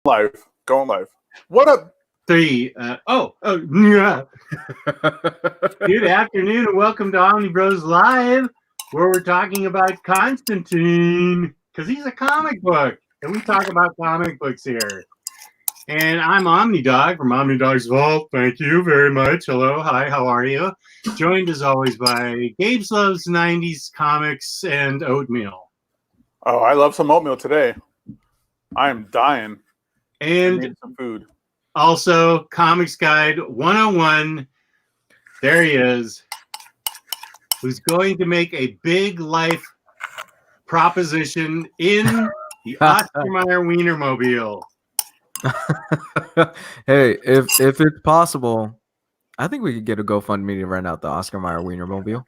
Live. Going live. What up? Three. Yeah. Good afternoon and welcome to Omnibros Live, where we're talking about Constantine, because he's a comic book, and we talk about comic books here. And I'm Omnidog from Omnidog's Vault. Thank you very much. Hello, hi, how are you? Joined as always by Gabe loves 90s comics and oatmeal. Oh, I love some oatmeal today. I am dying. And I need some food. Also, Comics Guide 101. There he is. Who's going to make a big life proposition in the Oscar Mayer Wienermobile. Hey, if it's possible, I think we could get a GoFundMe to rent out the Oscar Mayer Wienermobile.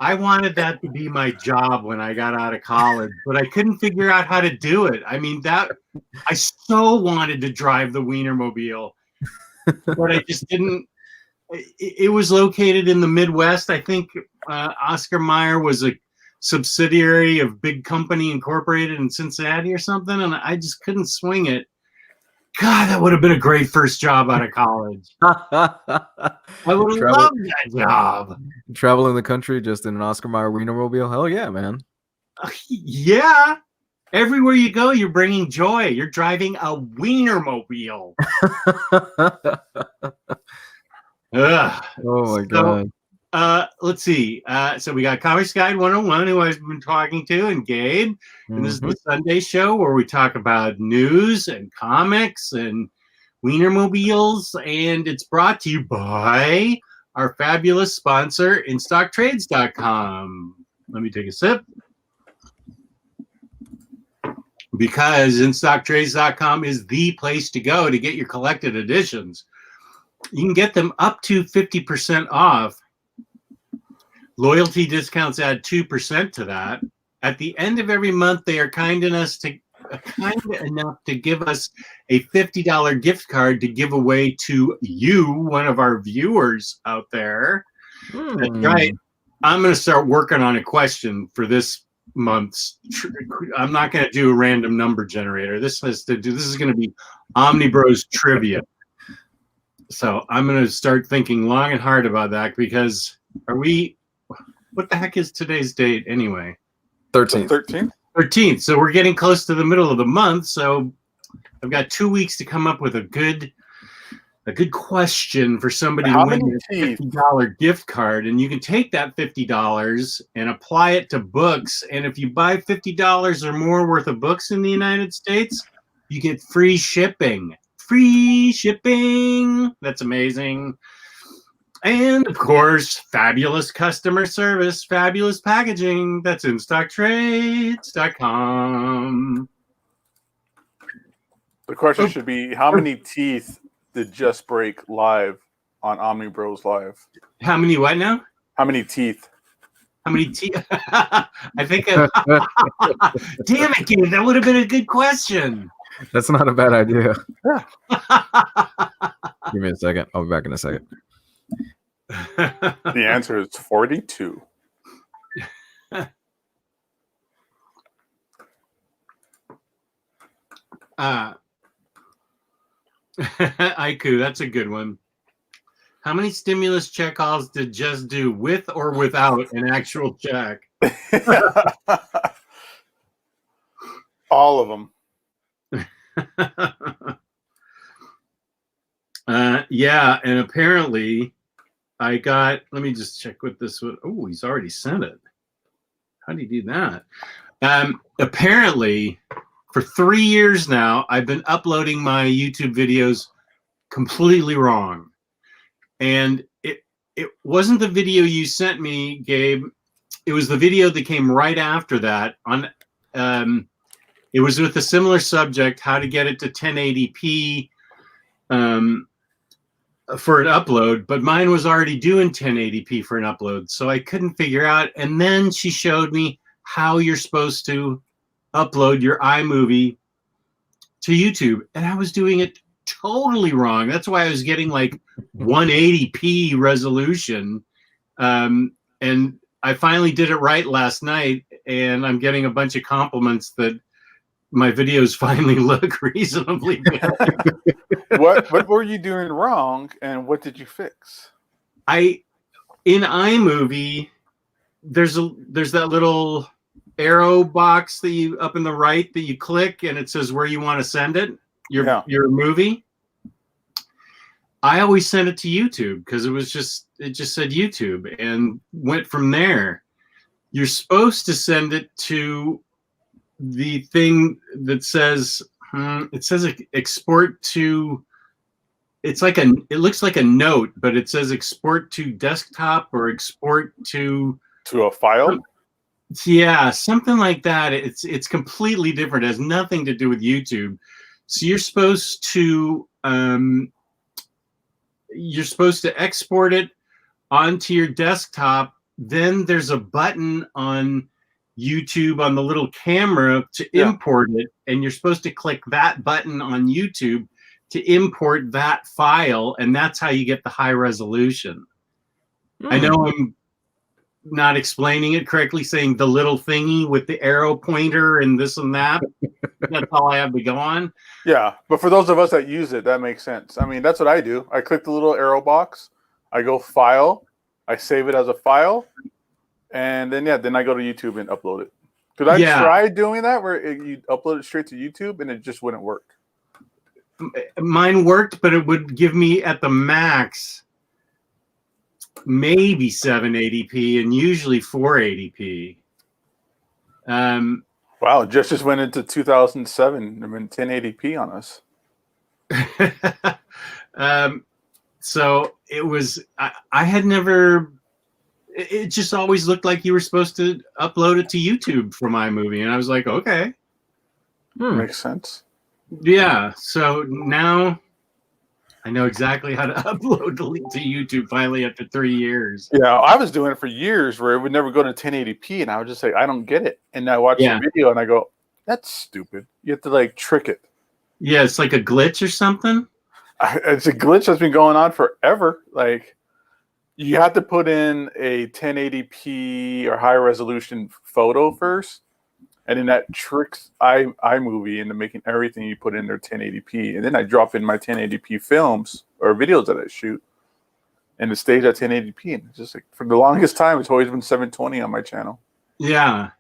I wanted that to be my job when I got out of college, but I couldn't figure out how to do it. I mean, I so wanted to drive the Wienermobile, but I just didn't. It was located in the Midwest. I think Oscar Mayer was a subsidiary of Big Company Incorporated in Cincinnati or something, and I just couldn't swing it. God, that would have been a great first job out of college. I would have loved that job. Traveling the country just in an Oscar Mayer Wienermobile? Hell yeah, man. Yeah. Everywhere you go, you're bringing joy. You're driving a Wienermobile. Oh, my God. Let's see. So we got Comics Guide 101, who I've been talking to, and Gabe. And this is the Sunday show where we talk about news and comics and Wienermobiles. And it's brought to you by our fabulous sponsor, InStockTrades.com. Let me take a sip. Because InStockTrades.com is the place to go to get your collected editions. You can get them up to 50% off. Loyalty discounts add 2% to that. At the end of every month, they are kind enough to give us a $50 gift card to give away to you, one of our viewers out there. That's right. I'm going to start working on a question for this month's. I'm not going to do a random number generator. This is going to be Omnibros trivia. So I'm going to start thinking long and hard about that because what the heck is today's date anyway? 13th. 13th. So we're getting close to the middle of the month. So I've got 2 weeks to come up with a good question for somebody to win a $50 gift card. And you can take that $50 and apply it to books. And if you buy $50 or more worth of books in the United States, you get free shipping. Free shipping. That's amazing. And, of course, fabulous customer service, fabulous packaging. That's InStockTrades.com. The question should be, how many teeth did Just break live on Omnibros Live? How many what now? How many teeth? How many teeth? I think damn it, Gabe, that would have been a good question. That's not a bad idea. Give me a second. I'll be back in a second. The answer is 42. Aiku, that's a good one. How many stimulus check calls did Just do with or without an actual check? All of them. Yeah, and apparently I got, let me just check what this was. Oh, he's already sent it. How do you do that? Apparently, for 3 years now, I've been uploading my YouTube videos completely wrong. And it wasn't the video you sent me, Gabe. It was the video that came right after that. It was with a similar subject, how to get it to 1080p for an upload, but mine was already doing 1080p for an upload, so I couldn't figure out. And then she showed me how you're supposed to upload your iMovie to YouTube, and I was doing it totally wrong. That's why I was getting like 180p resolution, and I finally did it right last night, and I'm getting a bunch of compliments that my videos finally look reasonably good. What were you doing wrong, and what did you fix? In iMovie, there's that little arrow box that you up in the right that you click, and it says where you want to send it. Your movie. I always sent it to YouTube because it just said YouTube and went from there. You're supposed to send it to the thing that says export to. It looks like a note, but it says export to desktop or export to a file. Yeah, something like that. It's completely different. It has nothing to do with YouTube. So you're supposed to export it onto your desktop. Then there's a button on YouTube on the little camera to import it, and you're supposed to click that button on YouTube to import that file, and that's how you get the high resolution. I know I'm not explaining it correctly, saying the little thingy with the arrow pointer and this and that. That's all I have to go on. Yeah, but for those of us that use it, that makes sense. I mean, that's what I do. I click the little arrow box. I go file. I save it as a file. And then I go to YouTube and upload it. Because I tried doing that where you upload it straight to YouTube and it just wouldn't work. Mine worked, but it would give me at the max maybe 780p and usually 480p. Wow, just went into 2007. I mean, 1080p on us. So it was. I had never. It just always looked like you were supposed to upload it to YouTube from iMovie, and I was like, okay, makes sense. Yeah. So now I know exactly how to upload the link to YouTube finally after 3 years. Yeah, I was doing it for years where it would never go to 1080p, and I would just say, I don't get it. And I watch the video and I go, that's stupid. You have to like trick it. Yeah, it's like a glitch or something. It's a glitch that's been going on forever. Like, you have to put in a 1080p or high resolution photo first, and then that tricks iMovie into making everything you put in there 1080p. And then I drop in my 1080p films or videos that I shoot, and it stays at 1080p. And it's just like, for the longest time, it's always been 720 on my channel. Yeah.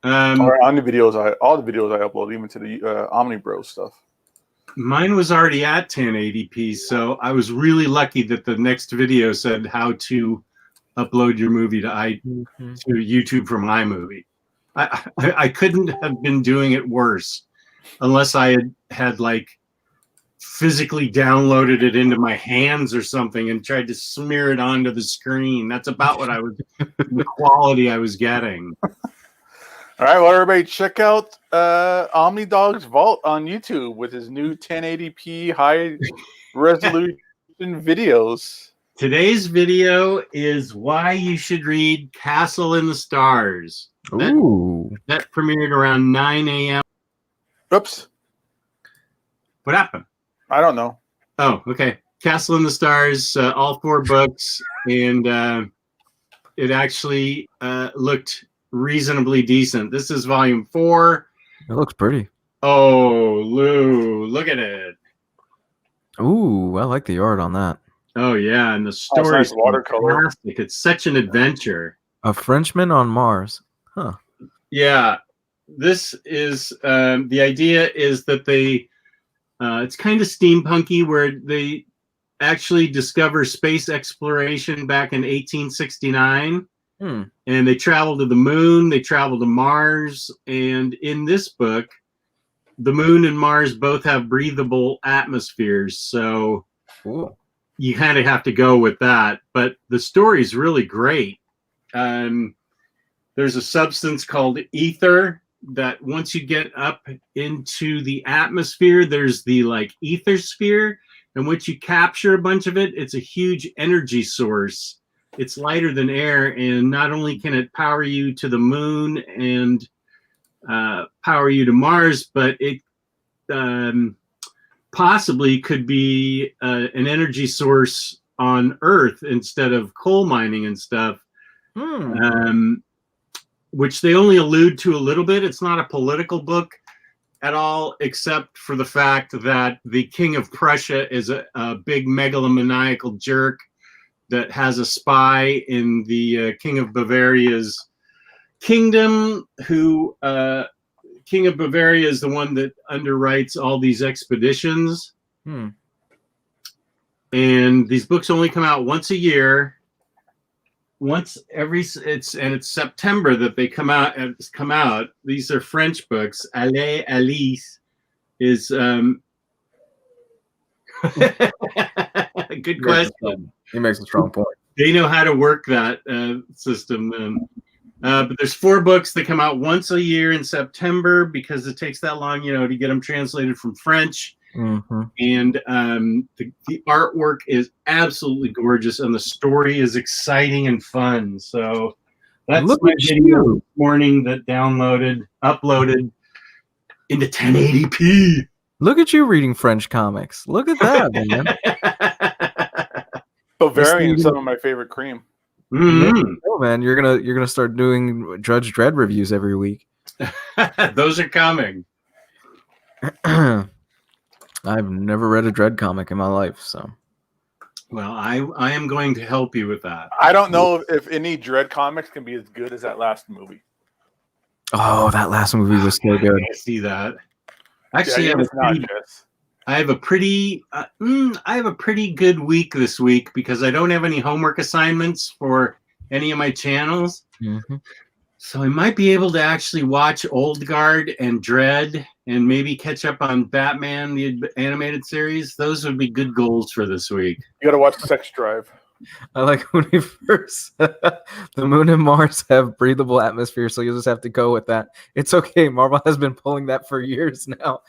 Or on the videos, all the videos I upload, even to the Omnibros stuff. Mine was already at 1080p, so I was really lucky that the next video said how to upload your movie to YouTube from iMovie. I couldn't have been doing it worse unless I had like physically downloaded it into my hands or something and tried to smear it onto the screen. That's about what the quality I was getting. All right, well, everybody, check out Omnidog's Vault on YouTube with his new 1080p high resolution videos. Today's video is why you should read Castle in the Stars. That premiered around 9 a.m. Oops. What happened? I don't know. Oh, okay. Castle in the Stars, all 4 books, and it actually looked reasonably decent. This is volume 4. It looks pretty. Oh, Lou, look at it. Ooh, I like the art on that. Oh yeah, and the story is watercolor. Fantastic. It's such an adventure. A Frenchman on Mars. Huh. Yeah. This is the idea is that they it's kind of steampunky where they actually discover space exploration back in 1869. And they travel to the moon, they travel to Mars, and in this book, the moon and Mars both have breathable atmospheres, so you kind of have to go with that. But the story is really great. There's a substance called ether that once you get up into the atmosphere, there's the like ether sphere, and once you capture a bunch of it, it's a huge energy source. It's lighter than air, and not only can it power you to the moon and power you to Mars, but it possibly could be an energy source on Earth instead of coal mining and stuff, which they only allude to a little bit. It's not a political book, at all, except for the fact that the King of Prussia is a big megalomaniacal jerk that has a spy in the King of Bavaria's kingdom, who King of Bavaria is the one that underwrites all these expeditions. And these books only come out once a year. It's September that they come out. These are French books. Alice is good question. He makes a strong point. They know how to work that system then. But there's 4 books that come out once a year in September because it takes that long, to get them translated from French. Mm-hmm. And the artwork is absolutely gorgeous, and the story is exciting and fun. So that's my video this morning that uploaded into 1080p. Look at you reading French comics. Look at that, man. Bavarian, some of my favorite cream. Mm-hmm. Oh man, you're gonna start doing Judge Dredd reviews every week. Those are coming. I've never read a Dredd comic in my life, so. Well, I am going to help you with that. I don't know if any Dredd comics can be as good as that last movie. Oh, that last movie was so good. I see that. Actually, yeah, I have a pretty good week this week because I don't have any homework assignments for any of my channels. Mm-hmm. So I might be able to actually watch Old Guard and Dredd and maybe catch up on Batman, the animated series. Those would be good goals for this week. You got to watch Sex Drive. I like when he first the Moon and Mars have breathable atmosphere, so you just have to go with that. It's okay. Marvel has been pulling that for years now.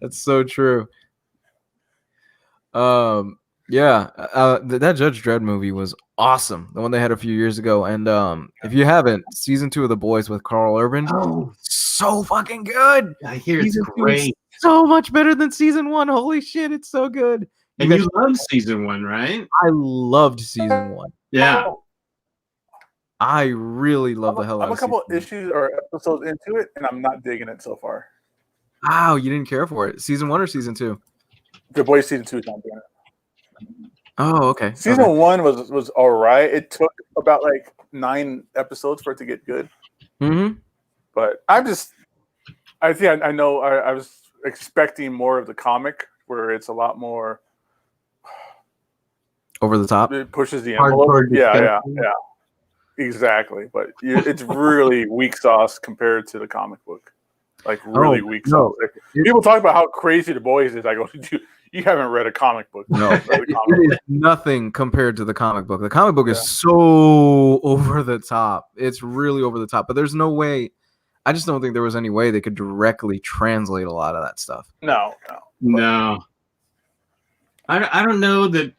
That's so true. Yeah, that Judge Dredd movie was awesome. The one they had a few years ago. And if you haven't, season 2 of The Boys with Carl Urban, so fucking good. I hear it's great. So much better than season 1. Holy shit, it's so good. And you loved season 1, right? I loved season 1. Yeah. I really love the hell out of it. I'm a couple issues or episodes into it, and I'm not digging it so far. Wow, you didn't care for it. Season 1 or season 2? The Boys season 2 is not doing it. Oh, okay. Season 1 was all right. It took about like 9 episodes for it to get good. Mm-hmm. But I was expecting more of the comic where it's a lot more over the top. It pushes the envelope. Yeah. Exactly. But it's really weak sauce compared to the comic book. Like really weak sauce. Like, people talk about how crazy The Boys is. I go, you haven't read a comic book. No, it is nothing compared to the comic book. The comic book is so over the top. It's really over the top. But there's no way. I just don't think there was any way they could directly translate a lot of that stuff. No. I don't know that.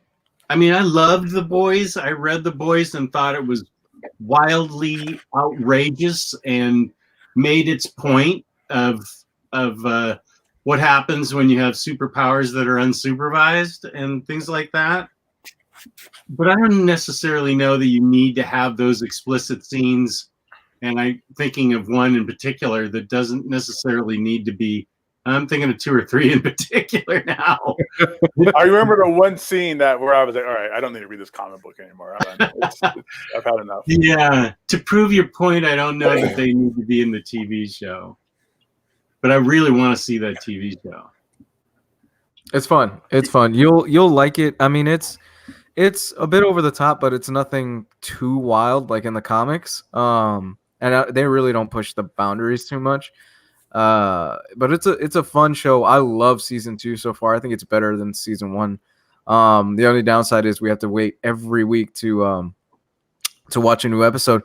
I mean, I loved The Boys. I read The Boys and thought it was wildly outrageous and made its point of what happens when you have superpowers that are unsupervised and things like that. But I don't necessarily know that you need to have those explicit scenes. And I'm thinking of one in particular that doesn't necessarily need to be. I'm thinking of 2 or 3 in particular now. I remember the one scene where I was like, all right, I don't need to read this comic book anymore. I've had enough. Yeah. To prove your point, I don't know that they need to be in the TV show. But I really want to see that TV show. It's fun. It's fun. You'll like it. I mean, it's a bit over the top, but it's nothing too wild like in the comics. And they really don't push the boundaries too much. But it's a fun show. I love season 2 so far. I think it's better than season 1. The only downside is we have to wait every week to watch a new episode.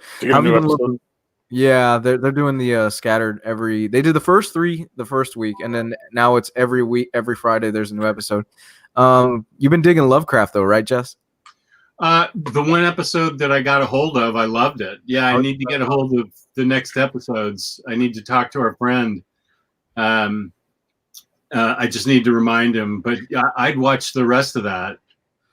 Yeah, they're doing the scattered every. They did the first 3 the first week, and then now it's every week, every Friday. There's a new episode. You've been digging Lovecraft though, right, Jess? The one episode that I got a hold of, I loved it. Yeah, I need to get a hold of the next episodes. I need to talk to our friend. I just need to remind him, but I'd watch the rest of that.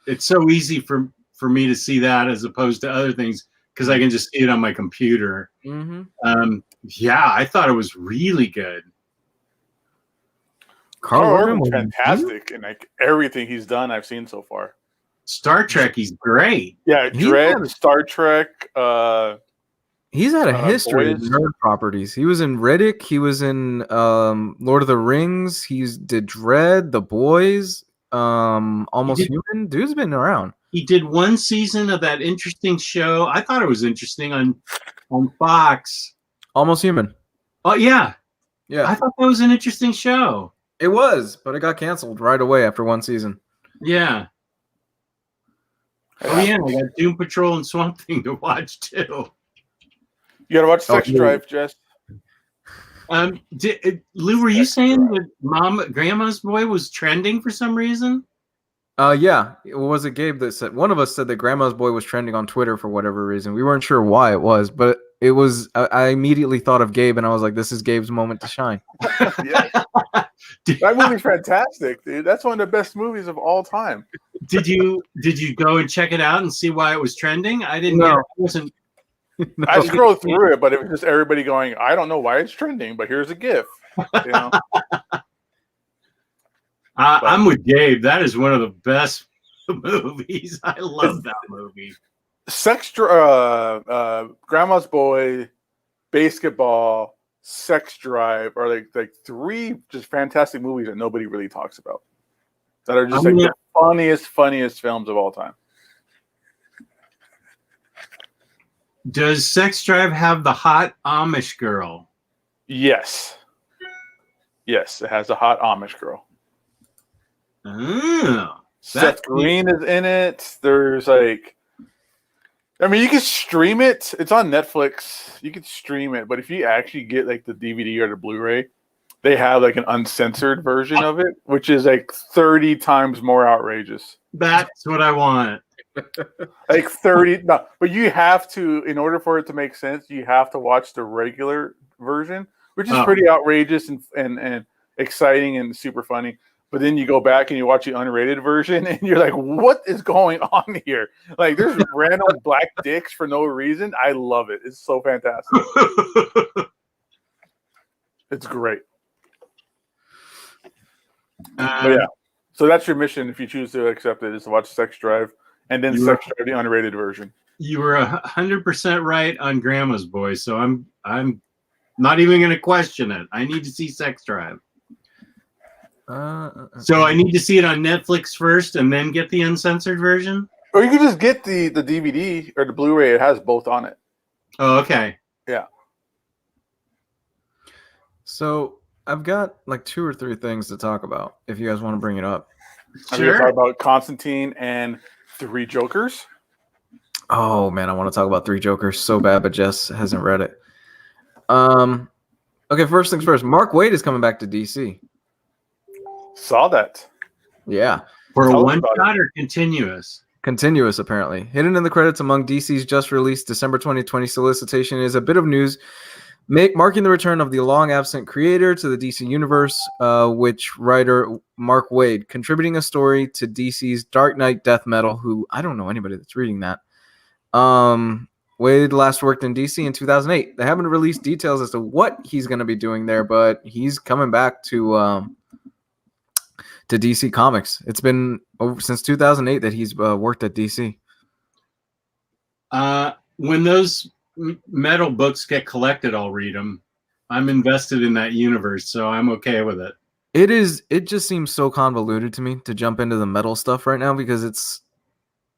It's so easy for me to see that as opposed to other things because I can just see it on my computer. Yeah, I thought it was really good. Carl Urban's fantastic in like everything he's done I've seen so far. Star Trek, he's great. Yeah, Dread, Star Trek. He's had a history of nerd properties. He was in Riddick. He was in Lord of the Rings. He's did Dread, The Boys, Almost Human. Dude's been around. He did one season of that interesting show. I thought it was interesting on Fox. Almost Human. Oh yeah. Yeah. I thought that was an interesting show. It was, but it got canceled right away after one season. Yeah. Oh yeah, I got Doom Patrol and Swamp Thing to watch too. You gotta watch Sex Drive, Jess. Lou, were you saying that Grandma's Boy was trending for some reason? Yeah. Was it Gabe that said? One of us said that Grandma's Boy was trending on Twitter for whatever reason. We weren't sure why it was, but it was. I immediately thought of Gabe, and I was like, "This is Gabe's moment to shine." Yeah. That movie's fantastic, dude. That's one of the best movies of all time. Did you go and check it out and see why it was trending? I didn't know. No. I scrolled through it, but it was just everybody going, I don't know why it's trending, but here's a GIF. You know? I'm with Gabe. That is one of the best movies. I love that movie. Grandma's Boy, Basketball, Sex Drive are like three just fantastic movies that nobody really talks about. That are just the funniest films of all time. Does Sex Drive have the hot Amish girl? Yes. Yes, it has a hot Amish girl. Oh, Seth Green is in it. There's like, I mean, you can stream it. It's on Netflix. You can stream it, but if you actually get like the DVD or the Blu-ray, they have like an uncensored version of it, which is like 30 times more outrageous. That's what I want. Like 30, no, but you have to, in order for it to make sense, you have to watch the regular version, which is pretty outrageous and exciting and super funny. But then you go back and you watch the unrated version, and you're like, "What is going on here?" Like, there's random black dicks for no reason. I love it. It's so fantastic. It's great. But yeah, so that's your mission if you choose to accept it, is to watch Sex Drive and then Sex Drive, the unrated version. You were 100% right on Grandma's Boy, so I'm not even going to question it. I need to see Sex Drive. So I need to see it on Netflix first and then get the uncensored version? Or you can just get the DVD or the Blu-ray. It has both on it. Oh, okay. Yeah. So I've got like 2 or 3 things to talk about if you guys want to bring it up. I'm going to talk about Constantine and 3 Jokers. Oh, man, I want to talk about 3 Jokers so bad, but Jess hasn't read it. Okay, first things first. Mark Waid is coming back to DC. Saw that. Yeah. For a one-shot or continuous? Continuous, apparently. Hidden in the credits among DC's just-released December 2020 solicitation is a bit of news marking the return of the long-absent creator to the DC universe, which writer Mark Waid, contributing a story to DC's Dark Knight Death Metal, who I don't know anybody that's reading that. Waid last worked in DC in 2008. They haven't released details as to what he's going to be doing there, but he's coming back to DC Comics. It's been since 2008 that he's worked at DC. When those metal books get collected, I'll read them. I'm invested in that universe, so I'm okay with it. It just seems so convoluted to me to jump into the metal stuff right now because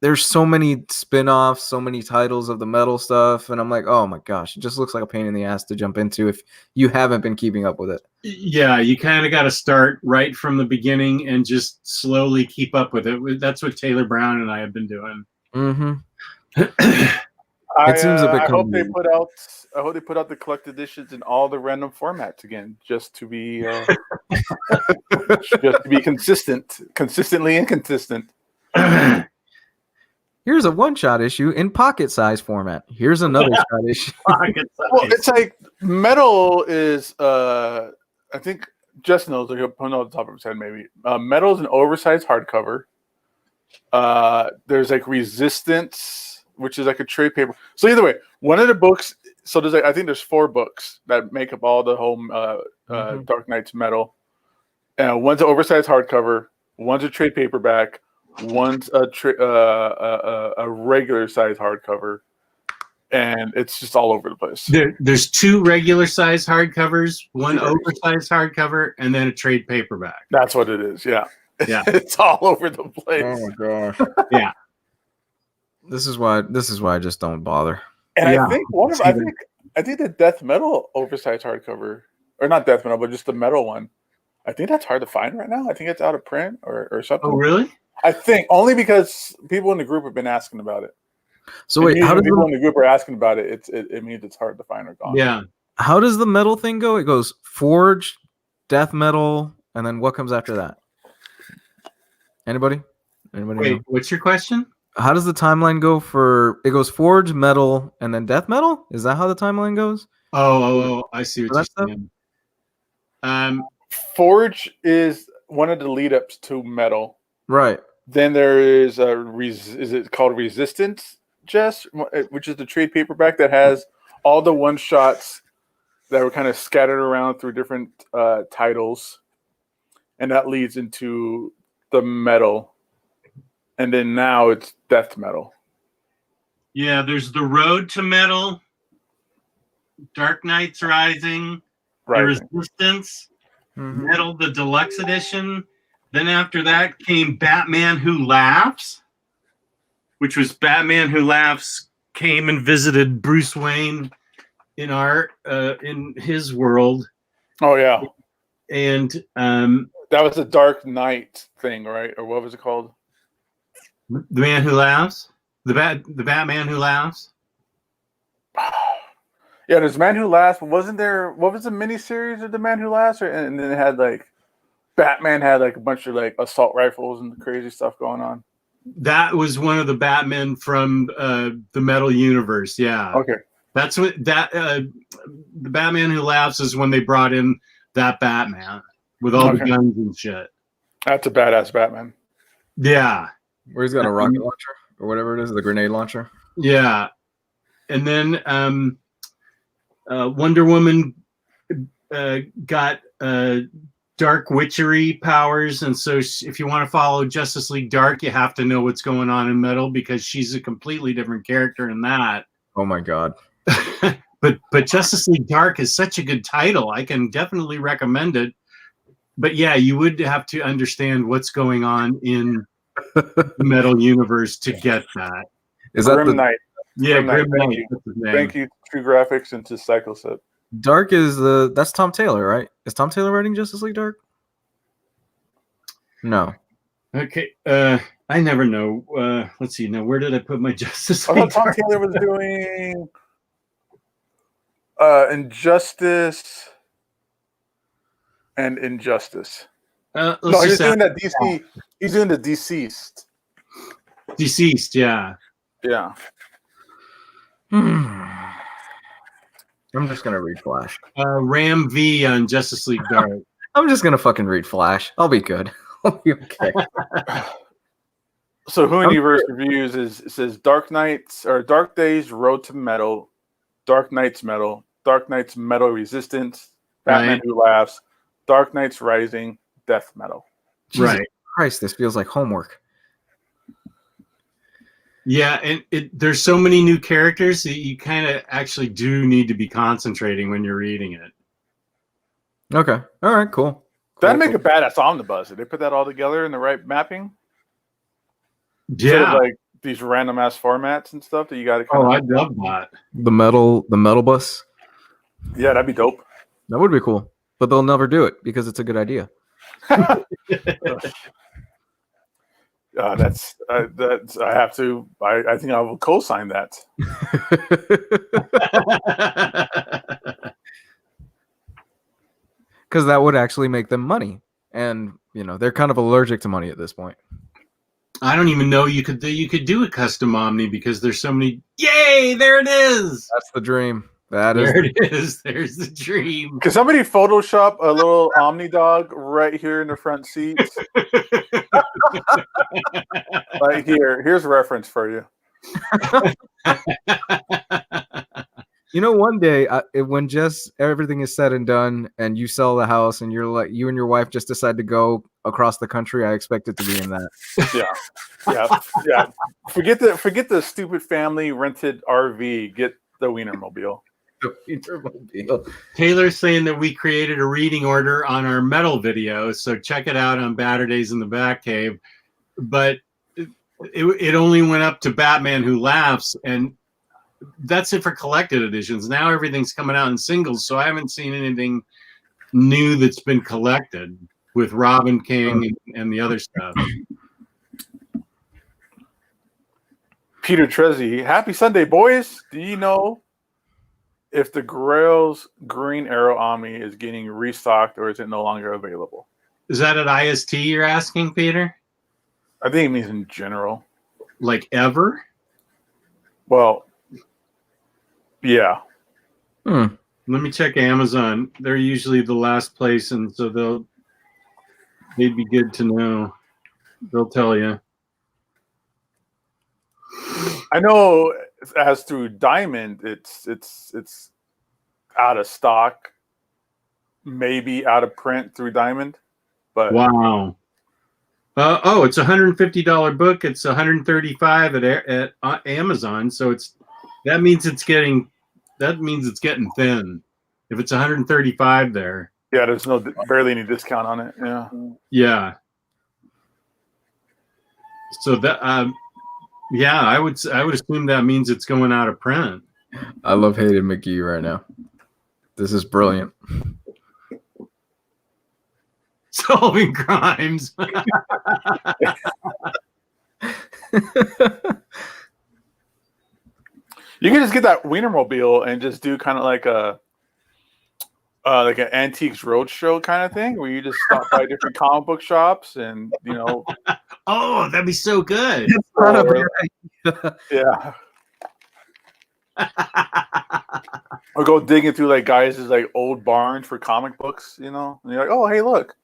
there's so many spin-offs, so many titles of the metal stuff, and I'm like, oh my gosh, it just looks like a pain in the ass to jump into if you haven't been keeping up with it. Yeah, you kind of got to start right from the beginning and just slowly keep up with it. That's what Taylor Brown and I have been doing. Mm-hmm. It seems a bit. I hope they put out the collect editions in all the random formats again, just to be consistently inconsistent. Here's a one-shot issue in pocket-size format. Here's another shot issue. Well, it's like metal is. I think Jess knows. He'll put it on the top of his head, maybe. Metal is an oversized hardcover. There's like Resistance, which is like a trade paper. So either way, one of the books. So there's I think there's 4 books that make up all the whole Dark Knight's Metal. One's an oversized hardcover. One's a trade paperback. One's a regular size hardcover. And it's just all over the place. There's 2 regular size hardcovers, one oversized hardcover, and then a trade paperback. That's what it is. Yeah. Yeah. It's all over the place. Oh my gosh. Yeah. This is why I just don't bother. And I think I think the Death Metal oversized hardcover, or not Death Metal, but just the metal one. I think that's hard to find right now. I think it's out of print or something. Oh, really? I think only because people in the group have been asking about it. So wait, how does people in the group are asking about it? It means it's hard to find or gone. Yeah. How does the metal thing go? It goes Forge, Death Metal, and then what comes after that? Anybody? Wait, know? What's your question? How does the timeline go for? It goes Forge, Metal, and then Death Metal. Is that how the timeline goes? Oh, I see what you're saying. Forge is one of the lead ups to Metal. Right. Then there is is it called Resistance, Jess, which is the trade paperback that has all the one shots that were kind of scattered around through different titles, and that leads into the Metal, and then now it's Death Metal. Yeah, there's the Road to Metal, Dark Knight's Rising, The Resistance, Metal, the Deluxe Edition. Then after that came Batman Who Laughs, which was Batman Who Laughs came and visited Bruce Wayne in his world. Oh yeah, and that was a Dark Knight thing, right? Or what was it called? The Man Who Laughs, the Batman Who Laughs. Yeah, there's Man Who Laughs. Wasn't there? What was the miniseries of the Man Who Laughs? And then it had like Batman had like a bunch of like assault rifles and crazy stuff going on. That was one of the Batmen from the Metal universe. Yeah. Okay. That's what the Batman Who Laughs is when they brought in that Batman with all the guns and shit. That's a badass Batman. Yeah. Where he's got a rocket launcher or whatever it is, the grenade launcher. Yeah. And then Wonder Woman got dark witchery powers, and so if you want to follow Justice League Dark, you have to know what's going on in Metal because she's a completely different character in that. Oh my god. but Justice League Dark is such a good title. I can definitely recommend it. But yeah, you would have to understand what's going on in the Metal universe to get that. Is that Grim Knight? Yeah, Grim Knight. Thank you, True Graphics and to Cycle Set. Dark is that's Tom Taylor, right? Is Tom Taylor writing Justice League Dark? No. Okay. I never know. Let's see. Now, where did I put my Justice League? I thought Tom Taylor was doing Injustice and Injustice. No, he's doing that DC. He's doing the Deceased. Deceased, yeah. Yeah. I'm just gonna read Flash. Ram V on Justice League Dark. I'm just gonna fucking read Flash. I'll be good. I'll be okay. So Hooniverse reviews says Dark Knights or Dark Days Road to Metal, Dark Knights Metal, Dark Knights Metal Resistance, Batman Who Laughs, Dark Knights Rising, Death Metal. Jesus Christ, this feels like homework. Yeah, and there's so many new characters that you kind of actually do need to be concentrating when you're reading it. Okay. All right, cool. That'd make a badass omnibus if they put that all together in the right mapping. Yeah. Instead of like these random ass formats and stuff that you got to kind of. I'd love that. The metal bus. Yeah, that'd be dope. That would be cool. But they'll never do it because it's a good idea. That's I have to. I think I will co-sign that. Because that would actually make them money, and they're kind of allergic to money at this point. I don't even know you could do a custom Omni because there's so many. Yay! There it is. That's the dream. There it is. There's the dream. Can somebody Photoshop a little Omnidog right here in the front seat? Right here. Here's a reference for you. You know, one day when just everything is said and done, and you sell the house, and you and your wife just decide to go across the country, I expect it to be in that. Yeah. Forget the stupid family rented RV. Get the Wienermobile. Taylor's saying that we created a reading order on our metal video, so check it out on Batter Days in the Batcave. But it only went up to Batman Who Laughs, and that's it for collected editions. Now everything's coming out in singles, so I haven't seen anything new that's been collected with Robin King and the other stuff. Peter Trezzi, happy Sunday, boys. Do you know if the Grail's Green Arrow Omni is getting restocked or is it no longer available? Is that at IST you're asking, Peter? I think it means in general. Like ever? Well, yeah. Let me check Amazon. They're usually the last place, and so they'd be good to know. They'll tell you. I know as through Diamond, it's out of stock, maybe out of print through Diamond. But wow. It's a $150 book. It's $135 at Amazon. So that means it's getting thin. If it's $135 there. Yeah, there's barely any discount on it. Yeah. Yeah. So that I would assume that means it's going out of print. I love Hayden McGee right now. This is brilliant. Solving crimes. You can just get that Wienermobile and just do kind of like an Antiques Roadshow kind of thing, where you just stop by different comic book shops and Oh, that'd be so good. Yeah. Or go digging through like guys' like old barns for comic books, and you're like, oh, hey, look,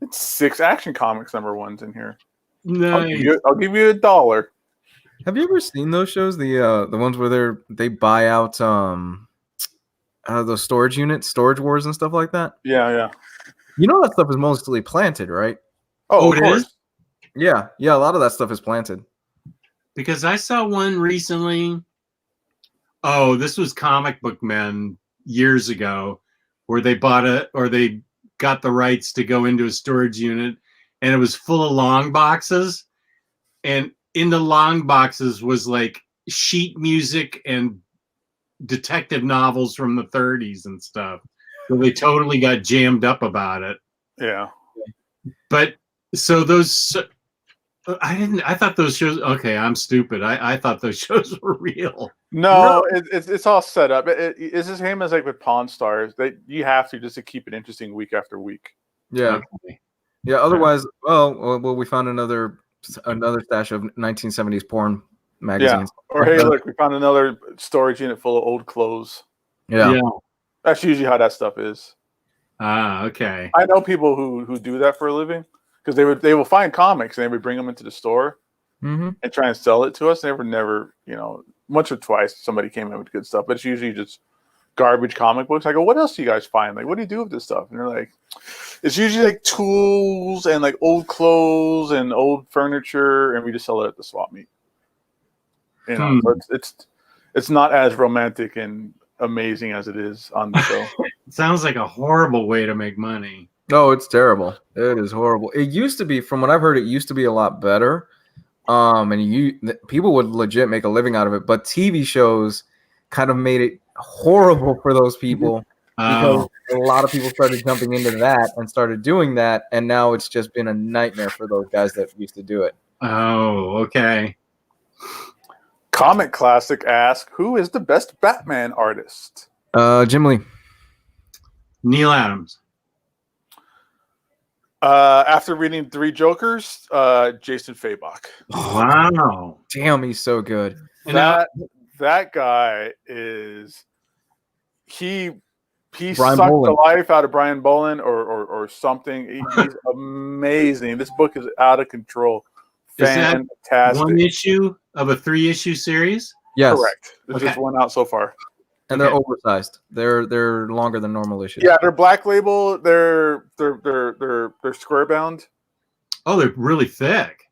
it's 6 Action Comics #1s in here. Nice. I'll give you $1. Have you ever seen those shows? The ones where they buy out those storage units, Storage Wars and stuff like that? Yeah. You know that stuff is mostly planted, right? Oh, it is? Yeah, a lot of that stuff is planted. Because I saw one recently. Oh, this was Comic Book Men years ago, where they they got the rights to go into a storage unit, and it was full of long boxes, and in the long boxes was like sheet music and detective novels from the 30s and stuff. So they totally got jammed up about it. Yeah. But so I thought those shows, okay, I'm stupid. I thought those shows were real. No. It's all set up. It's the same as like with Pawn Stars. You have to just to keep it interesting week after week. Yeah. Okay. Yeah. Otherwise, well, we found another stash of 1970s porn magazines. Yeah. Or hey, look, we found another storage unit full of old clothes. Yeah. That's usually how that stuff is. Ah, okay. I know people who do that for a living, because they will find comics and they would bring them into the store and try and sell it to us. They never, once or twice somebody came in with good stuff, but it's usually just garbage comic books. I go, what else do you guys find? Like, what do you do with this stuff? And they're like, it's usually like tools and like old clothes and old furniture, and we just sell it at the swap meet. So it's not as romantic and amazing as it is on the show. It sounds like a horrible way to make money. No, it's terrible. It is horrible. It used to be, from what I've heard, it used to be a lot better. And people would legit make a living out of it, but TV shows kind of made it horrible for those people because a lot of people started jumping into that and started doing that, and now it's just been a nightmare for those guys that used to do it. Oh, okay. Comic Classic asks, who is the best Batman artist? Jim Lee. Neil Adams. After reading 3 Jokers, Jason Fabok. Wow. Damn, he's so good. That guy is he Brian sucked Bolland. the life out of Brian Bolland or something. He's amazing. This book is out of control. Is that fantastic. one issue of a 3-issue series? Yes, Correct. There's just one out so far. and they're oversized. They're longer than normal issues. Yeah, they're Black Label. They're square bound. Oh, they're really thick.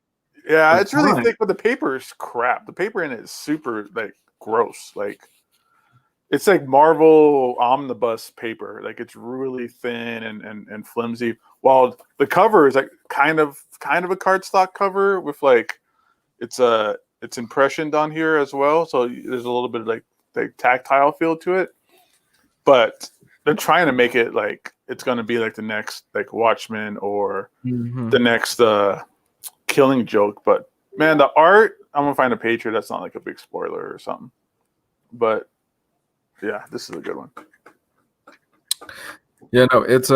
Yeah, it's really thick, but the paper is crap. The paper in it is super like gross. Like it's like Marvel Omnibus paper. Like it's really thin and flimsy. While the cover is like kind of a cardstock cover with like it's impressioned on here as well. So there's a little bit of like tactile feel to it. But they're trying to make it like it's going to be like the next like Watchmen or the next Killing Joke. But man, the art, I'm gonna find a page here that's not like a big spoiler or something. But yeah, this is a good one. Yeah, no, it's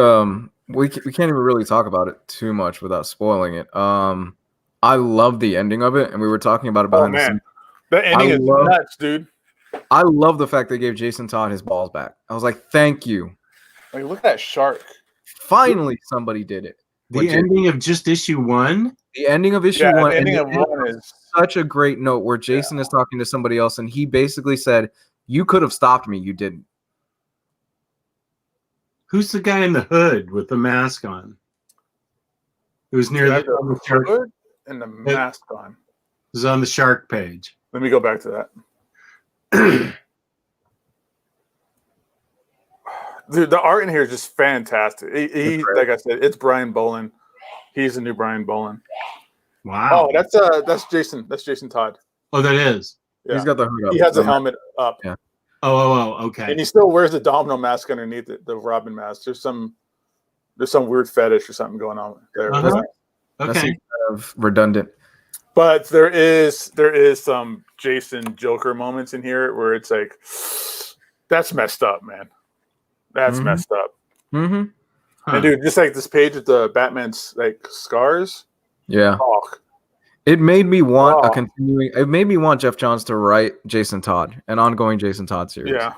we can't even really talk about it too much without spoiling it. I love the ending of it, and we were talking about it behind the scenes. The ending is nuts, dude. I love the fact they gave Jason Todd his balls back. I was like, thank you. Like, look at that shark. Finally, somebody did it. The ending of just issue 1? The ending of issue 1. The ending of 1 is such a great note where Jason is talking to somebody else, and he basically said, "You could have stopped me. You didn't." Who's the guy in the hood with the mask on? It was near the shark hood and the mask on. It was on the shark page. Let me go back to that. Dude, the art in here is just fantastic. He like I said, it's Brian Bolin. He's the new Brian Bolin. Wow. Oh, that's Jason. That's Jason Todd. Oh, that is. Yeah. He's got the hood up. He has the helmet up. Yeah. Oh, okay. And he still wears the domino mask underneath it, the Robin mask. There's some weird fetish or something going on there. Okay. That's kind of redundant. But there is some Jason Joker moments in here where it's like, that's messed up, man. That's messed up. Mm-hmm. And dude, just like this page with the Batman's like scars. Yeah. Oh. It made me want It made me want Jeff Johns to write Jason Todd, an ongoing Jason Todd series. Yeah.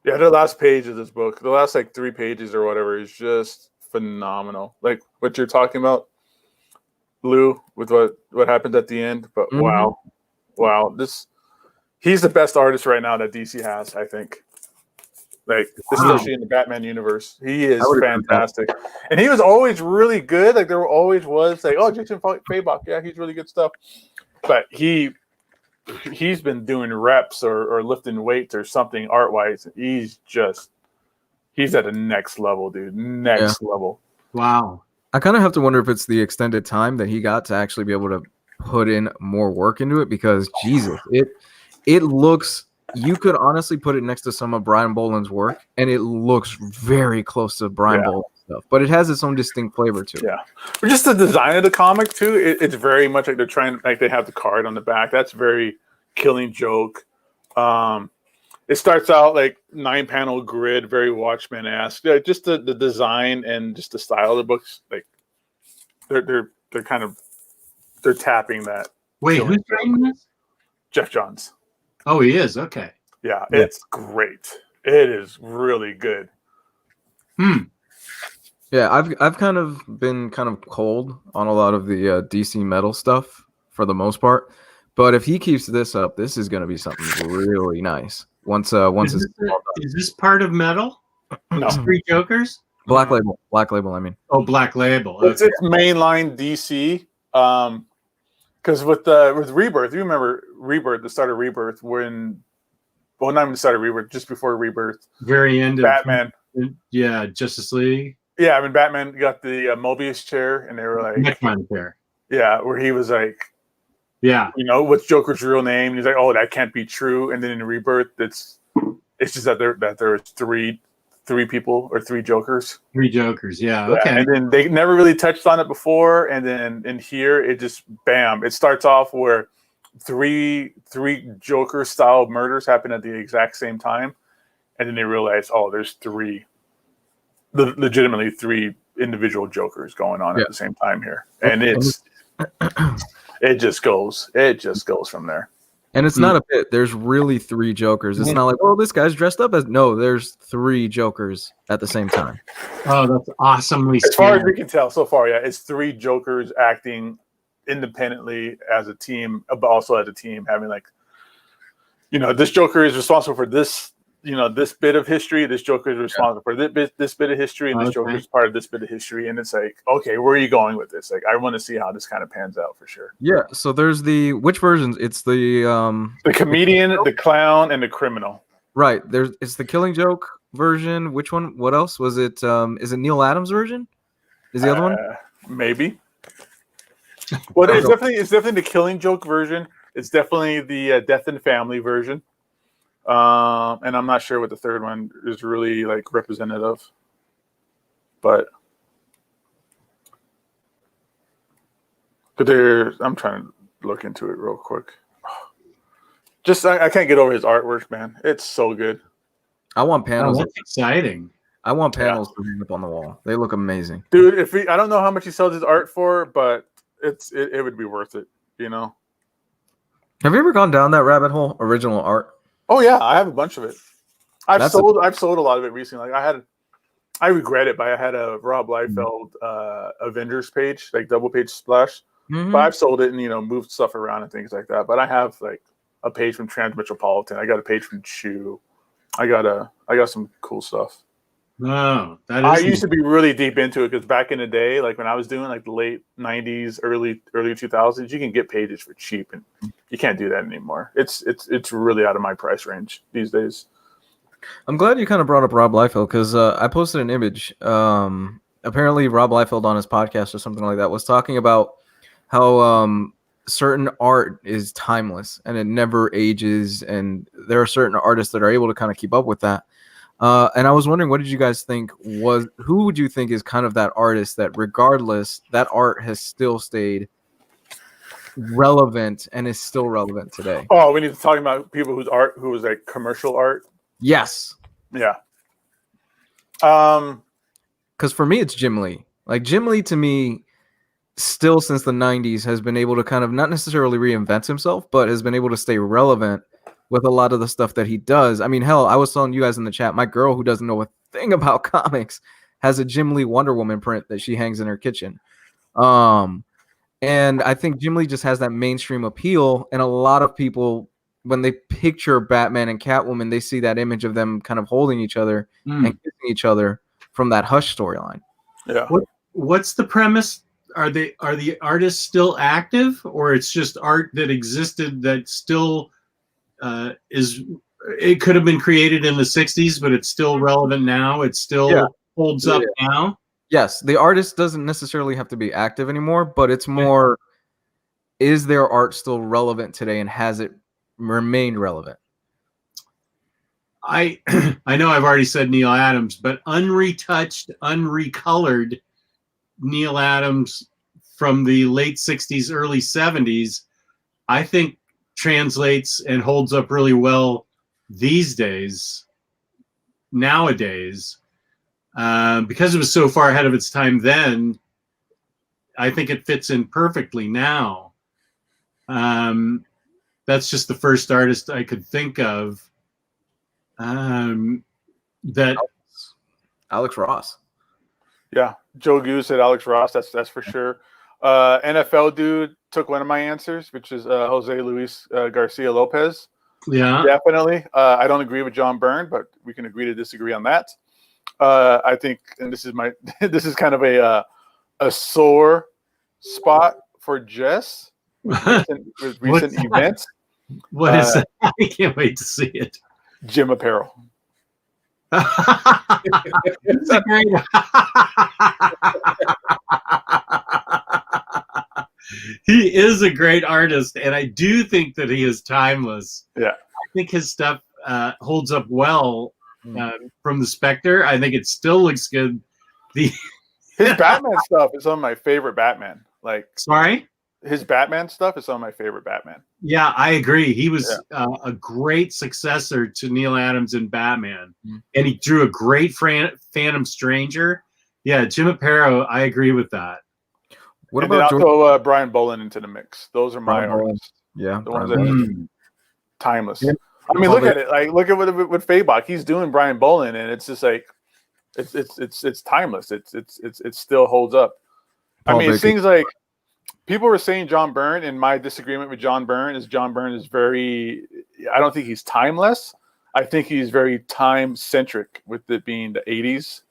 Yeah, the last page of this book, the last like 3 pages or whatever, is just phenomenal. Like what you're talking about, Lou, with what happened at the end. But wow, he's the best artist right now that DC has, I think. Like, especially in the Batman universe, he is fantastic, and he was always really good. Like there always was like, oh, Jason Fabok, yeah, he's really good stuff. But he's been doing reps or lifting weights or something art wise. He's at the next level, dude. Next level. Wow. I kind of have to wonder if it's the extended time that he got to actually be able to put in more work into it, because Jesus, it looks. You could honestly put it next to some of Brian Boland's work, and it looks very close to Brian Boland's stuff. But it has its own distinct flavor to it. Yeah, but just the design of the comic too. It's very much like they're trying, like they have the card on the back. That's very Killing Joke. It starts out like 9-panel grid, very Watchmen-esque. Yeah, just the design and just the style of the books. Like they're tapping that. Wait, who's writing this? Jeff Johns. Oh, he is. Okay. Yeah, it's great. It is really good. Yeah, I've kind of been kind of cold on a lot of the DC Metal stuff for the most part, but if he keeps this up, this is going to be something really nice. Once is this part of Metal? No. 3 Jokers. Black Label. I mean. Oh, Black Label. Okay. It's mainline DC. Because with Rebirth, you remember Rebirth, the start of Rebirth, not even the start of Rebirth, just before Rebirth. Very end of Batman. Justice League. Yeah, I mean, Batman got the Mobius chair, and they were like... Neckman chair. Yeah, where he was like... Yeah. You know, what's Joker's real name? And he's like, oh, that can't be true. And then in Rebirth, it's just that there's three people or 3 Jokers. 3 Jokers, yeah. Okay. And then they never really touched on it before, and then in here it just bam. It starts off where three Joker style murders happen at the exact same time, and then they realize, oh, there's legitimately 3 individual Jokers going on at the same time here, and it just goes from there. And it's not a bit. There's really 3 Jokers. It's not like, oh, this guy's dressed up as. No, there's 3 Jokers at the same time. Oh, that's awesomely. As far as we can tell so far, yeah, it's 3 Jokers acting independently as a team, but also as a team, having like, this Joker is responsible for this, this bit of history. This Joker is responsible for this bit of history, and this Joker is part of this bit of history. And it's like, okay, where are you going with this? Like, I want to see how this kind of pans out for sure. Yeah. So there's which versions? It's the comedian, the clown, and the criminal. Right. It's the Killing Joke version. Which one? What else was it? Is it Neil Adams version? Is the other one? Maybe. Well, it's definitely the Killing Joke version. It's definitely the Death and Family version. And I'm not sure what the third one is really like representative, but I'm trying to look into it real quick. I can't get over his artwork, man. It's so good. I want panels. That's exciting. I want panels to hang up on the wall. They look amazing, dude. I don't know how much he sells his art for, but it would be worth it. Have you ever gone down that rabbit hole? Original art. Oh yeah, I have a bunch of it. I've sold a lot of it recently. Like I regret it, but I had a Rob Liefeld Avengers page, like double page splash. Mm-hmm. But I've sold it and moved stuff around and things like that. But I have like a page from Transmetropolitan. I got a page from Chew. I got some cool stuff. No, I used to be really deep into it because back in the day, like when I was doing like the late 90s, early 2000s, you can get pages for cheap, and you can't do that anymore. It's really out of my price range these days. I'm glad you kind of brought up Rob Liefeld because I posted an image. Apparently, Rob Liefeld on his podcast or something like that was talking about how certain art is timeless and it never ages, and there are certain artists that are able to kind of keep up with that. And I was wondering, what did you guys think who would you think is kind of that artist that regardless, that art has still stayed relevant and is still relevant today? Oh, we need to talk about people who was like commercial art. Yes. Yeah. Because for me, it's Jim Lee. Like Jim Lee to me, still since the 90s has been able to kind of not necessarily reinvent himself, but has been able to stay relevant with a lot of the stuff that he does. I mean, hell, I was telling you guys in the chat, my girl who doesn't know a thing about comics has a Jim Lee Wonder Woman print that she hangs in her kitchen. And I think Jim Lee just has that mainstream appeal, and a lot of people, when they picture Batman and Catwoman, they see that image of them kind of holding each other and kissing each other from that Hush storyline. Yeah. What's the premise? Are the artists still active, or it's just art that existed that still it could have been created in the 60s, but it's still relevant now? It still holds up now? Yes, the artist doesn't necessarily have to be active anymore, but it's more, is their art still relevant today, and has it remained relevant? I know I've already said Neil Adams, but unretouched, unrecolored Neil Adams from the late 60s, early 70s, I think translates and holds up really well these days, nowadays, because it was so far ahead of its time then. I think it fits in perfectly now. That's just the first artist I could think of. That Alex Ross. Yeah, Joe Goose said Alex Ross. That's for sure. NFL dude took one of my answers, which is Jose Luis Garcia Lopez. Yeah, definitely. I don't agree with John Byrne, but we can agree to disagree on that. I think, and this is kind of a sore spot for Jess with recent events. What is that? I can't wait to see it. Jim Apparel. It's a great. He is a great artist, and I do think that he is timeless. Yeah, I think his stuff holds up well from the Spectre. I think it still looks good. His Batman stuff is some of my favorite Batman. Sorry? His Batman stuff is some of my favorite Batman. Yeah, I agree. He was a great successor to Neil Adams in Batman, and he drew a great Phantom Stranger. Yeah, Jim Aparo, I agree with that. What about I'll throw Brian Bolland into the mix. Those are my artists. Yeah, the ones that timeless. Yeah. I mean, look at it. Like, look at with Fabok. He's doing Brian Bolin, and it's just like it's timeless. It still holds up. I mean, it seems like people were saying John Byrne, and my disagreement with John Byrne is very. I don't think he's timeless. I think he's very time centric, with it being the 80s,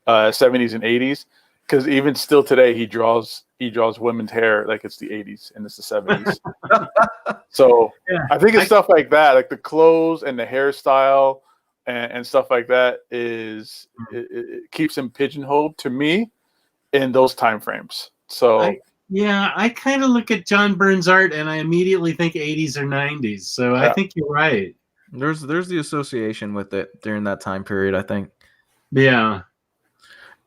70s, and 80s. Because even still today, he draws women's hair like it's the 80s and it's the 70s. So yeah, I think it's stuff like that, like the clothes and the hairstyle and stuff like that it keeps him pigeonholed to me in those time frames. So I kind of look at John Byrne's art and I immediately think 80s or 90s. So I think you're right. There's the association with it during that time period, I think. Yeah.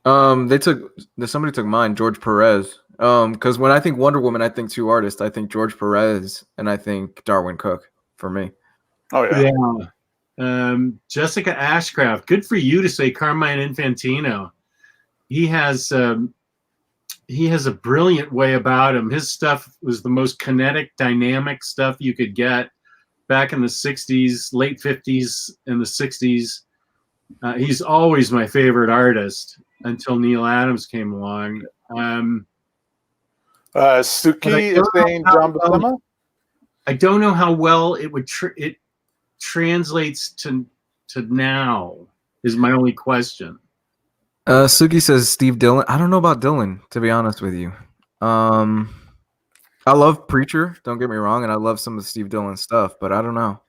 Somebody took mine, George Perez. Because when I think Wonder Woman, I think two artists. I think George Perez and I think Darwin Cook for me. Oh yeah. Jessica Ashcraft. Good for you to say Carmine Infantino. He has a brilliant way about him. His stuff was the most kinetic, dynamic stuff you could get back in the 60s, late 50s, and the 60s. He's always my favorite artist until Neil Adams came along. Suki is saying John Buscema. I don't know how well it would it translates to now is my only question. Suki says Steve Dillon. I don't know about Dillon, to be honest with you. I love Preacher, don't get me wrong, and I love some of Steve Dillon stuff, but I don't know.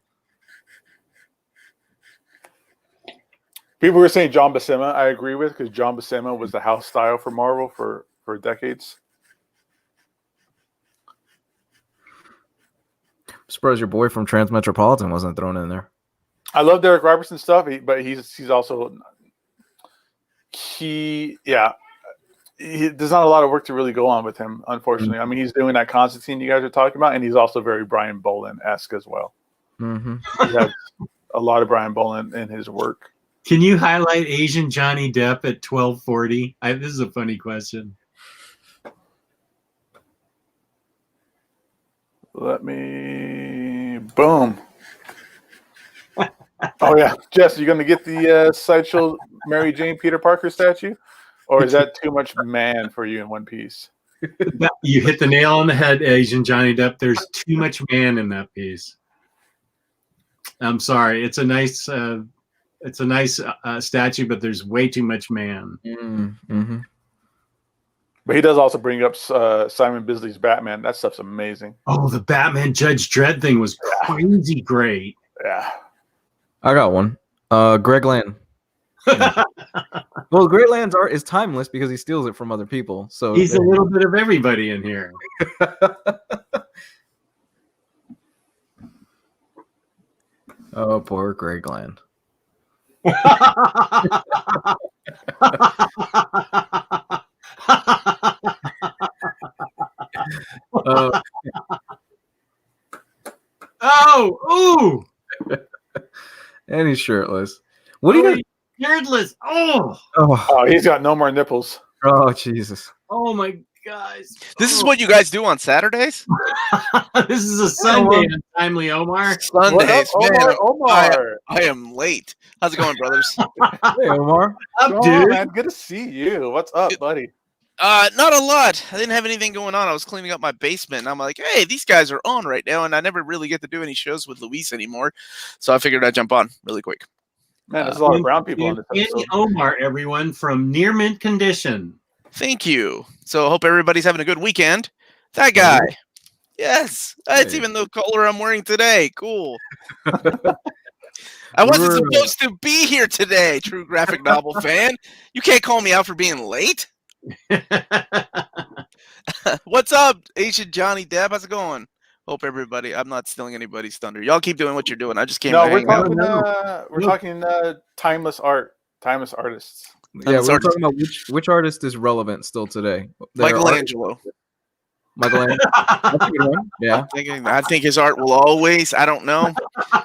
People were saying John Buscema. I agree with, because John Buscema was the house style for Marvel for decades. I'm surprised your boy from Transmetropolitan wasn't thrown in there. I love Derek Robertson stuff, but he's also there's not a lot of work to really go on with him, unfortunately. Mm-hmm. I mean, he's doing that Constantine you guys are talking about, and he's also very Brian Bolin-esque as well. Mm-hmm. He has a lot of Brian Bolin in his work. Can you highlight Asian Johnny Depp at 1240? This is a funny question. Let me... Boom. Oh, yeah. Jess, you going to get the Sideshow Mary Jane Peter Parker statue? Or is that too much man for you in one piece? You hit the nail on the head, Asian Johnny Depp. There's too much man in that piece. I'm sorry. It's a nice statue, but there's way too much man. Mm-hmm. But he does also bring up Simon Bisley's Batman. That stuff's amazing. Oh, the Batman Judge Dredd thing was crazy great. Yeah. I got one. Greg Land. Well, Greg Land's art is timeless because he steals it from other people. So he's a little bit of everybody in here. Oh, poor Greg Land. Oh, ooh. And he's shirtless. What do you got? Shirtless. Oh, he's got no more nipples. Oh, Jesus. Oh, my guys. This is what you guys do on Saturdays? This is a Sunday, untimely Omar. Sundays, man. Omar. I am late. How's it going, brothers? Hey, Omar. Up, dude. Man, good to see you. What's up, buddy? Not a lot. I didn't have anything going on. I was cleaning up my basement, and I'm like, hey, these guys are on right now, and I never really get to do any shows with Luis anymore. So I figured I'd jump on really quick. Man, there's a lot of brown people on this episode. Omar, everyone, from Near Mint Condition. Thank you. So I hope everybody's having a good weekend. That guy. Yes. That's even the color I'm wearing today. Cool. I wasn't supposed to be here today, true graphic novel fan. You can't call me out for being late. What's up, Asian Johnny Depp? How's it going? Hope everybody. I'm not stealing anybody's thunder. Y'all keep doing what you're doing. I just came. No, we're talking timeless art, timeless artists. Yeah, we're talking about which artist is relevant still today. Michelangelo. Michelangelo. That's a good one. Yeah. I think his art will always. I don't know.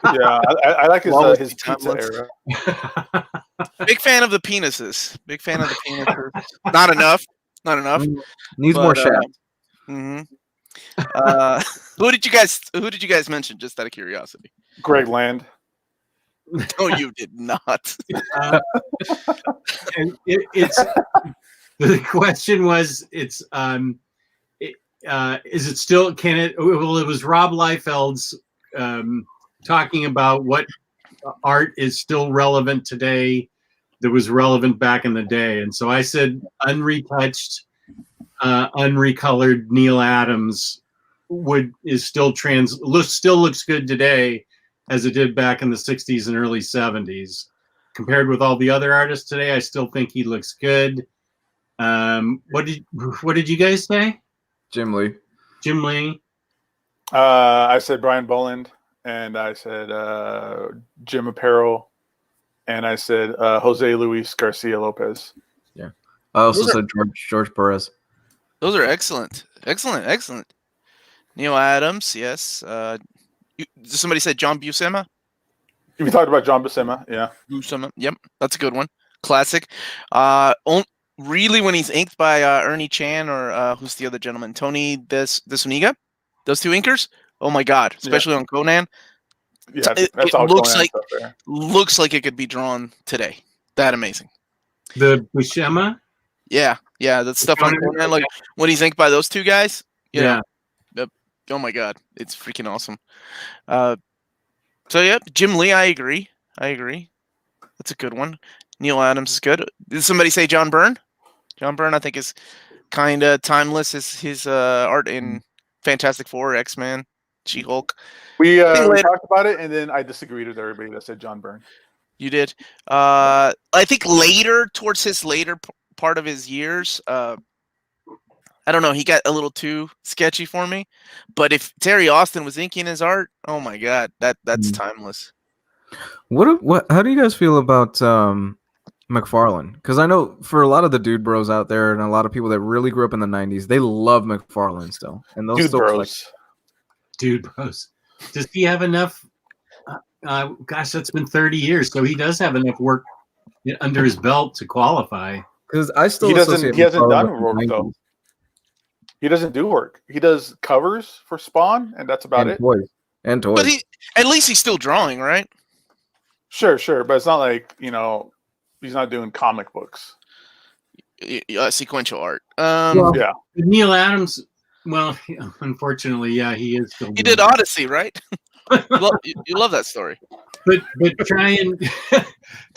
Yeah, I like his pizza era. Big fan of the penises. Big fan of the penises. Not enough. Not enough. Needs more shaft. Mm-hmm. Who did you guys mention? Just out of curiosity. Greg Land. No, you did not. And it's the question was, is it still, can it, well, it was Rob Liefeld's talking about what art is still relevant today that was relevant back in the day. And so I said unretouched, unrecolored Neil Adams still looks good today as it did back in the 60s and early 70s. Compared with all the other artists today, I still think he looks good. What did you guys say? Jim Lee. Jim Lee. I said Brian Boland, and I said Jim Apparel, and I said Jose Luis Garcia Lopez. Yeah. I also said George Perez. Those are excellent. Excellent. Neil Adams, yes. Somebody said John Buscema? We talked about John Buscema, yeah. Buscema, yep. That's a good one. Classic. Really, when he's inked by Ernie Chan or who's the other gentleman? Tony Desuniga? Those two inkers? Oh my God. Especially on Conan. Yeah, it looks like it could be drawn today. That amazing. The Buscema? Yeah. That stuff on Conan, like when he's inked by those two guys. You know, oh my God. It's freaking awesome. So yeah, Jim Lee, I agree. That's a good one. Neil Adams is good. Did somebody say John Byrne? John Byrne, I think, is kind of timeless. His art in Fantastic Four, X-Men, She-Hulk. We talked about it, and then I disagreed with everybody that said John Byrne. You did. I think towards his later part of his years, I don't know, he got a little too sketchy for me. But if Terry Austin was inking his art, oh my God, that's timeless. What? How do you guys feel about McFarlane? Because I know for a lot of the dude bros out there and a lot of people that really grew up in the '90s, they love McFarlane still, and those dude bros. Does he have enough? Gosh, that's been 30 years, so he does have enough work under his belt to qualify. Because I still he hasn't done work though. He doesn't do work. He does covers for Spawn, and that's about it. Toys. But at least he's still drawing, right? Sure, but it's not like, he's not doing comic books. Sequential art. Yeah. Neil Adams, well, unfortunately, yeah, he is still. He did Odyssey, right? you love that story. But try.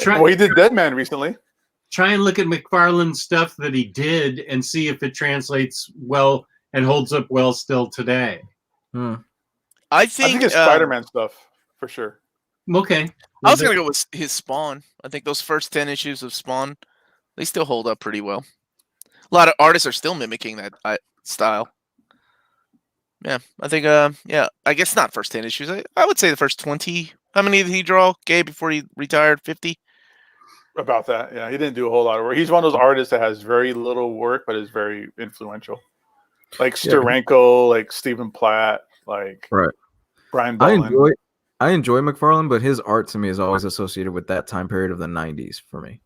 Well, he did Deadman recently. Try and look at McFarlane's stuff that he did and see if it translates well and holds up well still today. I think it's Spider-Man stuff for sure. Okay. I was going to go with his Spawn. I think those first 10 issues of Spawn, they still hold up pretty well. A lot of artists are still mimicking that style. Yeah, I think, I guess not first 10 issues. I would say the first 20. How many did he draw, Gabe, before he retired? 50? About that, yeah. He didn't do a whole lot of work. He's one of those artists that has very little work, but is very influential. Like Steranko, like Stephen Platt, like Brian Boland. I enjoy McFarlane, but his art to me is always associated with that time period of the 90s for me.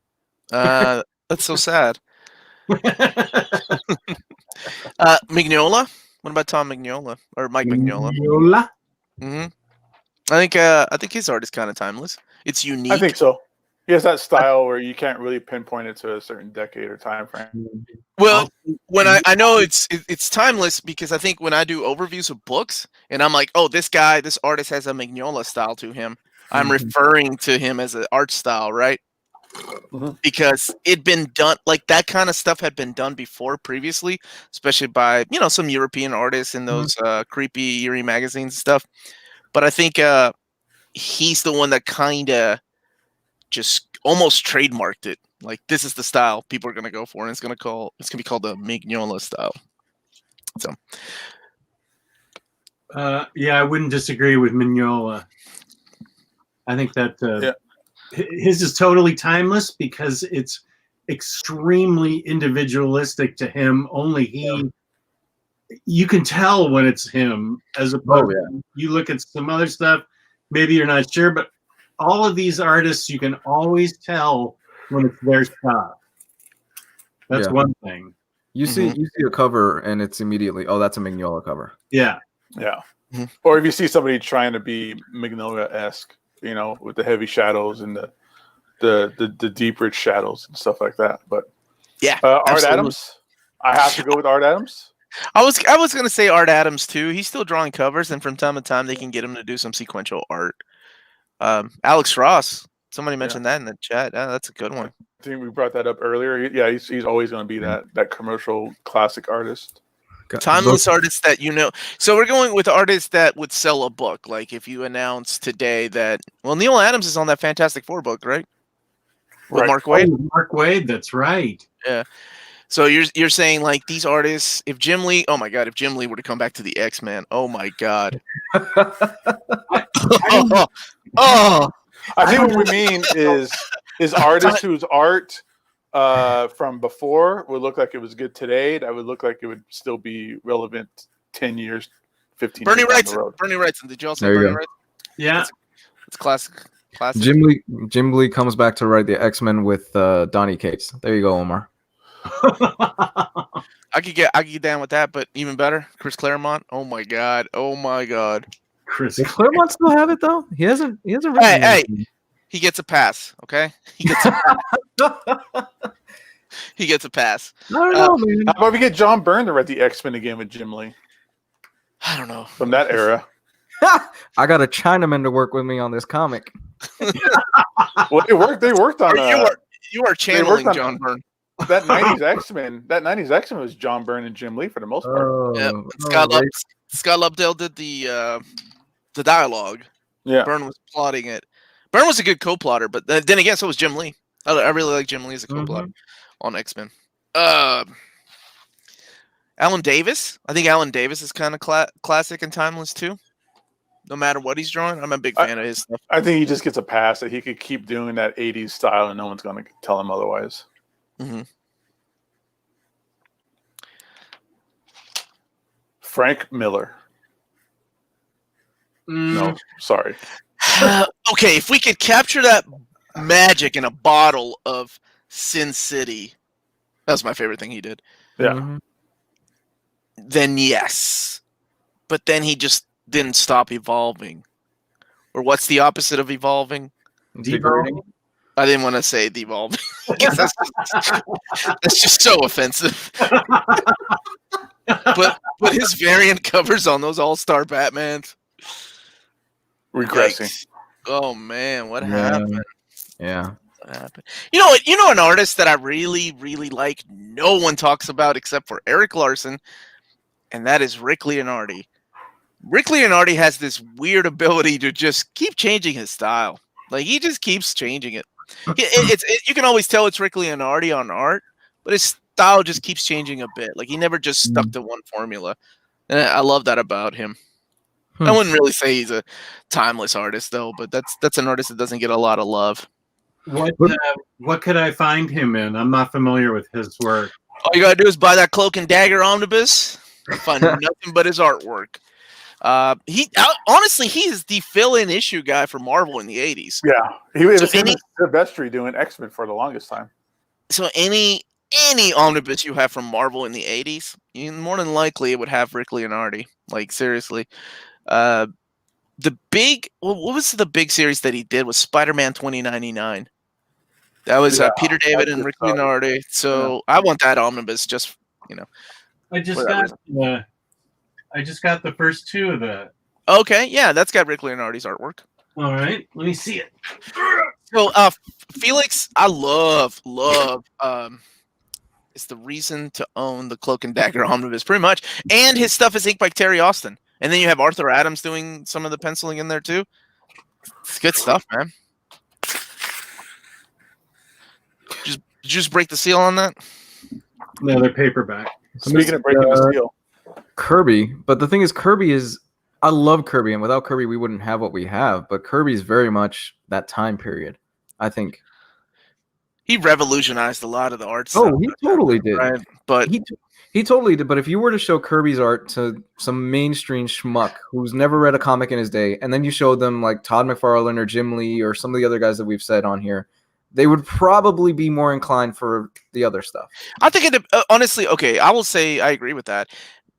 That's so sad. Mignola? What about Tom Mignola or Mike Mignola? Mm-hmm. I think his art is kind of timeless. It's unique. I think so. He has that style where you can't really pinpoint it to a certain decade or time frame. Well, when I know it's timeless because I think when I do overviews of books and I'm like, oh, this artist has a Mignola style to him, I'm referring to him as an art style, right? Because it'd been done, like that kind of stuff had been done before previously, especially by some European artists in those creepy, eerie magazines and stuff. But I think he's the one that kind of just almost trademarked it. Like this is the style people are gonna go for, and it's gonna be called the Mignola style. So, I wouldn't disagree with Mignola. I think that his is totally timeless because it's extremely individualistic to him. Only you can tell when it's him, as opposed to you look at some other stuff, maybe you're not sure, but all of these artists, you can always tell when it's their stuff. That's one thing. You see a cover and it's immediately, oh, that's a Mignola cover. Yeah. Yeah. Or if you see somebody trying to be Magnolia-esque, with the heavy shadows and the deep rich shadows and stuff like that. But Art absolutely. Adams, I have to go with Art Adams. I was gonna say Art Adams too. He's still drawing covers, and from time to time they can get him to do some sequential art. Alex Ross, somebody mentioned that in the chat. That's a good one. I think we brought that up earlier. Yeah, he's always going to be that commercial classic artist. Timeless artists that So we're going with artists that would sell a book. Like if you announce today that, Neil Adams is on that Fantastic Four book, right? With Mark Waid. Oh, Mark Waid, that's right. Yeah. So you're saying like these artists, if Jim Lee were to come back to the X-Men, oh my God. I think what we mean is artists whose art from before would look like it was good today. That would look like it would still be relevant 10 years, 15 years down the road. Bernie Wrightson. Did you also say Bernie Wrightson? Yeah. It's classic. Jim Lee comes back to write the X-Men with Donny Cates. There you go, Omar. I could get down with that, but even better, Chris Claremont. Oh my God. Does Claremont still have it though? He hasn't written Hey, he gets a pass, okay? He gets a pass. He gets a pass. I don't know, man. How about we get John Byrne to write the X-Men again with Jim Lee? I don't know. From that era. I got a Chinaman to work with me on this comic. Well, they worked on you are channeling John Byrne. That 90s X-Men. That 90s X-Men was John Byrne and Jim Lee for the most part. Scott Lobdell did the dialogue. Yeah. Byrne was plotting it. Byrne was a good co-plotter, but then again, so was Jim Lee. I really like Jim Lee as a co-plotter on X-Men. Alan Davis. I think Alan Davis is kind of classic and timeless too. No matter what he's drawing, I'm a big fan of his stuff. I think he just gets a pass that he could keep doing that 80s style and no one's going to tell him otherwise. Mm-hmm. Frank Miller. No, sorry. Okay, if we could capture that magic in a bottle of Sin City, that was my favorite thing he did. Yeah. Then yes. But then he just didn't stop evolving. Or what's the opposite of evolving? Degrading. I didn't want to say devolving. that's just so offensive. but his variant covers on those All-Star Batmans. Regressing. Like, oh man, what happened? Yeah. What happened? You know what? You know an artist that I really, really like. No one talks about except for Eric Larson, and that is Rick Leonardi. Rick Leonardi has this weird ability to just keep changing his style. Like he just keeps changing it. You can always tell it's Rick Leonardi on art, but his style just keeps changing a bit. Like he never just stuck to one formula, and I love that about him. I wouldn't really say he's a timeless artist though, but that's an artist that doesn't get a lot of love. What could I find him in? I'm not familiar with his work. All you gotta do is buy that Cloak and Dagger Omnibus. Find nothing but his artwork. He is the fill-in issue guy for Marvel in the 80s. Yeah, he was Silvestri doing X-Men for the longest time. So any omnibus you have from Marvel in the 80s, more than likely it would have Rick Leonardi. Like seriously, what was the big series that he did was Spider-Man 2099. That was Peter David and Rick Leonardi. So I want that omnibus. Just I just got the first two of that. Okay, yeah, that's got Rick Leonardi's artwork. All right, let me see it. So, Felix, I love. It's the reason to own the Cloak and Dagger Omnibus, pretty much. And his stuff is inked by Terry Austin. And then you have Arthur Adams doing some of the penciling in there too. It's good stuff, man. Just break the seal on that. No, they're paperback. Speaking of breaking the seal. Kirby, but the thing is, I love Kirby, and without Kirby, we wouldn't have what we have. But Kirby's very much that time period, I think. He revolutionized a lot of the art stuff. Oh, he totally did. Right? But he totally did. But if you were to show Kirby's art to some mainstream schmuck who's never read a comic in his day, and then you showed them like Todd McFarlane or Jim Lee or some of the other guys that we've said on here, they would probably be more inclined for the other stuff. I think honestly, okay, I will say I agree with that.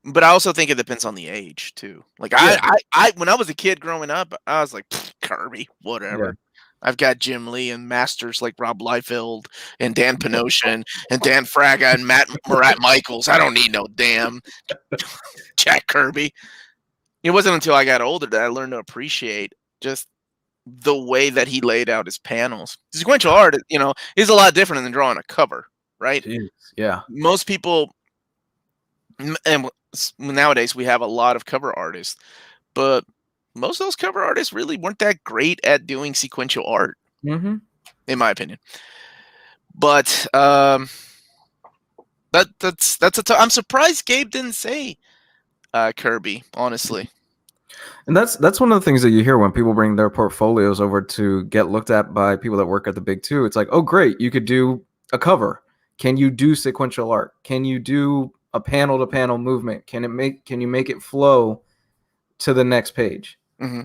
But I also think it depends on the age too. Like I when I was a kid growing up, I was like Kirby, whatever. Yeah. I've got Jim Lee and masters like Rob Liefeld and Dan Panosian and Dan Fraga and Marat Michaels. I don't need no damn Jack Kirby. It wasn't until I got older that I learned to appreciate just the way that he laid out his panels. Sequential art, is a lot different than drawing a cover, right? Jeez. Yeah. Most people, and nowadays we have a lot of cover artists, but most of those cover artists really weren't that great at doing sequential art, Mm-hmm. in my opinion. But I'm surprised Gabe didn't say Kirby, honestly. And that's one of the things that you hear when people bring their portfolios over to get looked at by people that work at the big two. It's like, oh, great, you could do a cover. Can you do sequential art? Can you do a panel to panel movement? Can you make it flow to the next page? Mm-hmm.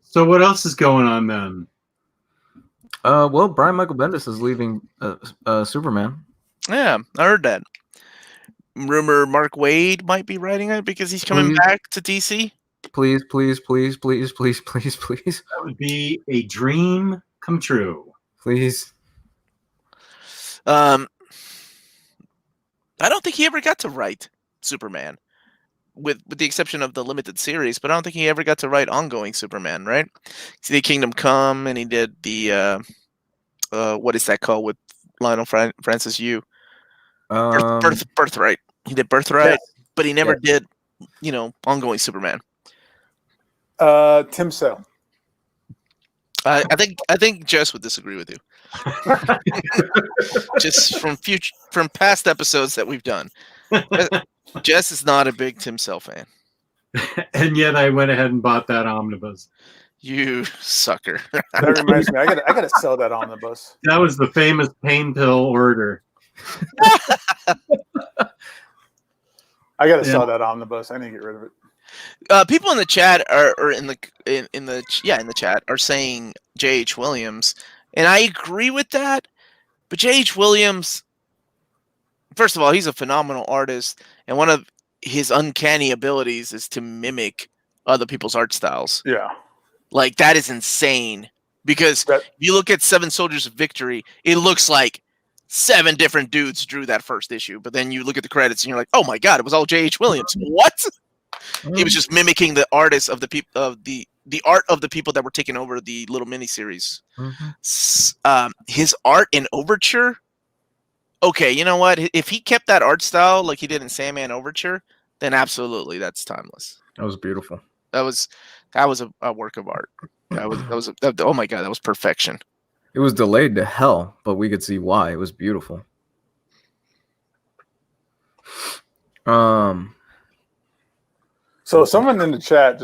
So what else is going on then? Well, Brian Michael Bendis is leaving Superman. Yeah, I heard that. Rumor Mark Waid might be writing it because he's coming back to DC. Please, please, please, please, please, please, please. That would be a dream come true. Please. I don't think he ever got to write Superman, with the exception of the limited series. But I don't think he ever got to write ongoing Superman, right? He did Kingdom Come, and he did the what is that called with Lionel Francis Yu? Birthright. He did Birthright, but he never did, ongoing Superman. Tim Sale. I think Jess would disagree with you. Just from past episodes that we've done, Jess is not a big Tim Sale fan. And yet I went ahead and bought that omnibus. You sucker. That reminds me, I gotta sell that omnibus. That was the famous pain pill order. I gotta sell that omnibus. I need to get rid of it. People in the chat are in the chat are saying J.H. Williams, and I agree with that. But J.H. Williams, first of all, he's a phenomenal artist, and one of his uncanny abilities is to mimic other people's art styles. Yeah, like that is insane. Because if you look at Seven Soldiers of Victory, it looks like 7 different dudes drew that first issue, but then you look at the credits and you're like, "Oh my god, it was all J.H. Williams." What? He was just mimicking the artists of the people of the art of the people that were taking over the little miniseries. Mm-hmm. His art in Overture. Okay, you know what? If he kept that art style like he did in Sandman Overture, then absolutely, that's timeless. That was beautiful. That was a work of art. Oh my god, that was perfection. It was delayed to hell, but we could see why. It was beautiful. So someone in the chat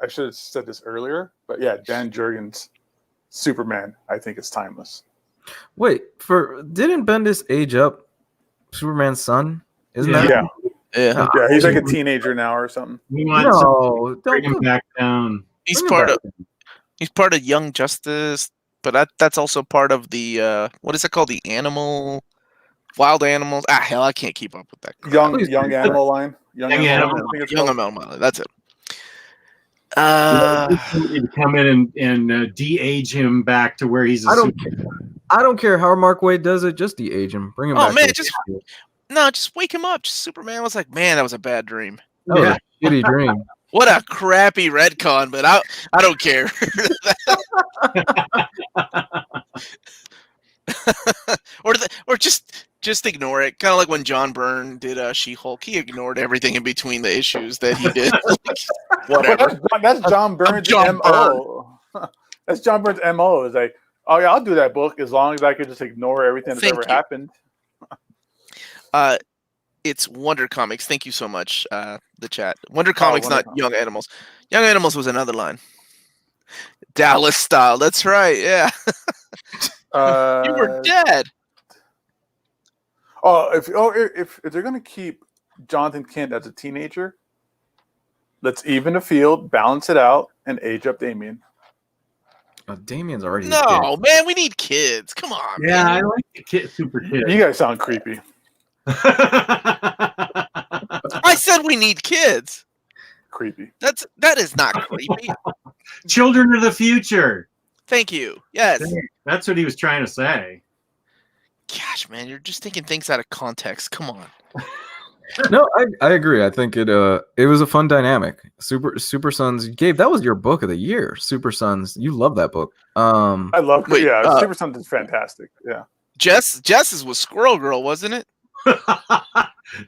I should have said this earlier, but yeah, Dan Jurgens' Superman, I think is timeless. Wait, didn't Bendis age up Superman's son? Isn't that? Yeah, he's like a teenager now or something. We want to bring him back down. He's part of Young Justice, but that's also part of the what is it called? The Wild Animals. Hell, I can't keep up with that. Young Animal line. Young Animal line. That's it. You come in and de-age him back to where he's. I don't care how Mark Waid does it. Just de-age him. Bring him back. Oh man, just wake him up. Superman was like, man, that was a bad dream. That was a shitty dream. What a crappy retcon, but I don't care. or just ignore it. Kind of like when John Byrne did She-Hulk. He ignored everything in between the issues that he did. Whatever. That's John Byrne's MO. That's John Byrne's MO. Is like, oh yeah, I'll do that book as long as I could just ignore everything that's ever happened. It's Wonder Comics. Thank you so much, the chat. Wonder Comics, not Young Animals. Young Animals was another line. Dallas style. That's right. Yeah. You were dead. If they're gonna keep Jonathan Kent as a teenager, let's even the field, balance it out, and age up Damian. Damien's already a No, man, we need kids. Come on. Yeah, man. I like the kid, super kid. You guys sound creepy. I said we need kids. Creepy. That is not creepy. Children of the future. Thank you. Yes. That's what he was trying to say. Gosh, man, you're just taking things out of context. Come on. No, I agree. I think it was a fun dynamic. Super Sons. Gabe, that was your book of the year. Super Sons. You love that book. I love. Wait, Super Sons is fantastic. Yeah. Jess's was Squirrel Girl, wasn't it?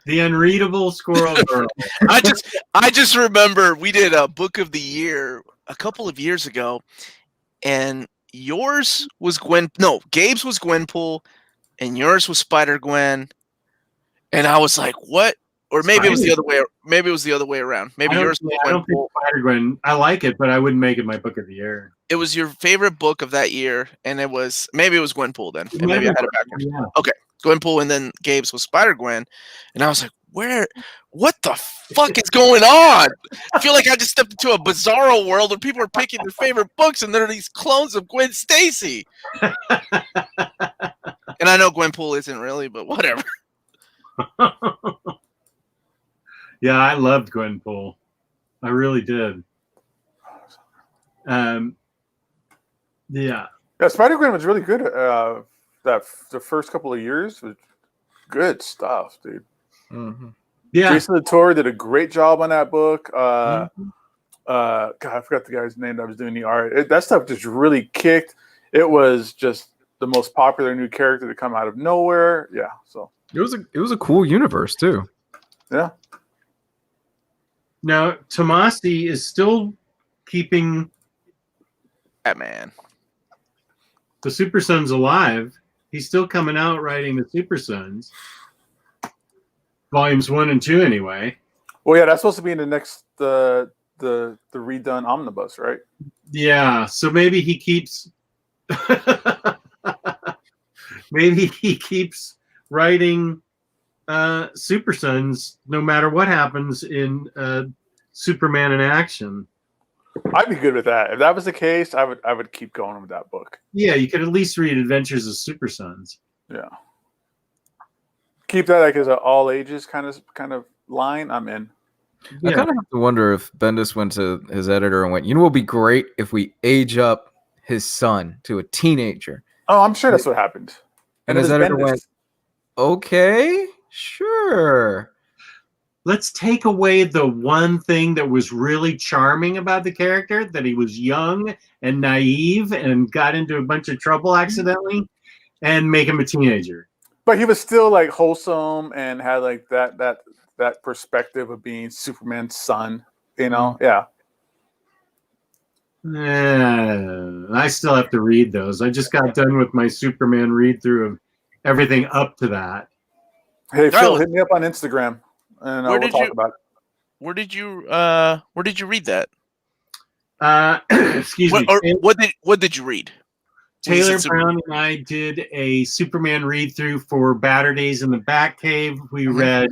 The unreadable Squirrel Girl. I just remember we did a book of the year a couple of years ago, and yours was Gabe's was Gwenpool, and yours was Spider-Gwen. And I was like, "What?" Or maybe it was the other way. Maybe it was the other way around. Maybe yours was I don't think Spider-Gwen. I like it, but I wouldn't make it my book of the year. It was your favorite book of that year, and maybe it was Gwenpool then. And maybe I had it backwards. Yeah. Okay, Gwenpool, and then Gabe's was Spider-Gwen, and I was like, what the fuck is going on? I feel like I just stepped into a bizarro world where people are picking their favorite books, and there are these clones of Gwen Stacy. And I know Gwenpool isn't really, but whatever. Yeah, I loved Gwenpool. I really did. Yeah. Yeah, Spider-Gwen was really good. The first couple of years was good stuff, dude. Mm-hmm. Yeah. Jason Latour did a great job on that book. God, I forgot the guy's name that was doing the art. That stuff just really kicked. It was just the most popular new character to come out of nowhere. Yeah, so it was a cool universe too. Yeah. Now Tomasi is still keeping Batman. the Super Sons alive. He's still coming out writing the Super Sons. Volumes 1 and 2 anyway. Well, yeah, that's supposed to be in the next the redone Omnibus, right? Yeah, so maybe he keeps writing Super Sons no matter what happens in Superman in action. I'd be good with that. If that was the case, I would keep going with that book. Yeah, you could at least read Adventures of Super Sons. Yeah. Keep that like as an all ages kind of line. I'm in. Yeah. I kind of have to wonder if Bendis went to his editor and went, "You know, what would be great if we age up his son to a teenager." Oh, I'm sure that's what happened. And his editor went, "Okay, sure. Let's take away the one thing that was really charming about the character, that he was young and naive and got into a bunch of trouble accidentally, and make him a teenager." But he was still like wholesome and had like that perspective of being Superman's son, you know? Yeah. I still have to read those. I just got done with my Superman read through of everything up to that. Hey Phil, hit me up on Instagram and we'll talk about it. Where did you read that? Excuse me. What did you read? Taylor Brown and I did a Superman read through for Batter Days in the Batcave. We read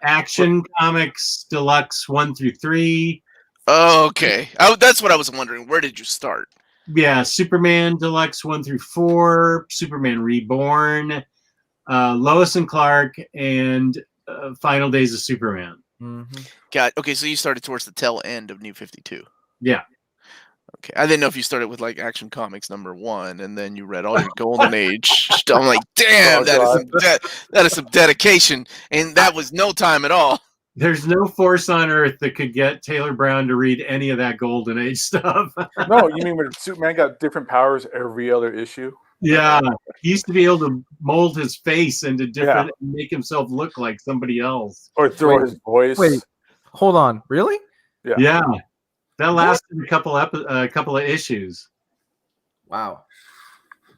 Action Comics Deluxe 1 through 3. Oh, okay. That's what I was wondering. Where did you start? Yeah, Superman Deluxe 1 through 4, Superman Reborn, Lois and Clark, and Final Days of Superman. Mm-hmm. Got okay. So you started towards the tail end of New 52. Yeah. Okay, I didn't know if you started with like Action Comics #1 and then you read all your Golden Age. I'm like, damn, that is some dedication, and that was no time at all. There's no force on earth that could get Taylor Brown to read any of that Golden Age stuff. No, you mean when Superman got different powers every other issue? Yeah, he used to be able to mold his face into different, make himself look like somebody else, or throw his voice. Wait, hold on, really? Yeah. That lasted a couple of issues. Wow.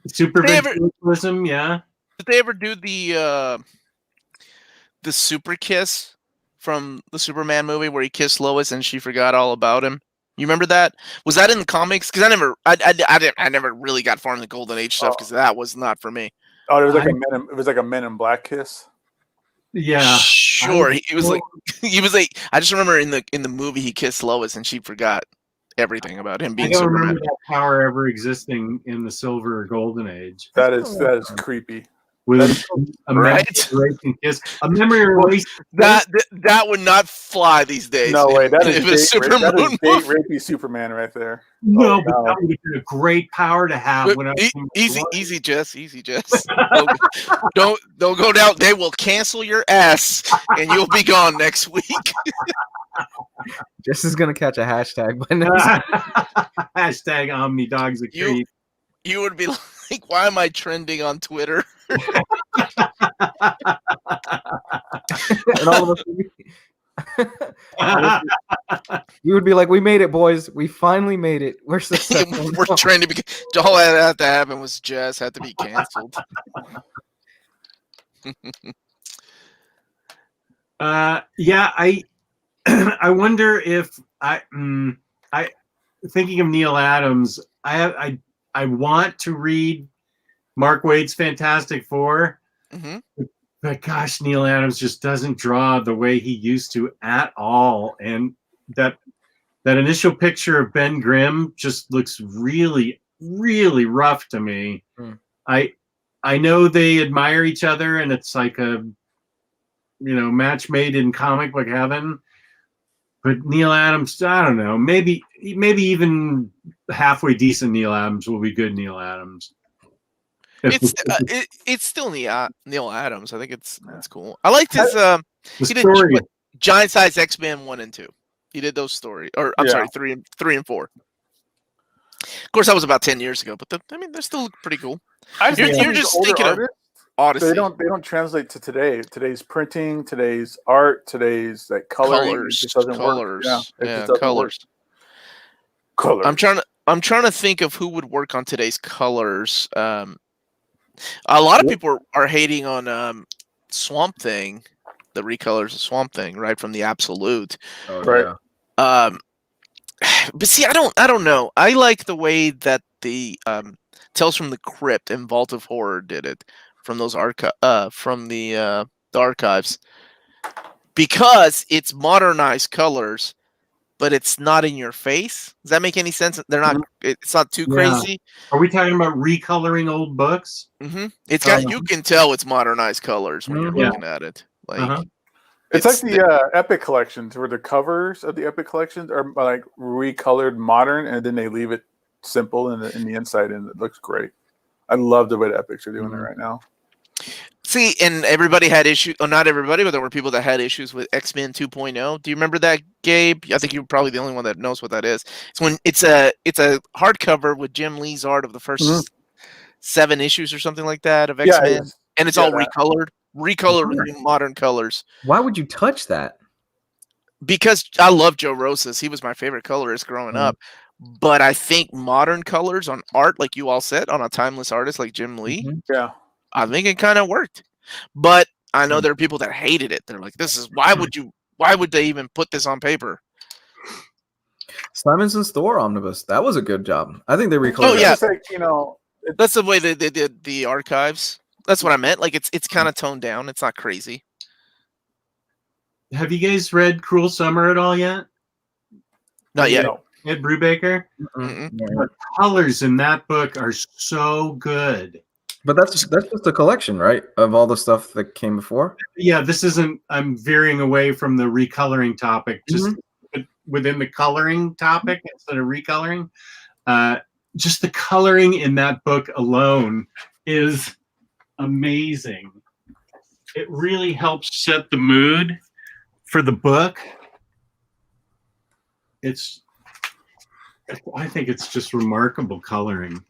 Super ventriloquism, yeah. Did they ever do the super kiss from the Superman movie where he kissed Lois and she forgot all about him? You remember that? Was that in the comics? Because I never really got far in the Golden Age stuff because that was not for me. Oh, it was like a Men in Black kiss. Yeah, sure. He was like, I just remember in the movie he kissed Lois and she forgot. everything about him I being don't Superman. remember that power ever existing in the Silver or Golden Age. That is creepy. With a Right? memory erasing kiss. A memory erasing That would not fly these days. No way. That if is a Super that Moon is date rapey Superman right there. No, Oh, but no. that would have been a great power to have when I was Easy, Jess. Don't go down. They will cancel your ass, and you'll be gone next week. Jess is gonna catch a hashtag by next. Hashtag Omnidog's a creep. You would be like, why am I trending on Twitter? And all of us, you would be like, "We made it, boys! We finally made it. We're successful." We're trending because all that had to happen was Jess had to be canceled. Yeah, I wonder if I thinking of Neil Adams. I want to read Mark Waid's Fantastic Four, but gosh, Neil Adams just doesn't draw the way he used to at all, and that initial picture of Ben Grimm just looks really, really rough to me. I know they admire each other, and it's like a match made in comic book heaven. But Neil Adams, I don't know. Maybe even halfway decent Neil Adams will be good Neil Adams. It's still Neil Adams. I think it's cool. I liked his he did Giant Size X-Men 1 and 2. He did those stories, or I'm sorry, 3 and 4. Of course, that was about 10 years ago, but they're still pretty cool. You're just thinking of Odyssey. They don't translate to today. Today's printing, today's art, today's coloring. Colors. It just doesn't Colors. work. Yeah, colors. Colors. I'm trying to think of who would work on today's colors. A lot of people are hating on Swamp Thing, the recolors of Swamp Thing, right from the Absolute. Oh, right. Yeah. But see, I don't know. I like the way that the Tales from the Crypt and Vault of Horror did it from those from the archives, because it's modernized colors, but it's not in your face. Does that make any sense? They're not. It's not too crazy. Are we talking about recoloring old books? It's got. You can tell it's modernized colors when you're looking at it. It's like the Epic collections, where the covers of the Epic collections are recolored modern, and then they leave it simple in the inside, and it looks great. I love the way the Epics are doing it right now. See, and everybody had issues. Well, not everybody, but there were people that had issues with X-Men 2.0. Do you remember that, Gabe? I think you're probably the only one that knows what that is. It's when it's a hardcover with Jim Lee's art of the first 7 issues or something like that of X-Men, and it's all recolored with modern colors. Why would you touch that? Because I love Joe Rosas. He was my favorite colorist growing up. But I think modern colors on art, like you all said, on a timeless artist like Jim Lee, I think it kind of worked. But I know there are people that hated it. They're like, "This is why would they even put this on paper?" Simonson's Thor Omnibus, that was a good job. I think they recolored. Oh yeah, that's the way they did the archives. That's what I meant. Like it's kind of toned down. It's not crazy. Have you guys read Cruel Summer at all yet? Not yet. Ed Brubaker. The colors in that book are so good. But that's just a collection, right, of all the stuff that came before. Yeah, this isn't. I'm veering away from the recoloring topic. Just within the coloring topic instead of recoloring. Just the coloring in that book alone is amazing. It really helps set the mood for the book. I think it's just remarkable coloring.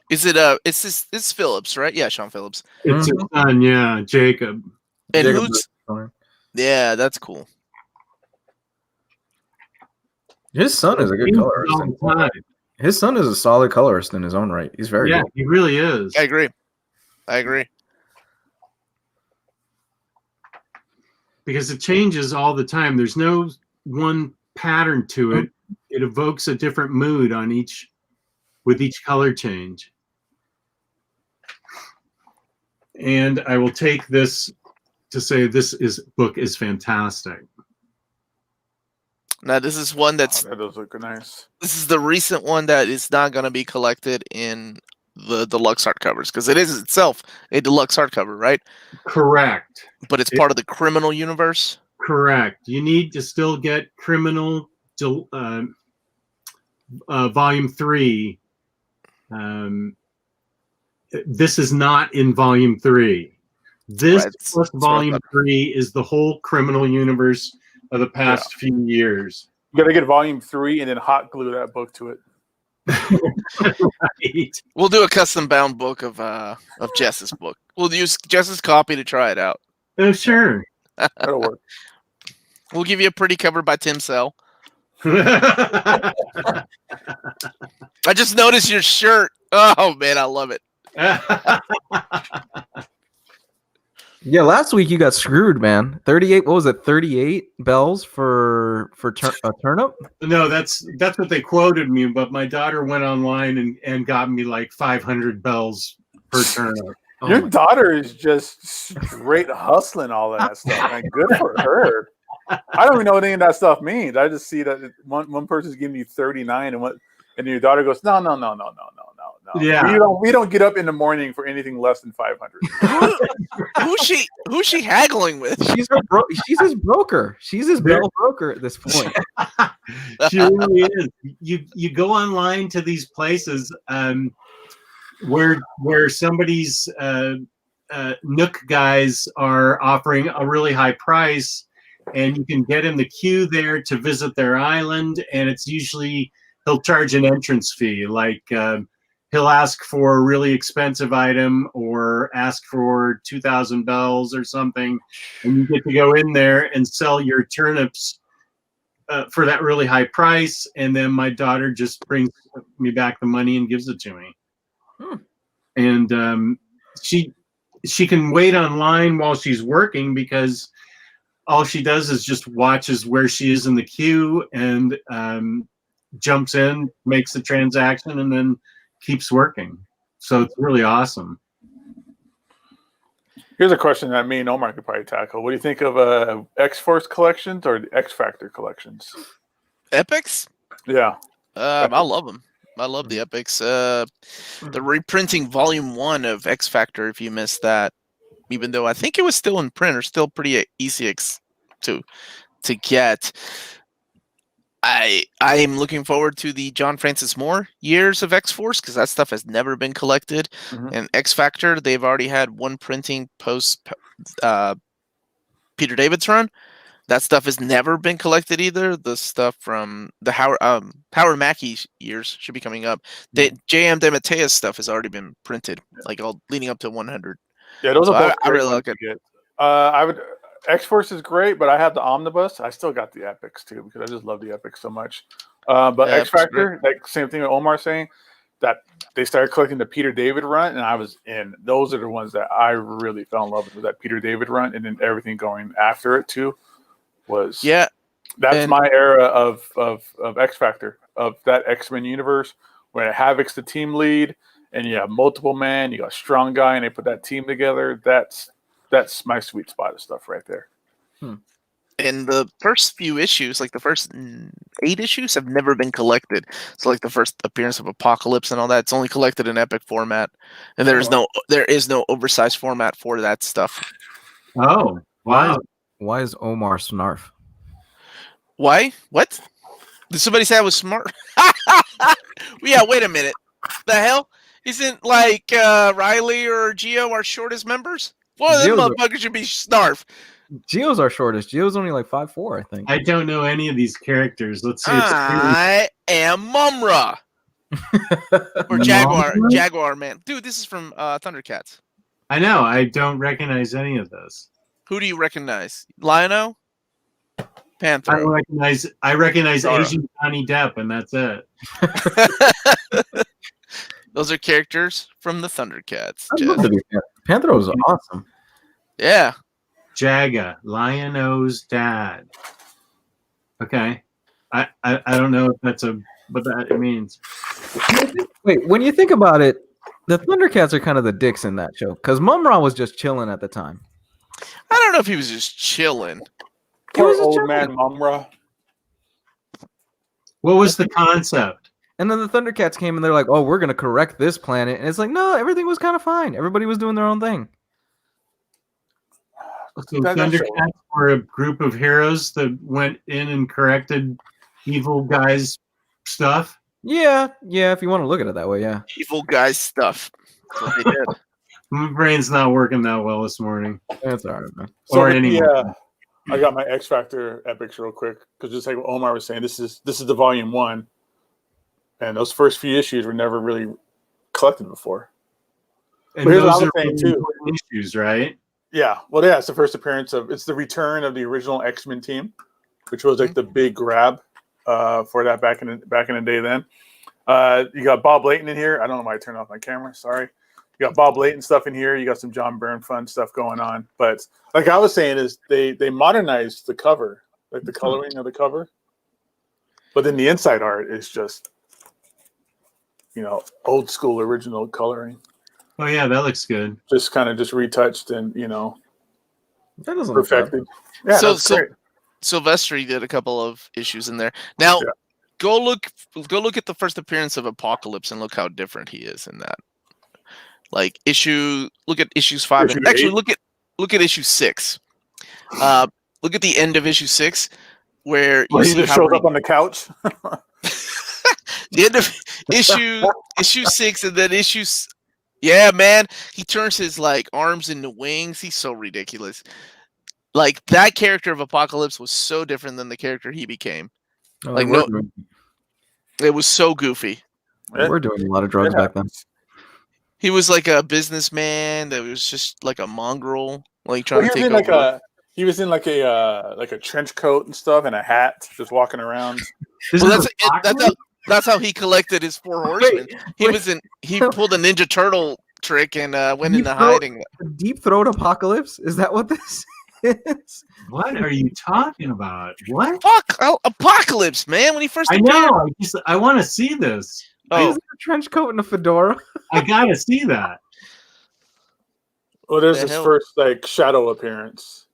Is it it's Phillips, right? Yeah, Sean Phillips. It's his son, Jacob. And Jacob yeah, that's cool. His son is a good colorist. His son is a solid colorist in his own right. He's very good. He really is. I agree. Because it changes all the time. There's no one pattern to it. It evokes a different mood with each color change. And I will take this to say this book is fantastic. Now this is one that does look nice. This is the recent one that is not going to be collected in the deluxe hardcovers because it is itself a deluxe hardcover, right? Correct. But it's part of the Criminal universe. Correct. You need to still get Criminal Volume 3. This is not in Volume 3. This plus Volume 3 is the whole Criminal universe of the past few years. You gotta get Volume 3 and then hot glue that book to it. Right. We'll do a custom bound book of Jess's book. We'll use Jess's copy to try it out. Oh, sure. That'll work. We'll give you a pretty cover by Tim Sell. Yeah, I just noticed your shirt. Oh man, I love it. Yeah, last week you got screwed, man. 38. What was it? 38 bells for a turnip? No, that's what they quoted me. But my daughter went online and got me like 500 bells per turnip. Your daughter is just straight hustling all of that stuff, man. Good for her. I don't even know what any of that stuff means. I just see that one person's giving you 39, and your daughter goes, no. Yeah, we don't get up in the morning for anything less than 500. Who's she haggling with? She's his broker. She's his bell broker at this point. She really is. You go online to these places where somebody's Nook guys are offering a really high price, and you can get in the queue there to visit their island, and it's usually he'll charge an entrance fee, like he'll ask for a really expensive item or ask for 2,000 bells or something, and you get to go in there and sell your turnips for that really high price, and then my daughter just brings me back the money and gives it to me. And she can wait online while she's working because all she does is just watches where she is in the queue and jumps in, makes the transaction, and then keeps working. So it's really awesome. Here's a question that me and Omar could probably tackle. What do you think of X-Force collections or the X-Factor collections? Epics? Yeah. I love them. I love the Epics. The reprinting Volume 1 of X Factor, if you missed that, even though I think it was still in print or still pretty easy to get. I am looking forward to the John Francis Moore years of X-Force because that stuff has never been collected. Mm-hmm. And X Factor, they've already had one printing post Peter David's run. That stuff has never been collected either. The stuff from the Howard Mackey years should be coming up. J.M. DeMatteis stuff has already been printed, like all leading up to 100. Yeah, those are both I really like it. I would. X-Force is great, but I have the Omnibus. I still got the Epics too because I just love the Epics so much. But X Factor, like same thing with Omar saying, that they started collecting the Peter David run, and I was in. Those are the ones that I really fell in love with that Peter David run, and then everything going after it too. That's my era of X Factor, of that X-Men universe where Havoc's the team lead and you have multiple men, you got a strong guy, and they put that team together. That's my sweet spot of stuff right there. And the first few issues, like the first 8 issues, have never been collected. So like the first appearance of Apocalypse and all that, it's only collected in Epic format, and there is no oversized format for that stuff. Oh, wow. Why is Omar Snarf? Why? What? Did somebody say I was smart? Yeah, wait a minute. The hell? Isn't like Ryley or Geo our shortest members? One of them motherfuckers should be Snarf. Geo's our shortest. Geo's only like 5'4", I think. I don't know any of these characters. Let's see. I am Mumra. Or Jaguar Man. Dude, this is from Thundercats. I know. I don't recognize any of those. Who do you recognize? Lion-O? Panther. I recognize Asian Johnny Depp, and that's it. Those are characters from the Thundercats. Panther was awesome. Yeah. Jaga, Lion-O's dad. Okay. I don't know if that's what that means. Wait, when you think about it, the Thundercats are kind of the dicks in that show because Mumra was just chilling at the time. I don't know if he was just chilling. Poor old man Mumra. What was the concept? And then the Thundercats came and they're like, "Oh, we're gonna correct this planet," and it's like, no, everything was kind of fine. Everybody was doing their own thing. So Thundercats were a group of heroes that went in and corrected evil guys' stuff. Yeah. If you want to look at it that way, yeah. Evil guys stuff. That's what they did. My brain's not working that well this morning. That's all right, man. Or anymore. I got my X Factor epics real quick because just like what Omar was saying, this is the volume 1, and those first few issues were never really collected before. And but here's those another are thing really too. Issues, right? Yeah, well, yeah, it's the first appearance it's the return of the original X-Men team, which was like the big grab for that back in the day. Then you got Bob Layton in here. I don't know why I turned off my camera. Sorry. You got Bob Layton stuff in here. You got some John Byrne fun stuff going on. But like I was saying, is they modernized the cover, like the coloring of the cover. But then the inside art is just, old school original coloring. Oh yeah, that looks good. Just kind of just retouched and That doesn't perfected. look Yeah, that's great. Silvestri did a couple of issues in there. Now, go look at the first appearance of Apocalypse and look how different he is in that. Like look at issues 5 and actually look at issue 6. Look at the end of issue 6 where you he just showed up on the couch. The end of issue 6 and then yeah, man, he turns his like arms into wings. He's so ridiculous. Like that character of Apocalypse was so different than the character he became. It was so goofy. We're doing a lot of drugs back then. He was like a businessman that was just like a mongrel, like trying to take over. He was in like a trench coat and stuff and a hat, just walking around. Well, that's how he collected his 4 horsemen. He pulled a Ninja Turtle trick and went into hiding. Deep Throat Apocalypse? Is that what this is? What are you talking about? What? Fuck Apocalypse, man! When he first I know. I want to see this. He's in a trench coat and a fedora. I gotta see that. Well, there's his first like shadow appearance.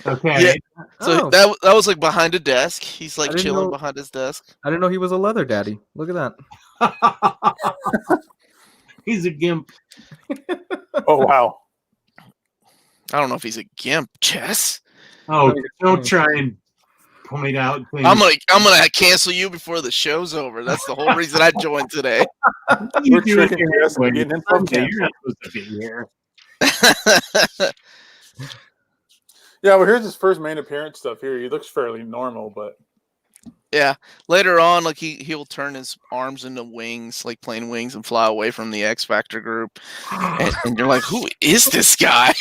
Okay. Yeah. So that was like behind a desk. He's like chilling behind his desk. I didn't know he was a leather daddy. Look at that. He's a gimp. Oh wow. I don't know if he's a gimp, Chess. Oh, don't try and point out things. I'm gonna cancel you before the show's over. That's the whole reason I joined today. We're tricking you. You're not supposed to be here. Yeah, well, here's his first main appearance stuff here. He looks fairly normal, but yeah, later on, like he'll turn his arms into wings, like plane wings, and fly away from the X Factor group. And you're like, who is this guy?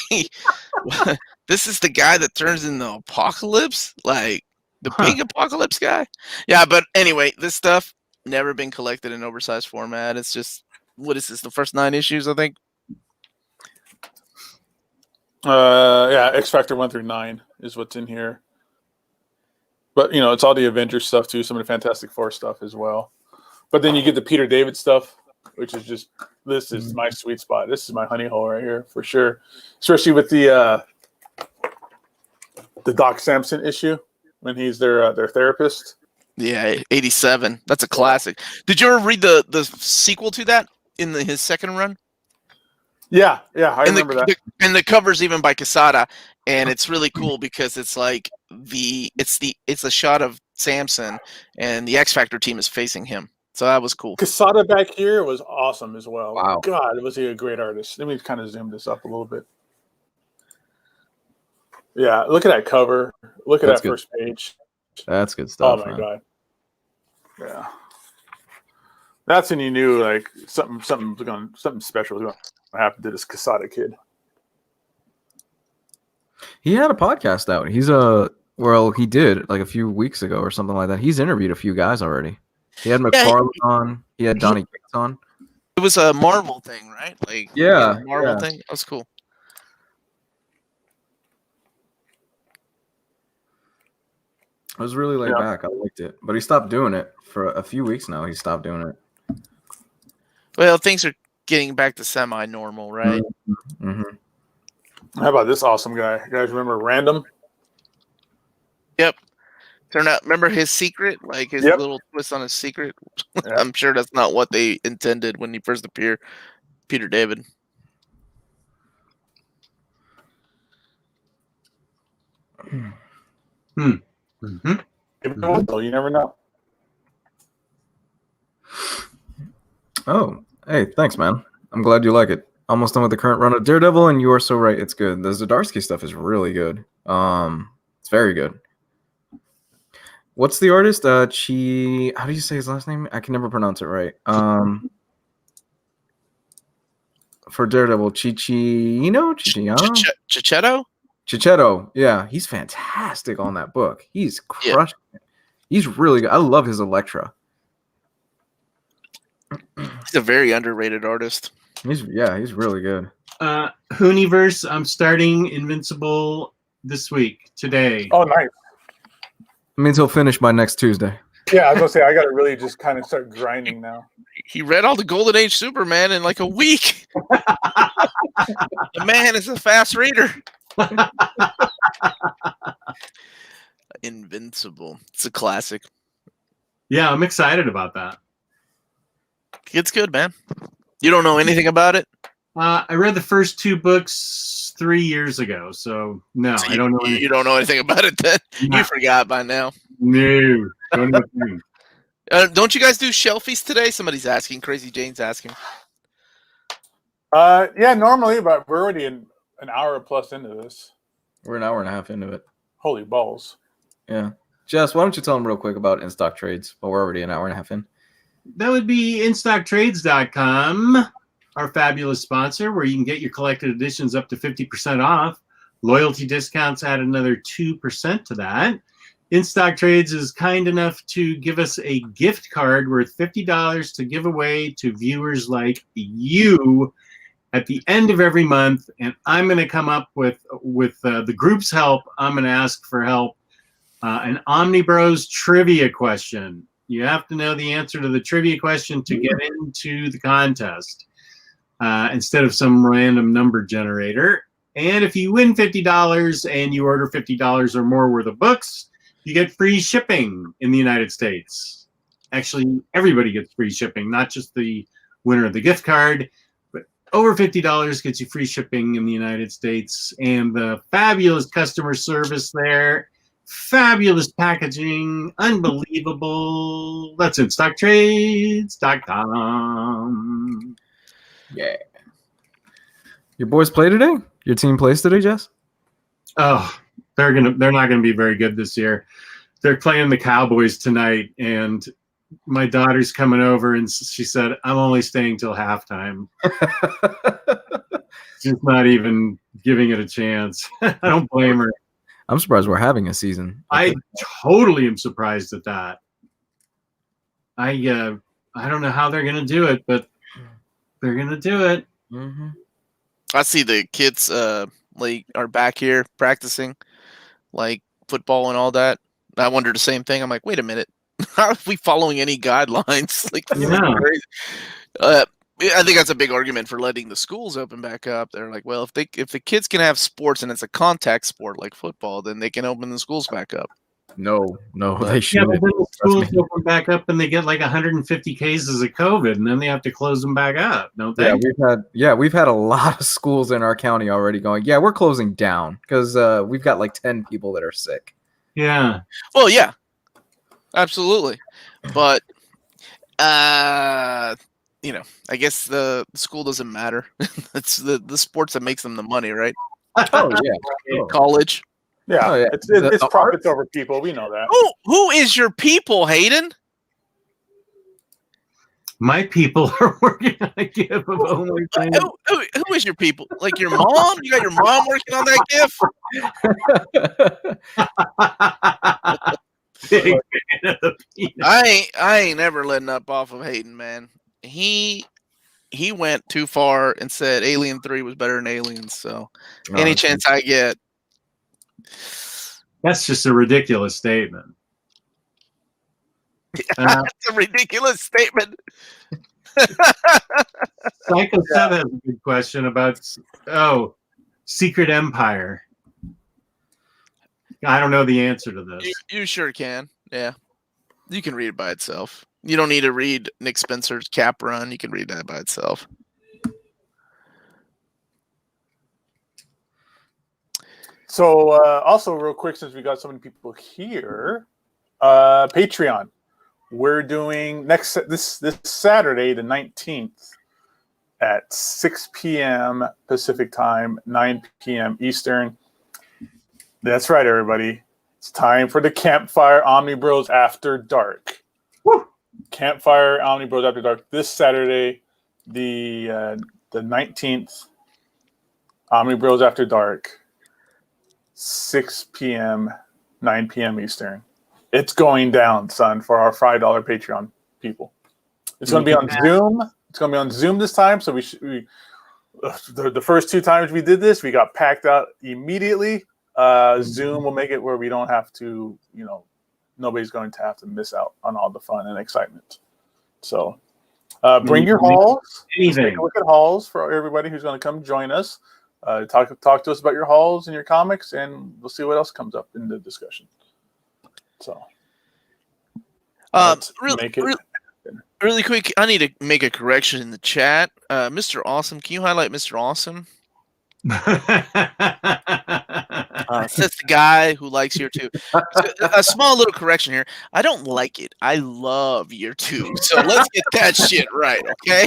This is the guy that turns into Apocalypse, like the big Apocalypse guy. Yeah, but anyway, this stuff never been collected in oversized format. It's just, what is this? The first 9 issues, I think. Yeah, X Factor 1 through 9 is what's in here. But it's all the Avengers stuff too, some of the Fantastic Four stuff as well. But then you get the Peter David stuff, which is just, this is my sweet spot. This is my honey hole right here for sure. Especially with the Doc Samson issue when he's their therapist. Yeah, 87. That's a classic. Did you ever read the sequel to that in his second run? Yeah, I remember that. And the cover's even by Quesada, and it's really cool because it's like it's a shot of Samson, and the X Factor team is facing him. So that was cool. Quesada back here was awesome as well. Wow. God, was he a great artist. Let me kind of zoom this up a little bit. Yeah, look at that cover. Look at that first page. That's good stuff. Oh my God. Yeah. That's when you knew like something special was going to happen to this Quesada kid. He had a podcast out. He did like a few weeks ago or something like that. He's interviewed a few guys already. He had McFarlane on. He had Donnie Cates on. It was a Marvel thing, right? Like Marvel thing. That was cool. It was really laid back. I liked it, but he stopped doing it for a few weeks now. He stopped doing it. Well, things are getting back to semi-normal, right? Mm-hmm. How about this awesome guy? You guys remember Random? Yep. Turned out, remember his secret, like his little twist on his secret. Yep. I'm sure that's not what they intended when he first appeared. Peter David. Mm-hmm. You never know. Oh, hey, thanks, man. I'm glad you like it. Almost done with the current run of Daredevil, and you are so right. It's good. The Zdarsky stuff is really good. It's very good. What's the artist? How do you say his last name? I can never pronounce it right. For Daredevil, Chichetto. Yeah, he's fantastic on that book. He's crushed. Yeah. He's really good. I love his Elektra. He's a very underrated artist. He's really good. Hooniverse, I'm starting Invincible this week, today. Oh, nice. It means he'll finish by next Tuesday. Yeah, I was gonna say I gotta really just kind of start grinding now. He read all the Golden Age Superman in like a week. The man is a fast reader. Invincible. It's a classic. Yeah, I'm excited about that. It's good, man. You don't know anything about it? I read the first 2 books 3 years ago, so no, I don't know anything. You don't know anything about it then? No. You forgot by now. No, don't know anything. Don't you guys do shelfies today? Somebody's asking. Crazy Jane's asking. Yeah, normally, but we're already an hour plus into this. We're an hour and a half into it. Holy balls. Yeah. Jess, why don't you tell them real quick about in-stock trades? Well, we're already an hour and a half in. That would be InStockTrades.com, our fabulous sponsor, where you can get your collected editions up to 50% off. Loyalty discounts add another 2% to that. InStock Trades is kind enough to give us a gift card worth $50 to give away to viewers like you at the end of every month. And I'm going to come up with the group's help. I'm going to ask for help. An Omnibros trivia question. You have to know the answer to the trivia question to get into the contest instead of some random number generator. And if you win $50 and you order $50 or more worth of books, you get free shipping in the United States. Actually, everybody gets free shipping, not just the winner of the gift card, but over $50 gets you free shipping in the United States. And the fabulous customer service there, fabulous packaging, unbelievable. That's InStockTrades.com. Yeah. Your boys play today? Your team plays today, Jess? Oh, they're not gonna be very good this year. They're playing the Cowboys tonight, and my daughter's coming over, and she said, "I'm only staying till halftime." She's not even giving it a chance. I don't blame her. I'm surprised we're having a season. I totally am surprised at that. I don't know how they're gonna do it, but they're gonna do it. Mm-hmm. I see the kids like are back here practicing like football and all that. I wonder the same thing. I'm like, wait a minute, how are we following any guidelines? Like, this is crazy. I think that's a big argument for letting the schools open back up. They're like, well, if the kids can have sports and it's a contact sport like football, then they can open the schools back up. No, they shouldn't. Yeah, but then the schools open back up and they get like 150 cases of COVID, and then they have to close them back up, don't they? Yeah, we've had a lot of schools in our county already going, yeah, we're closing down because we've got like 10 people that are sick. Yeah. Well, yeah, absolutely. But I guess the school doesn't matter. It's the sports that makes them the money, right? Oh yeah, college. Yeah, oh, yeah. It's profits over people. We know that. Who is your people, Hayden? My people are working on a GIF of only things. Who is your people? Like your mom? You got your mom working on that GIF? I ain't never letting up off of Hayden, man. He went too far and said Alien 3 was better than Aliens. So any chance I get. That's just a ridiculous statement. That's a ridiculous statement. Psycho 7 has a good question about Secret Empire. I don't know the answer to this. You sure can. Yeah. You can read it by itself. You don't need to read Nick Spencer's Cap Run. You can read that by itself. So also real quick, since we got so many people here, Patreon. We're doing this Saturday, the 19th, at 6 p.m. Pacific time, 9 p.m. Eastern. That's right, everybody. It's time for the Campfire Omnibros After Dark. Woo! Campfire Omnibros After Dark this Saturday, the 19th. Omnibros After Dark, 6 p.m., 9 p.m. Eastern. It's going down, son, for our $5 Patreon people. It's going to be on Zoom. It's going to be on Zoom this time. So the first 2 times we did this, we got packed out immediately. Zoom will make it where we don't have to, nobody's going to have to miss out on all the fun and excitement. So bring your hauls. Take a look at hauls for everybody who's going to come join us. Talk to us about your hauls and your comics, and we'll see what else comes up in the discussion. So, really quick, I need to make a correction in the chat. Mr. Awesome, can you highlight Mr. Awesome? Says the guy who likes Year 2. So, a small little correction here. I don't like it. I love Year 2. So let's get that shit right, okay?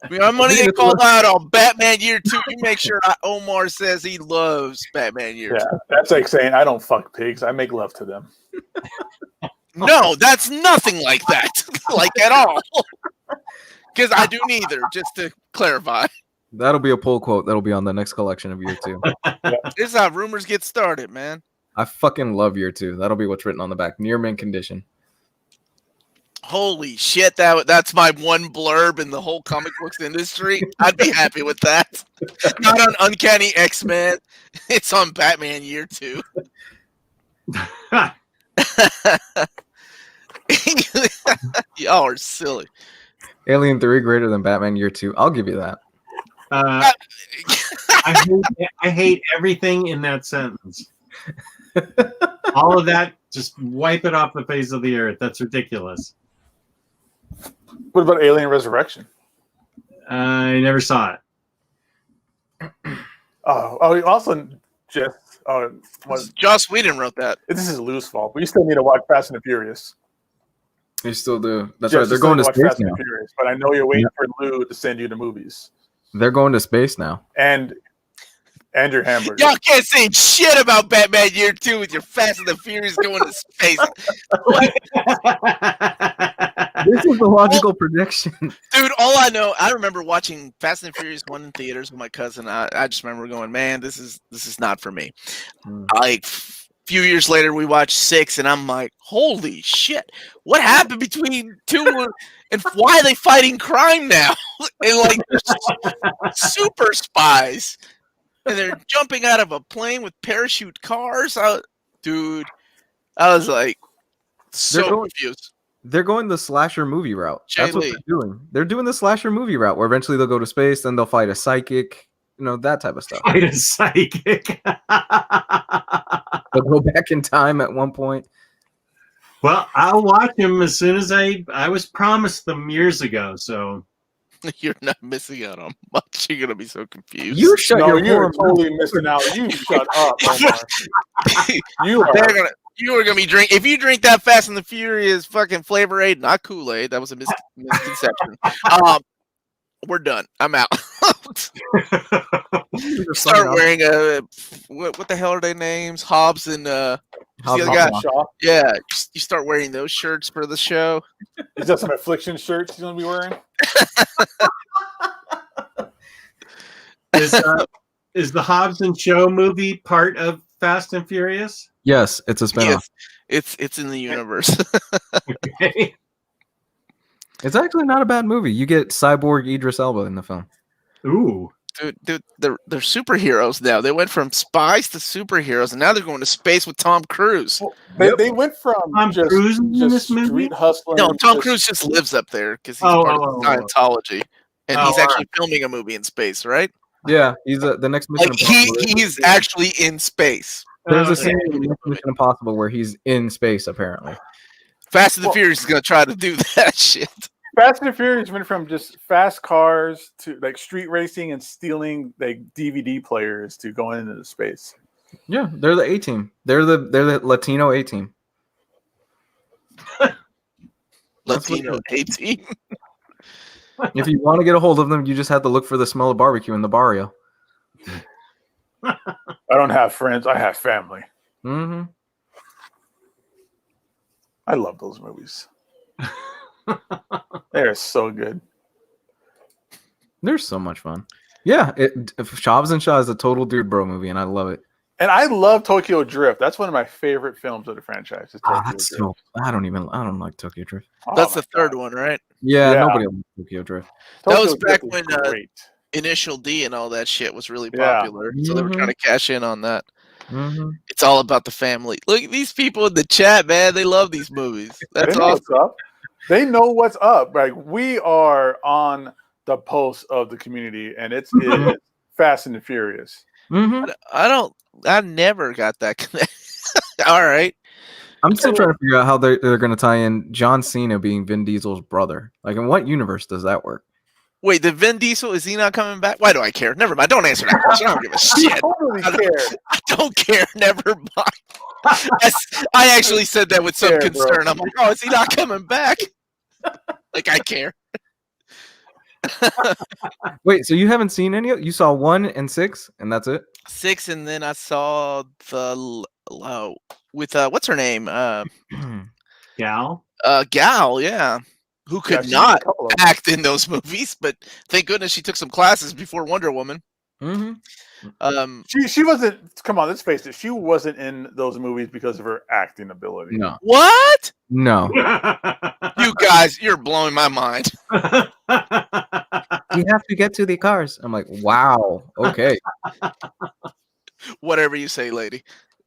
I'm going to get called out on Batman Year 2. You make sure Omar says he loves Batman Year 2. Yeah, that's like saying I don't fuck pigs. I make love to them. No, that's nothing like that. Like at all. Because I do neither, just to clarify. That'll be a pull quote. That'll be on the next collection of Year 2. This is how rumors get started, man. I fucking love Year 2. That'll be what's written on the back. Near mint condition. Holy shit, that's my one blurb in the whole comic books industry. I'd be happy with that. Not on Uncanny X-Men. It's on Batman Year 2. Y'all are silly. Alien 3 greater than Batman Year 2. I'll give you that. I hate everything in that sentence. All of that, just wipe it off the face of the earth. That's ridiculous. What about Alien Resurrection? I never saw it. Also, Joss Whedon wrote that. This is Lou's fault. We still need to watch Fast and the Furious. You still do. That's right. They're going to space now. Furious, but I know you're waiting for Lou to send you the movies. They're going to space now. And your hamburger. Y'all can't say shit about Batman Year 2 with your Fast and the Furious going to space. This is the logical prediction. Dude, all I know, I remember watching Fast and the Furious 1 in theaters with my cousin. I just remember going, man, this is not for me. Like, few years later, we watched 6, and I'm like, holy shit, what happened between 2 and why are they fighting crime now? And like, they're super spies, and they're jumping out of a plane with parachute cars. Dude, I was like, confused. They're going the slasher movie route. That's what they're doing. They're doing the slasher movie route, where eventually they'll go to space, then they'll fight a psychic. That type of stuff. Fight a psychic. They'll go back in time at one point. Well, I'll watch him as soon as I was promised them years ago. So you're not missing out on much. You're gonna be so confused. You shut your you're totally missing out. You shut up, Omar. You are gonna be drinking. If you drink that Fast and the Furious fucking Flavor Aid, not Kool-Aid, that was a misconception. We're done. I'm out. Start wearing what the hell are their names? Hobbs and the other guy. Shaw. Yeah, you start wearing those shirts for the show. Is that some Affliction shirts he's gonna be wearing? Is the Hobbs and Shaw movie part of Fast and Furious? Yes, it's a spinoff. Yes, it's in the universe. Okay. It's actually not a bad movie. You get Cyborg Idris Elba in the film. Ooh. Dude, they're superheroes now. They went from spies to superheroes, and now they're going to space with Tom Cruise. Well, they went from Tom Cruise in this movie? Street hustling. No, Tom Cruise just lives up there because he's part of Scientology, and he's actually filming a movie in space, right? Yeah, he's the next mission. Like he's actually in space. There's a scene in Mission Impossible where he's in space, apparently. Fast and the Furious is gonna try to do that shit. Fast and the Furious went from just fast cars to like street racing and stealing like DVD players to going into the space. Yeah, they're the A team. They're the Latino A team. Latino A team. If you want to get a hold of them, you just have to look for the smell of barbecue in the barrio. I don't have friends. I have family. Mm-hmm. I love those movies. They're so good. They're so much fun. Yeah, Hobbs and Shaw is a total dude bro movie, and I love it. And I love Tokyo Drift. That's one of my favorite films of the franchise. I don't like Tokyo Drift. That's the third one, right? Yeah, nobody likes Tokyo Drift. That was back when Initial D and all that shit was really popular. So they were trying to cash in on that. Mm-hmm. It's all about the family. Look at these people in the chat, man. They love these movies. That's awesome. They know what's up. Like, we are on the pulse of the community, and it's Fast and the Furious. Mm-hmm. I never got that connection. All right. I'm still trying to figure out how they're going to tie in John Cena being Vin Diesel's brother. Like, in what universe does that work? Wait, the Vin Diesel, is he not coming back? Why do I care? Never mind. Don't answer that question. I don't give a shit. I don't care. Never mind. I actually said that with some concern. I'm like, oh, is he not coming back? Like, I care. Wait, so you haven't seen any? You saw 1 and 6, and that's it? 6, and then I saw the with what's her name? Gal. Gal, yeah. Who could not act in those movies, but thank goodness she took some classes before Wonder Woman. Mm-hmm. She wasn't. Come on, let's face it. She wasn't in those movies because of her acting ability. No. What? No. You guys, you're blowing my mind. You have to get to the cars. I'm like, wow. Okay. Whatever you say, lady.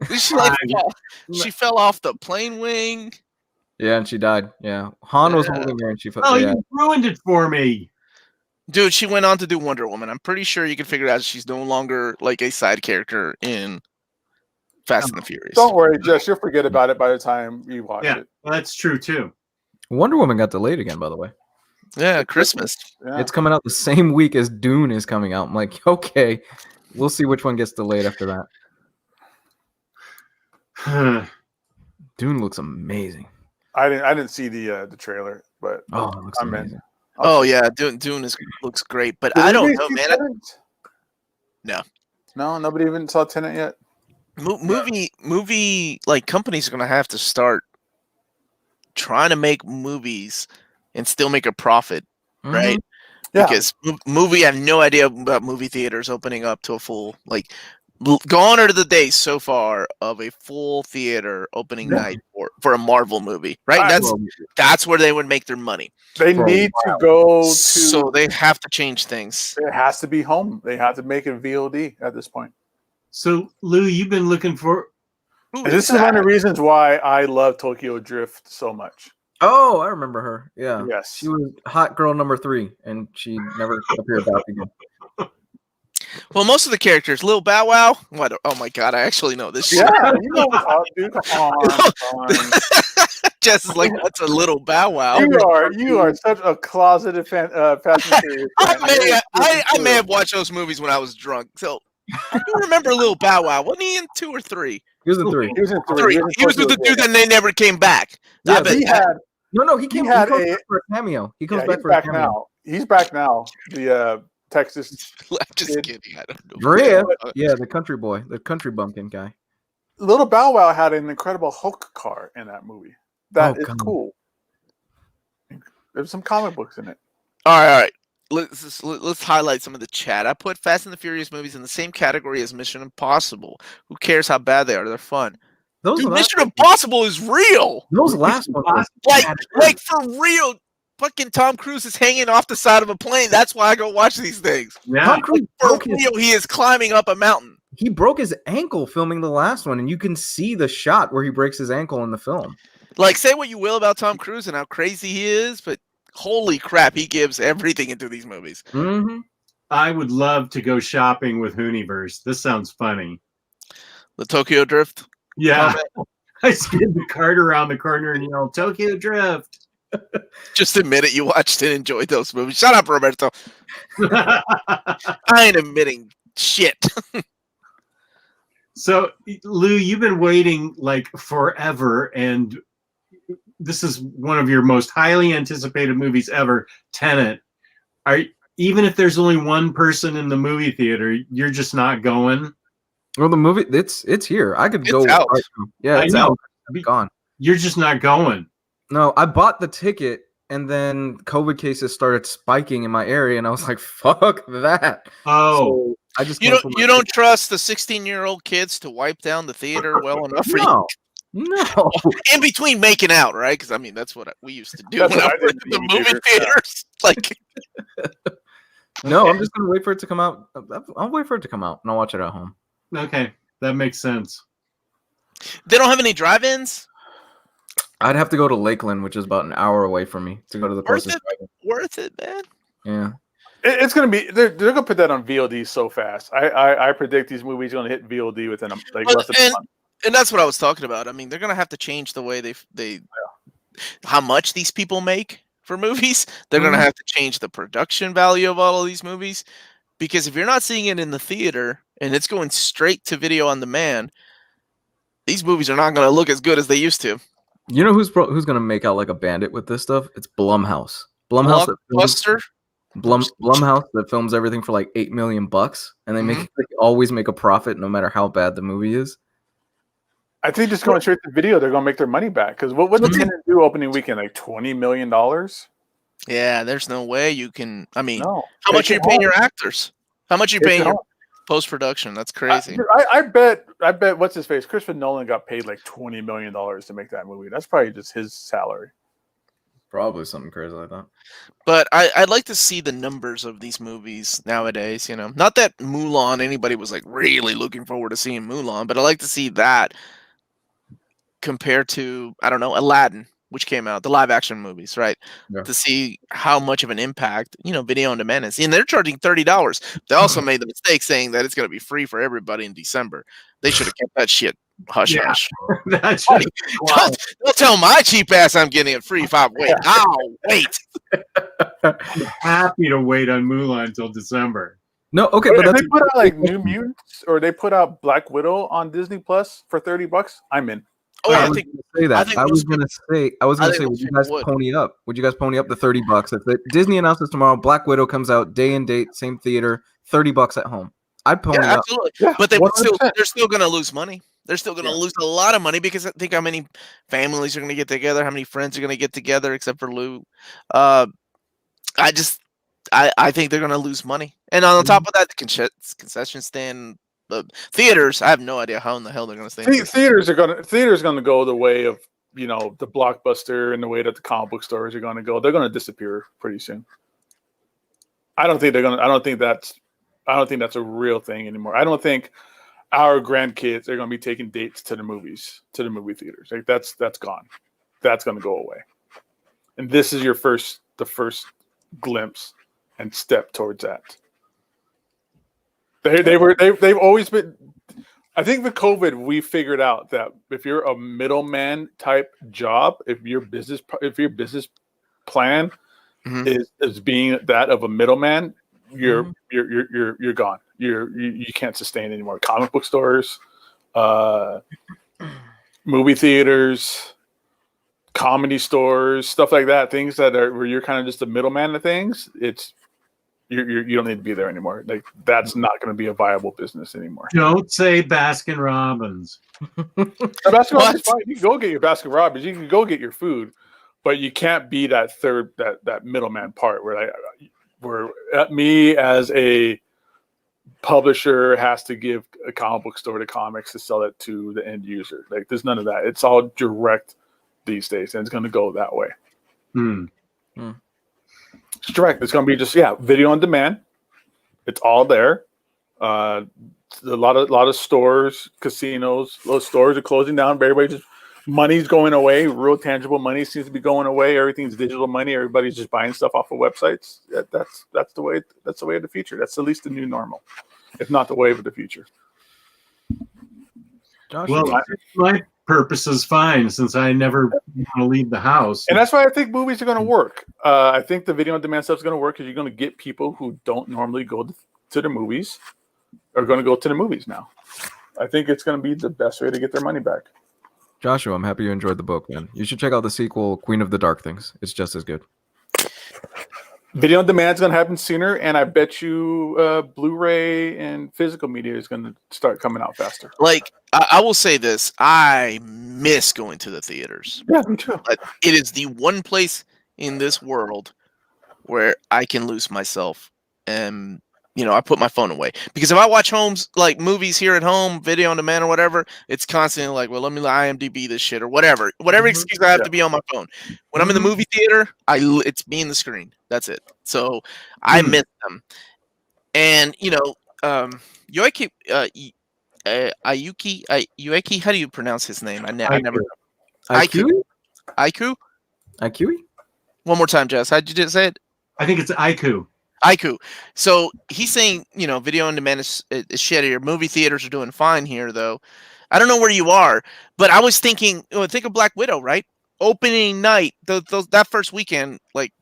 She fell off the plane wing. Yeah, and she died. Yeah. Han was holding her and she fell. Oh, you ruined it for me. Dude, she went on to do Wonder Woman. I'm pretty sure you can figure out she's no longer like a side character in Fast and the Furious. Don't worry, Jess. You'll forget about it by the time you watch it. Well, that's true, too. Wonder Woman got delayed again, by the way. Yeah, Christmas. Yeah. It's coming out the same week as Dune is coming out. I'm like, okay, we'll see which one gets delayed after that. Dune looks amazing. I didn't see the trailer, but it looks amazing. Oh yeah, Dune looks great, but I don't know, man. No, nobody even saw Tenet yet. Movie like companies are gonna have to start trying to make movies and still make a profit, right? Yeah. Because I have no idea about movie theaters opening up to a full gone are the days so far of a full theater opening night for a Marvel movie, right? That's where they would make their money. They need to go to. So they have to change things. It has to be home. They have to make it VOD at this point. So, Lou, you've been looking for. And this is one of the reasons why I love Tokyo Drift so much. Oh, I remember her. Yeah. Yes. She was hot girl number 3, and she never appeared back again. Well, most of the characters, Lil Bow Wow. What? Oh my God, I actually know this. Yeah, you know what's up, dude. Come on. Jess is like, that's a Little Bow Wow. You are such a closeted Fast and Furious fan. I may have watched those movies when I was drunk. So I do remember Lil Bow Wow. Wasn't he in 2 or 3? He was in 3. He was in 3. He was with the dude, and they never came back. Yeah, he came back for a cameo. He comes back for a cameo. Now. He's back now. The Texas. I'm just kidding. I don't know. Yeah, the country boy, the country bumpkin guy. Little Bow Wow had an incredible Hulk car in that movie. That is cool. There's some comic books in it. All right. Let's highlight some of the chat. I put Fast and the Furious movies in the same category as Mission Impossible. Who cares how bad they are? They're fun. Dude, Mission Impossible is real. Those last ones, like for real. Fucking Tom Cruise is hanging off the side of a plane. That's why I go watch these things. Yeah. Tom Cruise for real, he is climbing up a mountain. He broke his ankle filming the last one, and you can see the shot where he breaks his ankle in the film. Like, say what you will about Tom Cruise and how crazy he is, but holy crap, he gives everything into these movies. Mm-hmm. I would love to go shopping with Hooniverse. This sounds funny. The Tokyo Drift. Yeah. I skid the cart around the corner and yelled, Tokyo Drift. Just admit it. You watched and enjoyed those movies. Shut up, Roberto. I ain't admitting shit. So, Lou, you've been waiting like forever, and this is one of your most highly anticipated movies ever, Tenet. Even if there's only one person in the movie theater, you're just not going? Well, the movie, it's here. I could go. Out. Right now. Yeah, it's out. It's gone. You're just not going. No, I bought the ticket, and then COVID cases started spiking in my area, and I was like, "Fuck that!" Oh, so I just you don't trust the 16-year-old kids to wipe down the theater well enough for you. No. In between making out, right? Because I mean, that's what we used to do when I was in the movie theaters. Like, no, I'm just gonna wait for it to come out. I'll wait for it to come out, and I'll watch it at home. Okay, that makes sense. They don't have any drive-ins. I'd have to go to Lakeland, which is about an hour away from me, to go to the closest drive-in. Worth it, man. Yeah. It's gonna be. They're gonna put that on VOD so fast. I predict these movies are gonna hit VOD within less than a month. And that's what I was talking about. I mean, they're gonna have to change the way they how much these people make for movies. They're gonna have to change the production value of all of these movies, because if you're not seeing it in the theater and it's going straight to video on demand, these movies are not gonna look as good as they used to. You know who's gonna make out like a bandit with this stuff? It's Blumhouse. Blockbuster. Blumhouse that films everything for like $8 million, and they always make a profit no matter how bad the movie is. I think just going straight to video, they're gonna make their money back. Because what did Tenet do opening weekend? Like $20 million. Yeah, there's no way you can. I mean, No. How much are you paying your actors? How much are you paying your post production? That's crazy. I bet what's his face? Christopher Nolan got paid like $20 million to make that movie. That's probably just his salary. Probably something crazy like that. But I'd like to see the numbers of these movies nowadays. You know, not that Mulan, anybody was like really looking forward to seeing Mulan, but I like to see that compared to, I don't know, Aladdin, which came out, the live action movies, right? Yeah. To see how much of an impact, video on demand is. And they're charging $30. They also made the mistake saying that it's going to be free for everybody in December. They should have kept that shit hush hush. Don't tell my cheap ass I'm getting it free if I wait. I'll wait. I'm happy to wait on Mulan until December. No, okay, but if they put out like New Mutants or they put out Black Widow on Disney Plus for $30, I'm in. Oh, I was going to say, would you guys pony up? Would you guys pony up the $30? If Disney announces tomorrow, Black Widow comes out day and date, same theater, $30 at home. I'd pony up. Absolutely. Yeah, but they're still going to lose money. They're still going to lose a lot of money, because I think how many families are going to get together, how many friends are going to get together, except for Lou. I think they're going to lose money. And on top of that, the concession stand, the theaters, I have no idea how in the hell they're going to stay. Theaters are going to go the way of the Blockbuster and the way that the comic book stores are going to go. They're going to disappear pretty soon. I don't think that's a real thing anymore. I don't think our grandkids are going to be taking dates to the movie theaters. Like that's gone. That's going to go away. And this is the first glimpse and step towards that. They've always been. I think with COVID, we figured out that if you're a middleman type job, if your business plan is being that of a middleman, you're gone. You can't sustain anymore. Comic book stores, movie theaters, comedy stores, stuff like that. Things that are where you're kind of just a middleman of things. You don't need to be there anymore. Like that's not going to be a viable business anymore. Don't say Baskin Robbins. Baskin Robbins is fine. You can go get your Baskin Robbins. You can go get your food, but you can't be that that middleman part where me as a publisher has to give a comic book store the comics to sell it to the end user. Like there's none of that. It's all direct these days, and it's going to go that way. It's direct. It's going to be just video on demand. It's all there. A lot of stores, casinos, those stores are closing down. Everybody just money's going away. Real tangible money seems to be going away. Everything's digital money. Everybody's just buying stuff off of websites. That's the way. That's the way of the future. That's at least the new normal, if not the wave of the future. Joshua. Well, my purpose is fine since I never want to leave the house. And that's why I think movies are going to work. I think the video on demand stuff is going to work because you're going to get people who don't normally go to the movies are going to go to the movies now. I think it's going to be the best way to get their money back. Joshua, I'm happy you enjoyed the book, man. You should check out the sequel, Queen of the Dark Things. It's just as good. Video on demand is going to happen sooner, and I bet you Blu-ray and physical media is going to start coming out faster. Like, I will say this. I miss going to the theaters. Yeah, me too. But it is the one place in this world where I can lose myself and, I put my phone away. Because if I watch movies here at home, video on demand or whatever, it's constantly like, well, let me IMDb this shit or whatever. Whatever excuse I have to be on my phone. When I'm in the movie theater, it's me and the screen. That's it. So I miss them. And, Yoiki, Yueki, how do you pronounce his name? I never know. Aiku? One more time, Jess. How'd you just say it? I think it's Aiku. So he's saying, video on demand is shitty. Your movie theaters are doing fine here, though. I don't know where you are, but I was thinking, think of Black Widow, right? Opening night, that first weekend, like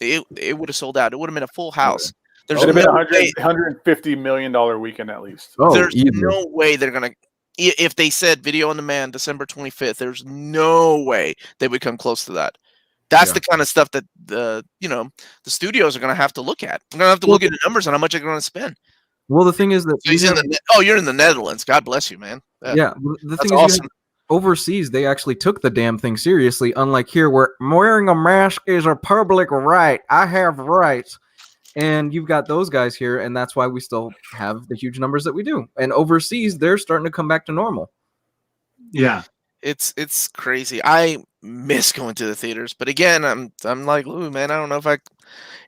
it would have sold out. It would have been a full house. There's been $150 million weekend at least. There's no way they're gonna. If they said video on demand December 25th, there's no way they would come close to that. That's the kind of stuff that the studios are going to have to look at. They're going to have to look at the numbers on how much they're going to spend. Well, the thing is that you're in the Netherlands. God bless you, man. Yeah, the thing is, awesome. Overseas, they actually took the damn thing seriously. Unlike here, where wearing a mask is a public right. I have rights, and you've got those guys here, and that's why we still have the huge numbers that we do. And overseas, they're starting to come back to normal. Yeah. It's crazy. I miss going to the theaters, but again, I'm like, ooh, man, I don't know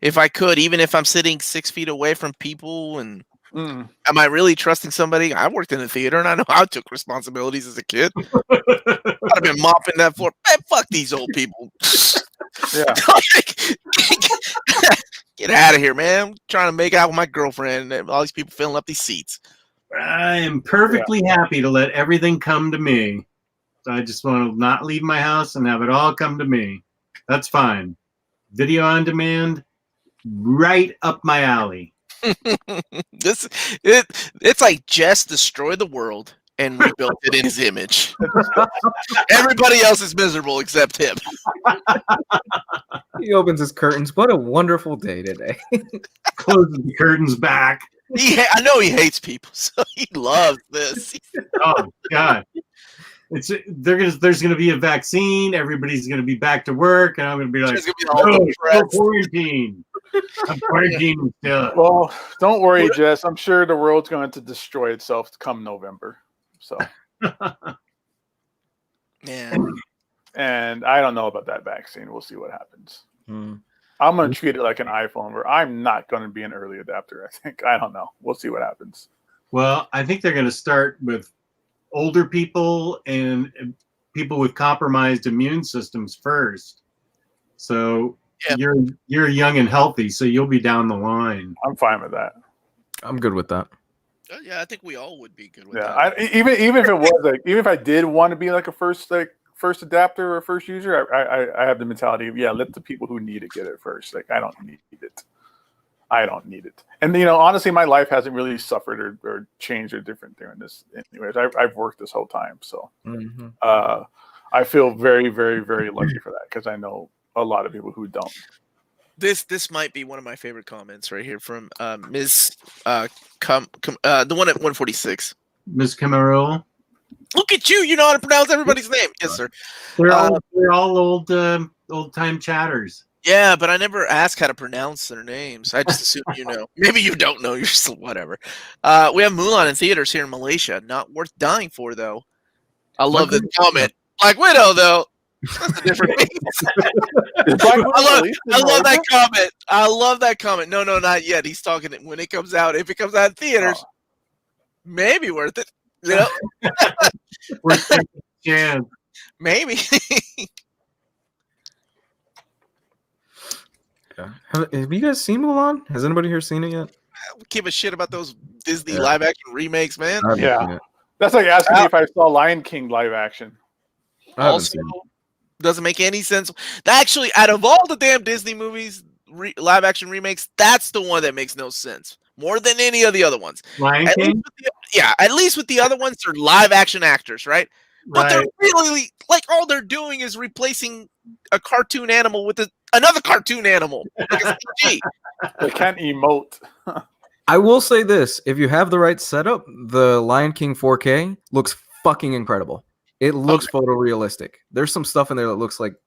if I could, even if I'm sitting 6 feet away from people. And am I really trusting somebody? I worked in the theater, and I know I took responsibilities as a kid. I'd have been mopping that floor. Man, fuck these old people. Yeah. Get out of here, man. I'm trying to make out with my girlfriend, and all these people filling up these seats. I am perfectly happy to let everything come to me. I just want to not leave my house and have it all come to me. That's fine. Video on demand, right up my alley. It's like Jess destroyed the world and rebuilt it in his image. Everybody else is miserable except him. He opens his curtains. What a wonderful day today. Closes the curtains back. I know he hates people, so he loves this. Oh, God. There's going to be a vaccine. Everybody's going to be back to work, and I'm going to be like, no quarantine. I'm quarantined still. Well, don't worry, Jess. I'm sure the world's going to destroy itself come November. So, yeah. And I don't know about that vaccine. We'll see what happens. I'm going to treat it like an iPhone, where I'm not going to be an early adapter. I don't know. We'll see what happens. Well, I think they're going to start with older people and people with compromised immune systems first. So you're young and healthy, so you'll be down the line. I'm fine with that. I'm good with that. Yeah, I think we all would be good with that. Even if it was even if I did want to be like a first adapter or first user, I have the mentality of let the people who need it get it first. Like I don't need it. And honestly, my life hasn't really suffered or changed or different during this. Anyways, I've worked this whole time, so I feel very, very, very lucky for that because I know a lot of people who don't. This might be one of my favorite comments right here from Ms. The one at 146. Ms. Camarilla. Look at you! You know how to pronounce everybody's name. Yes, sir. They're all old time chatters. Yeah, but I never ask how to pronounce their names. I just assume you know. Maybe you don't know. You're still whatever. We have Mulan in theaters here in Malaysia. Not worth dying for, though. I love this comment. Black Widow, though. That's a different thing. I love that comment. I love that comment. No, not yet. He's talking when it comes out. If it comes out in theaters, maybe worth it. Worth it. Yeah. Maybe. Have you guys seen Mulan? Has anybody here seen it yet? I don't give a shit about those Disney live action remakes, man. That's like asking me if I saw Lion King live action. I haven't Also, seen it. doesn't make any sense. Actually, out of all the damn Disney movies, live action remakes, that's the one that makes no sense more than any of the other ones. Lion King? At least with the other ones, they're live action actors, right? But they're really like all they're doing is replacing a cartoon animal with another cartoon animal. Like a CG. They can't emote. I will say this: if you have the right setup, the Lion King 4K looks fucking incredible. It looks photorealistic. There's some stuff in there that looks like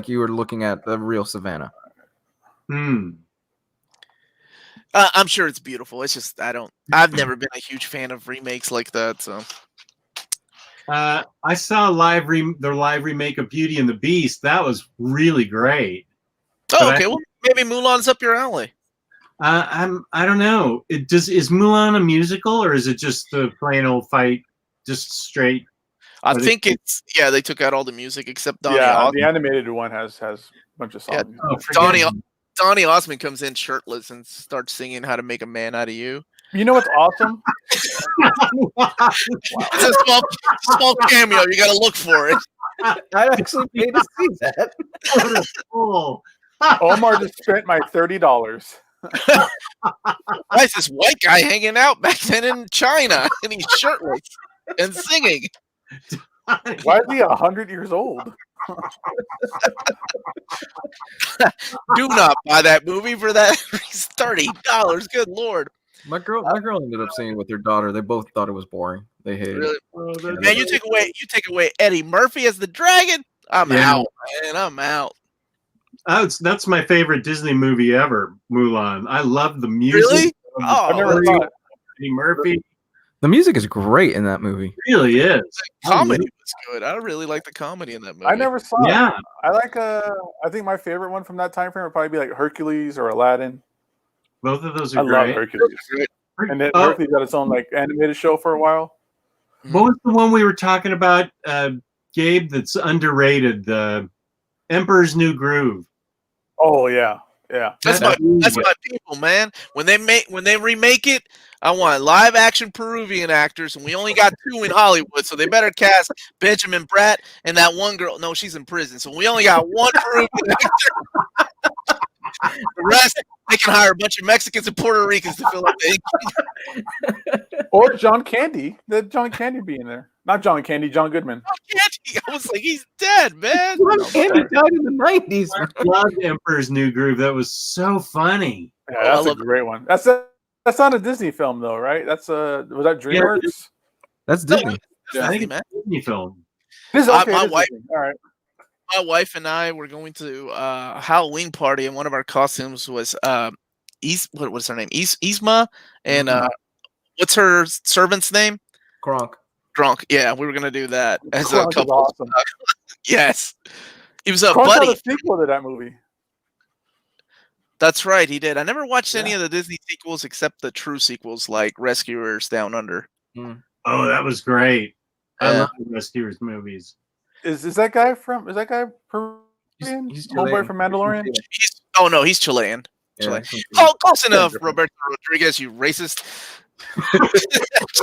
you were looking at the real savannah. I'm sure it's beautiful. It's just I've never been a huge fan of remakes like that. So I saw their live remake of Beauty and the Beast. That was really great. Oh, okay. Well, maybe Mulan's up your alley. I don't know. Is Mulan a musical or is it just the plain old fight, just straight? I think they took out all the music except Donnie. Yeah, the animated one has a bunch of songs. Yeah, Donnie Osmond comes in shirtless and starts singing "How to Make a Man Out of You." You know what's awesome? It's a small cameo. You got to look for it. I actually paid to see that. What a fool. Omar just spent my $30. Why is this white guy hanging out back then in China and he's shirtless and singing? Why is he 100 years old? Do not buy that movie for that. It's $30. Good lord. My girl ended up seeing it with her daughter. They both thought it was boring. They hated it. Man, you take away Eddie Murphy as the dragon. I'm out, man. I'm out. That's my favorite Disney movie ever, Mulan. I love the music. Really? I never thought Eddie Murphy. The music is great in that movie. It really is. The comedy was good. I really like the comedy in that movie. I never saw it. Yeah. I like I think my favorite one from that time frame would probably be like Hercules or Aladdin. Both of those are I love great. Hercules. And then Hercules got its own like animated show for a while. What was the one we were talking about, Gabe, that's underrated? The Emperor's New Groove. Oh yeah. Yeah. That's my people, man. When they remake it, I want live action Peruvian actors, and we only got 2 in Hollywood, so they better cast Benjamin Bratt and that one girl. No, she's in prison, so we only got 1 Peruvian actor. The rest, they can hire a bunch of Mexicans and Puerto Ricans to fill up the. Or John Candy. Let John Candy be in there. Not John Candy, John Goodman. John Candy. I was like, he's dead, man. John Candy died in the 90s. I love Emperor's New Groove. That was so funny. Yeah, that's a great one. That's not a Disney film though, right? Was that DreamWorks? Yeah, that's Disney. I think it's a Disney film. My wife, all right. My wife and I were going to a Halloween party, and one of our costumes was what's her name? Yzma, and what's her servant's name? Gronk. Yeah, we were gonna do that as Gronk a couple. awesome. Yes, he was a Gronk buddy. had a sequel to that movie. That's right, he did. I never watched any of the Disney sequels except the true sequels, like Rescuers Down Under. Oh, that was great. I love the Rescuers movies. Is that guy Peruvian? He's Homeboy from Mandalorian? He's Chilean. Yeah, Close enough, Roberto Rodriguez, you racist.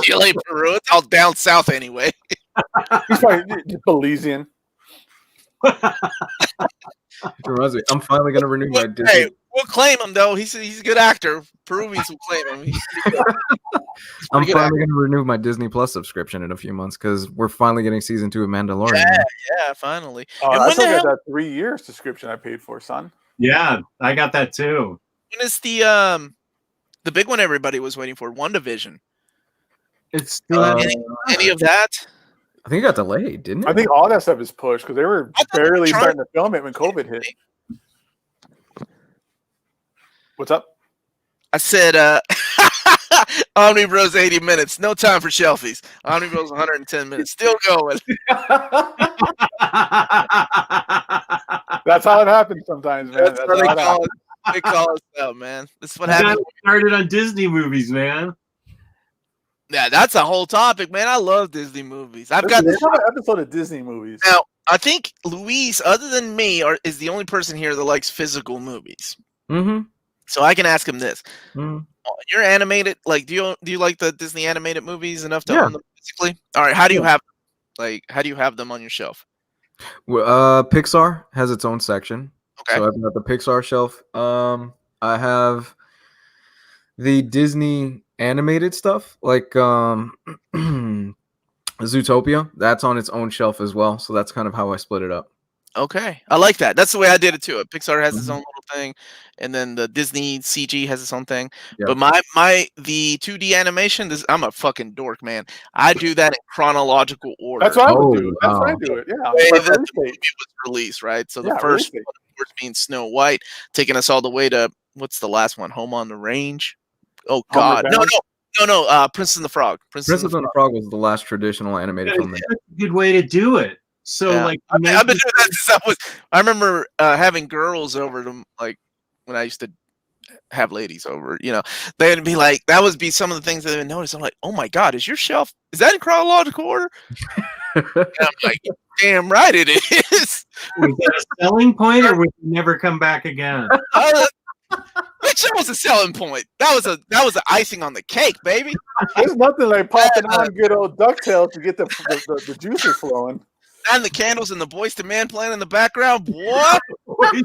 Chile, Peru, it's all down south anyway. He's probably Belizean. Reminds me, I'm finally gonna renew my Disney. Hey, we'll claim him though. He's a good actor. Peruvians will claim him. I'm finally gonna renew my Disney Plus subscription in a few months because we're finally getting season 2 of Mandalorian. Yeah, finally. I still got that 3-year subscription I paid for, son. Yeah, I got that too. When is the big one everybody was waiting for? WandaVision. It's still any of that? I think it got delayed, didn't it? I think all that stuff is pushed because they were barely starting to film it when COVID hit. What's up? I said, Omnibros 80 minutes. No time for shelfies. Omnibros 110 minutes. Still going. That's how it happens sometimes, man. That's how they call us out, man. This is what happens. Started on Disney movies, man. Yeah, that's a whole topic, man. I love Disney movies. There's an episode of Disney movies. Now, I think Luis, other than me, is the only person here that likes physical movies. Mm-hmm. So I can ask him this: Mm. You're animated. Like, do you like the Disney animated movies enough to Yeah. own them physically? All right. How do you Yeah. have how do you have them on your shelf? Pixar has its own section. Okay. So I've got the Pixar shelf. I have the Disney animated stuff, like Zootopia. That's on its own shelf as well. So that's kind of how I split it up. Okay, I like that. That's the way I did it too. Pixar has its own little thing, and then the Disney CG has its own thing. Yeah. But the 2D animation, I'm a fucking dork, man. I do that in chronological order. That's what I would Oh, do. That's what I wow. do it. Yeah. way By that the release movie date. was released, right? So the Yeah, first release one, of course, being Snow White, taking us all the way to what's the last one? Home on the Range. Oh Homeward God, no, Bound. no. Princess and the Frog. Princess and the Frog was the last traditional animated film. That's a good way to do it. So Yeah. like, I've been doing that since I remember having girls over to like when I used to have ladies over, they'd be like, that would be some of the things that they would notice. I'm like, oh my God, is your shelf, is that in chronological order? And I'm like, damn right it is. was that a selling point, or would you never come back again? That was a selling point. That was the icing on the cake, baby. There's nothing like popping on good old DuckTales to get the juices flowing. And the candles and the Boyz II Men playing in the background. What? You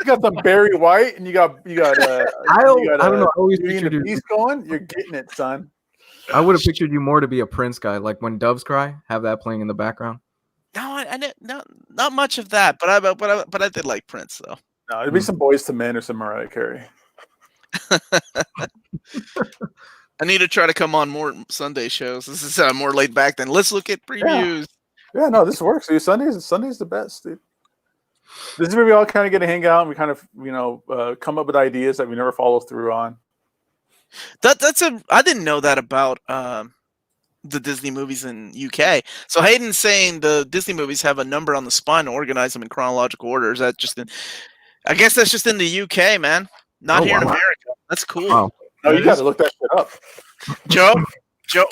got some Barry White, and you got I don't know. I always Beauty and pictured the you. Beast going. You're getting it, son. I would have pictured you more to be a Prince guy, like when doves cry, have that playing in the background. No, I not much of that, but I did like Prince though. No, it'd be some Boyz II Men or some Mariah Carey. I need to try to come on more Sunday shows. This is more laid back than let's look at previews. Yeah, no, this works. Dude. Sunday's the best, dude. This is where we all kind of get to hang out and we kind of, come up with ideas that we never follow through on. I didn't know that about the Disney movies in UK. So Hayden's saying the Disney movies have a number on the spine to organize them in chronological order. Is that I guess that's just in the UK, man. Not here in America. That's cool. Wow. No, you got to look that shit up. Joe,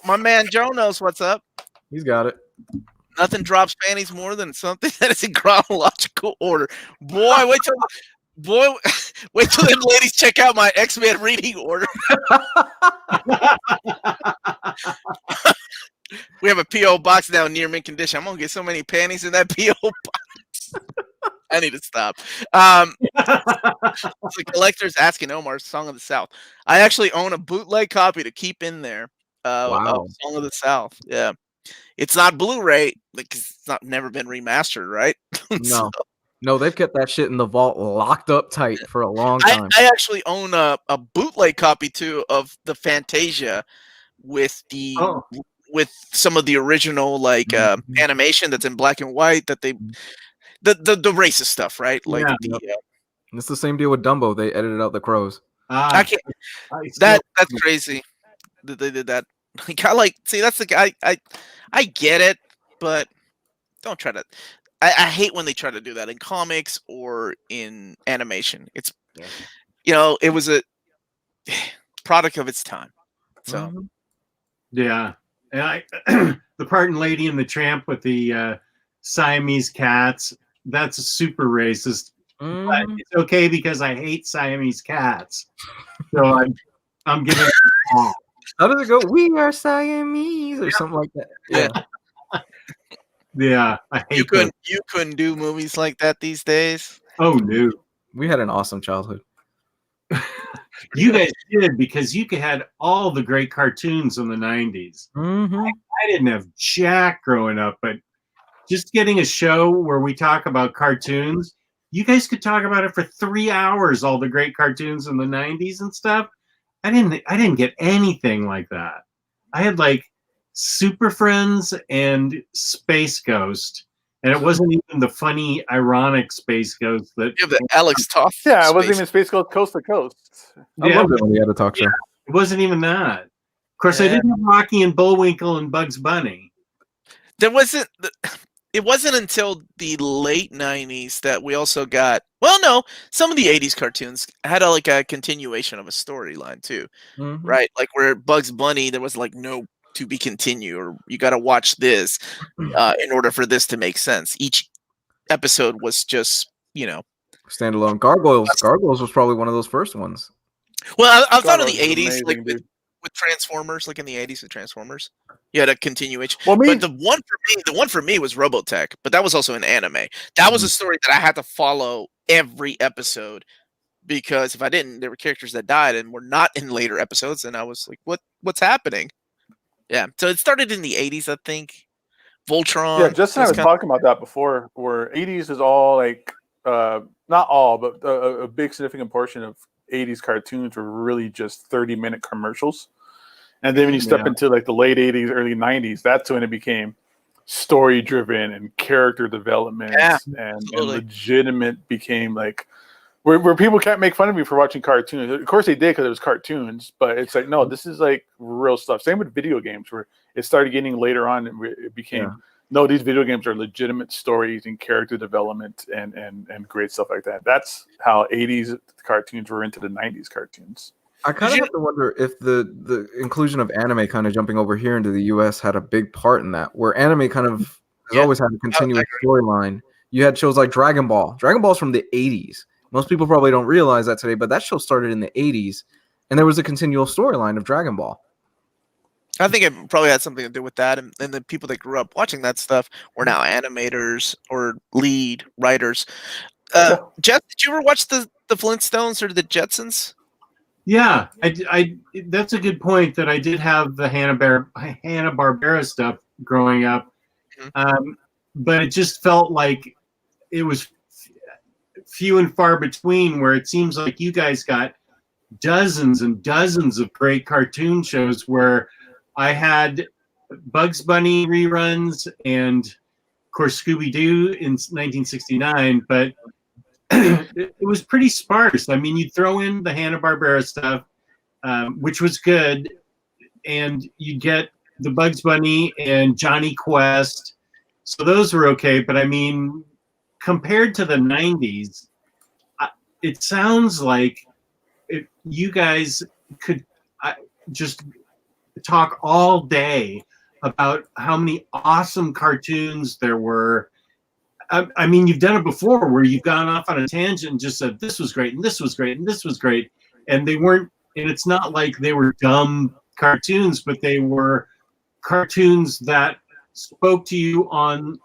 my man Joe knows what's up. He's got it. Nothing drops panties more than something that is in chronological order. Boy, wait till them ladies check out my X-Men reading order. We have a P.O. box now near mint condition. I'm gonna get so many panties in that P.O. box. I need to stop. The collector's asking Omar, Song of the South. I actually own a bootleg copy to keep in there. Wow. Of Song of the South. Yeah. It's not Blu-ray because it's never been remastered, right? No, they've kept that shit in the vault locked up tight for a long time. I actually own a bootleg copy too of the Fantasia with with some of the original animation that's in black and white that they the racist stuff, right? Like it's the same deal with Dumbo. They edited out the crows. I can't. That's crazy that they did that. See, that's the guy. I get it, but don't try to. I hate when they try to do that in comics or in animation. It's it was a product of its time. So yeah, and the part in Lady and the Tramp with the Siamese cats. That's super racist. But it's okay because I hate Siamese cats. So I'm giving it all. How does it go? We are Siamese or something like that. Yeah. Yeah. I hate you couldn't do movies like that these days. Oh no. We had an awesome childhood. You guys did, because you had all the great cartoons in the 90s. I didn't have jack growing up, but just getting a show where we talk about cartoons, you guys could talk about it for 3 hours, all the great cartoons in the 90s and stuff. I didn't get anything like that. I had like Super Friends and Space Ghost, and it wasn't even the funny, ironic Space Ghost that you have the Alex Toth. Yeah, it wasn't even Space Ghost Coast to Coast. I loved it when we had a talk show. It wasn't even that. Of course, I didn't have Rocky and Bullwinkle and Bugs Bunny. It wasn't until the late 90s that we also got, some of the 80s cartoons had a continuation of a storyline too, right? Like where Bugs Bunny, there was no to be continued, or you got to watch this in order for this to make sense. Each episode was just, standalone. Gargoyles was probably one of those first ones. Well, I thought of the Gargoyles was 80s, amazing, like dude. with Transformers, like in the 80s with Transformers. You had a continuation. Well, But the one for me was Robotech, but that was also an anime. That was a story that I had to follow every episode because if I didn't, there were characters that died and were not in later episodes, and I was like, what's happening? Yeah. So it started in the 80s, I think. Voltron. Yeah, Justin and I was talking about that before, where 80s is all like, not all, but a big significant portion of 80s cartoons were really just 30-minute commercials. And then when you step into like the late 80s, early 90s, that's when it became story-driven and character development and legitimate became like, where people can't make fun of me for watching cartoons. Of course they did because it was cartoons, but it's like, no, this is like real stuff. Same with video games, where it started getting later on and it became, no, these video games are legitimate stories and character development and great stuff like that. That's how 80s cartoons were into the 90s cartoons. I kind of have to wonder if the inclusion of anime kind of jumping over here into the US had a big part in that, where anime kind of has always had a continuous storyline. You had shows like Dragon Ball. Dragon Ball's from the 80s. Most people probably don't realize that today, but that show started in the 80s, and there was a continual storyline of Dragon Ball. I think it probably had something to do with that, and the people that grew up watching that stuff were now animators or lead writers. Jeff, did you ever watch the Flintstones or the Jetsons? Yeah, I that's a good point. That I did have the Hanna-Barbera stuff growing up, but it just felt like it was few and far between. Where it seems like you guys got dozens and dozens of great cartoon shows. Where I had Bugs Bunny reruns and, of course, Scooby-Doo in 1969, but it was pretty sparse. I mean, you'd throw in the Hanna-Barbera stuff, which was good, and you'd get the Bugs Bunny and Johnny Quest. So those were okay, but I mean, compared to the 90s, it sounds like if you guys could just talk all day about how many awesome cartoons there were. I mean, you've done it before where you've gone off on a tangent and just said, this was great, and this was great, and this was great. And they weren't, and it's not like they were dumb cartoons, but they were cartoons that spoke to you on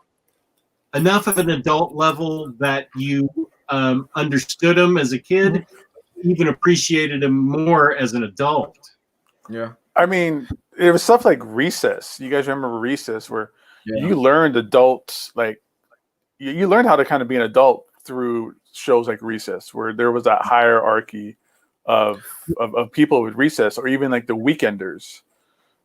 enough of an adult level that you understood them as a kid, even appreciated them more as an adult. Yeah. I mean, it was stuff like Recess. You guys remember Recess, where you learned adults, like, you learned how to kind of be an adult through shows like Recess, where there was that hierarchy of people with Recess, or even like the Weekenders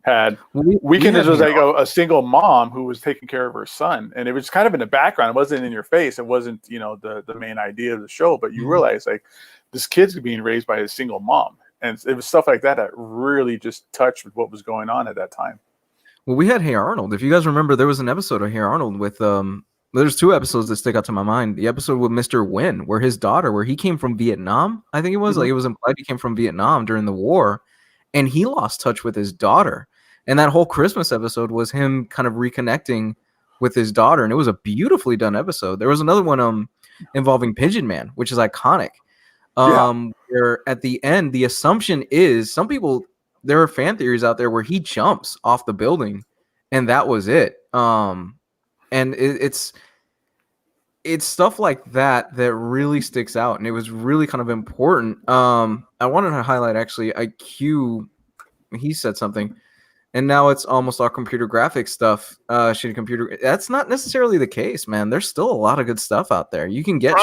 had. Weekenders was like a single mom who was taking care of her son, and it was kind of in the background. It wasn't in your face. It wasn't, the main idea of the show, but you realize like this kid's being raised by a single mom. And it was stuff like that really just touched with what was going on at that time. Well, we had Hey Arnold. If you guys remember, there was an episode of Hey Arnold with there's two episodes that stick out to my mind. The episode with Mr. Wynn, where his daughter, where he came from Vietnam, I think it was, like it was implied he came from Vietnam during the war, and he lost touch with his daughter. And that whole Christmas episode was him kind of reconnecting with his daughter, and it was a beautifully done episode. There was another one involving Pigeon Man, which is iconic. Where at the end, the assumption is there are fan theories out there where he jumps off the building, and that was it. And it's stuff like that really sticks out, and it was really kind of important. I wanted to highlight actually IQ. He said something, and now it's almost all computer graphics stuff. Shitty computer. That's not necessarily the case, man. There's still a lot of good stuff out there. You can get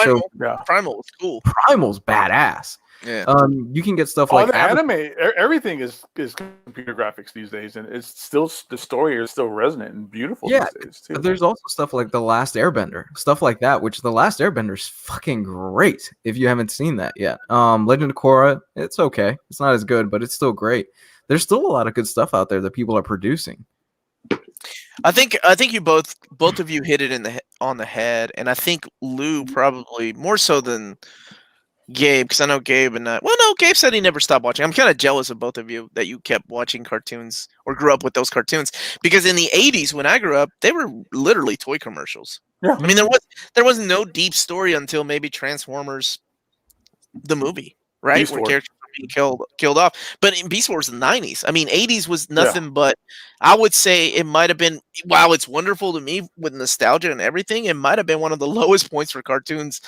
Primal was cool. Primal's badass. Yeah. You can get stuff all like the anime. Everything is computer graphics these days, and it's still, the story is still resonant and beautiful these days too. But there's also stuff like The Last Airbender, stuff like that, which The Last Airbender is fucking great. If you haven't seen that yet, Legend of Korra, it's okay. It's not as good, but it's still great. There's still a lot of good stuff out there that people are producing. I think you both of you hit it on the head, and I think Lou probably more so than Gabe, because I know Gabe and Gabe said he never stopped watching. I'm kind of jealous of both of you that you kept watching cartoons or grew up with those cartoons, because in the 80s when I grew up, they were literally toy commercials. Yeah. I mean, there was no deep story until maybe Transformers, the movie, right, Beast where Wars. characters were being killed off. But in Beast Wars in the 90s, I mean, 80s was nothing but, I would say it might have been, while it's wonderful to me with nostalgia and everything, it might have been one of the lowest points for cartoons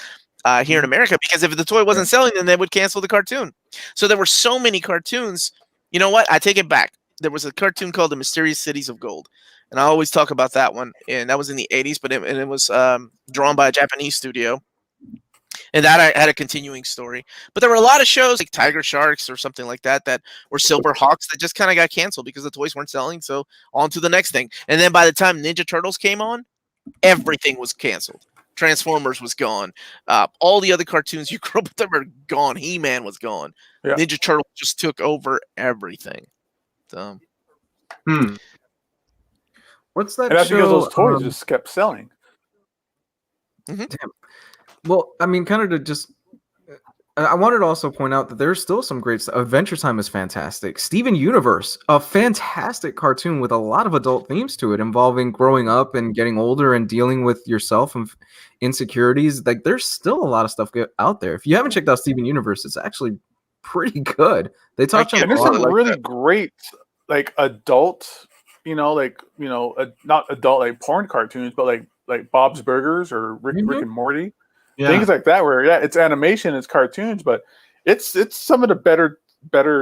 here in America, because if the toy wasn't selling, then they would cancel the cartoon. So there were so many cartoons. You know what? I take it back. There was a cartoon called The Mysterious Cities of Gold, and I always talk about that one. And that was in the 80s, but it was drawn by a Japanese studio. And that had a continuing story. But there were a lot of shows like Tiger Sharks or something like that were Silver Hawks that just kind of got canceled because the toys weren't selling. So on to the next thing. And then by the time Ninja Turtles came on, everything was canceled. Transformers was gone. All the other cartoons you grew up with were gone. He-Man was gone. Yeah. Ninja Turtles just took over everything. So, What's that And that's show? because those toys just kept selling. Damn. Well, I mean, kind of to just, I wanted to also point out that there's still some great stuff. Adventure Time is fantastic. Steven Universe, a fantastic cartoon with a lot of adult themes to it, involving growing up and getting older and dealing with yourself and insecurities. Like, there's still a lot of stuff out there. If you haven't checked out Steven Universe, it's actually pretty good. They touch on And there's some really great, like, adult, not adult like porn cartoons, but like Bob's Burgers or Rick and Morty. Yeah. Things like that, where it's animation, it's cartoons, but it's some of the better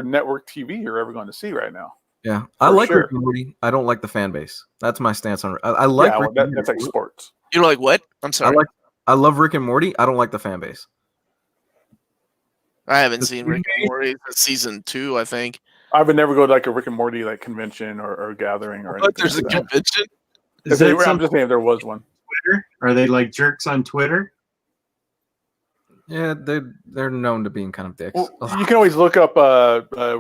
network TV you're ever going to see right now. Yeah, I like Rick and Morty. I don't like the fan base. That's my stance on it. I like that's like sports. You don't like what? I'm sorry. I love Rick and Morty. I don't like the fan base. I haven't seen Rick and Morty since season 2, I think. I would never go to like a Rick and Morty like convention or gathering or anything. There's like a convention. I'm just saying if there was one. Twitter? Are they like jerks on Twitter? Yeah, they're known to being kind of dicks. Well, you can always look up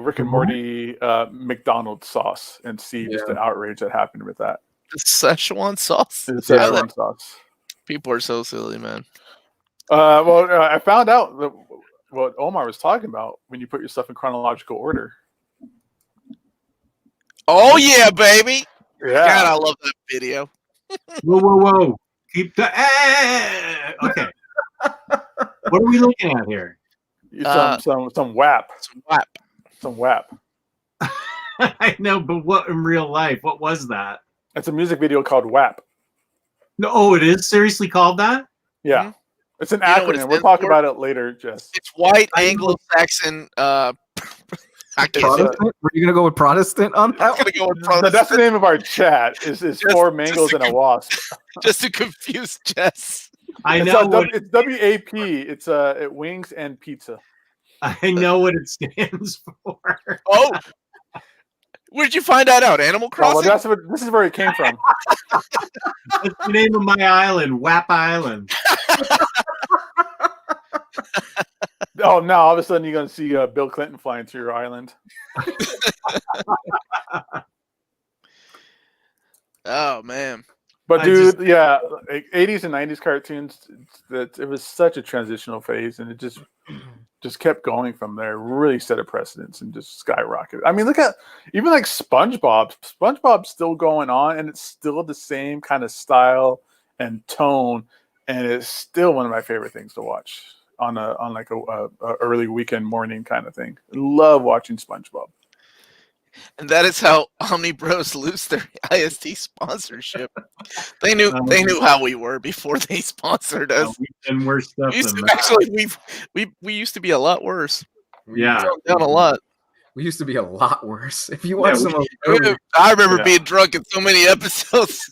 Rick and Morty McDonald's sauce and see just the outrage that happened with that. The Szechuan sauce? The Szechuan sauce. People are so silly, man. I found out what Omar was talking about when you put your stuff in chronological order. Oh, yeah, baby. Yeah. God, I love that video. Whoa. Keep the... Okay. What are we looking at here? Some WAP. Some WAP. I know, but what in real life? What was that? It's a music video called WAP. No, it is seriously called that? Yeah. Mm-hmm. It's an acronym. We'll talk about it later, Jess. It's white Anglo-Saxon. Protestant? Were you gonna go with Protestant on that? I'm gonna go with Protestant. That's the name of our chat. Is 4 mangoes and a wasp. Just to confuse Jess. I know it's WAP. It's wings and pizza. I know what it stands for. Oh, where'd you find that out? Animal Crossing. This is where it came from. That's the name of my island, WAP Island. Oh, now all of a sudden you're gonna see Bill Clinton flying through your island. Oh man. But dude, like 80s and 90s cartoons, it was such a transitional phase, and it just kept going from there. Really set a precedence and just skyrocketed. I mean, look at even like SpongeBob. SpongeBob's still going on, and it's still the same kind of style and tone, and it's still one of my favorite things to watch on a early weekend morning kind of thing. Love watching SpongeBob. And that is how Omnibros lose their IST sponsorship. They knew how we were before they sponsored us. And worse stuff. We used to be a lot worse. Yeah, down a lot. We used to be a lot worse. If you watch some of I remember being drunk in so many episodes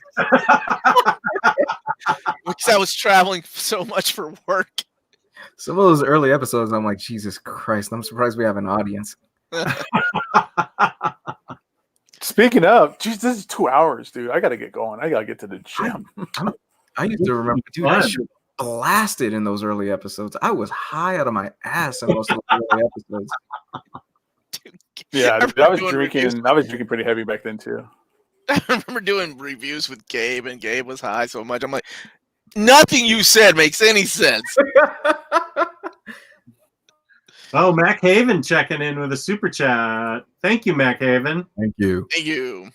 because I was traveling so much for work. Some of those early episodes, I'm like, Jesus Christ! I'm surprised we have an audience. Speaking of, geez, this is 2 hours, dude. I gotta get going. I gotta get to the gym. I used to remember, dude, I should blasted in those early episodes. I was high out of my ass in most of the early episodes. Yeah, dude, I was drinking pretty heavy back then too. I remember doing reviews with Gabe, and Gabe was high so much. I'm like, nothing you said makes any sense. Oh, Mac Haven checking in with a super chat. Thank you, Mac Haven. Thank you. Thank you.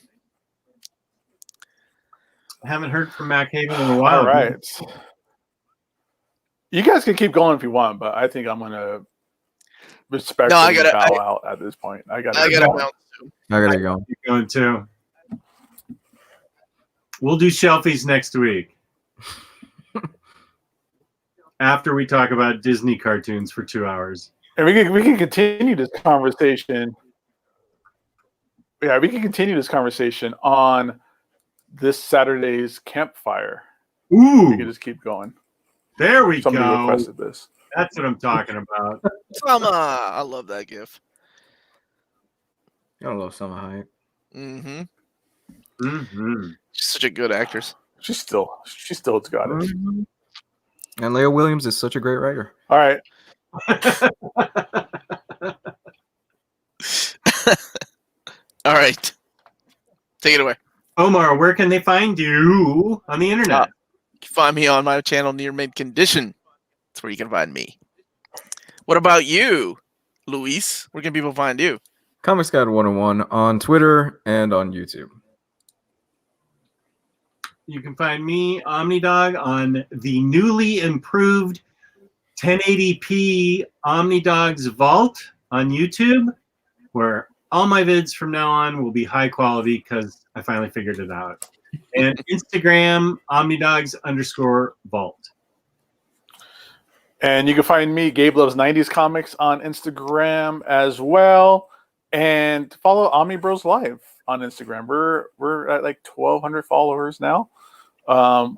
I haven't heard from Mac Haven in a while. All right. You guys can keep going if you want, but I think I'm gonna respectfully bow out at this point. I gotta bounce too. I gotta go. Keep going too. We'll do shelfies next week. After we talk about Disney cartoons for 2 hours. And we can continue this conversation. Yeah, we can continue this conversation on this Saturday's campfire. Ooh. We can just keep going. There we Somebody go. requested this. That's what I'm talking about. Summer. I love that gif. I love Summer Hayek. Mm-hmm. Mm-hmm. She's such a good actress. She still's got it. Mm-hmm. And Leah Williams is such a great writer. All right. All right. Take it away. Omar, where can they find you on the internet? You can find me on my channel, Near Mid Condition. That's where you can find me. What about you, Luis? Where can people find you? Comics Guide 101 on Twitter and on YouTube. You can find me, Omnidog, on the newly improved 1080p Omnidog's Vault on YouTube, where all my vids from now on will be high quality because I finally figured it out. And Instagram, Omnidogs_Vault. And you can find me, Gabe Loves 90s Comics, on Instagram as well. And follow Omnibros Live on Instagram. We're at like 1,200 followers now.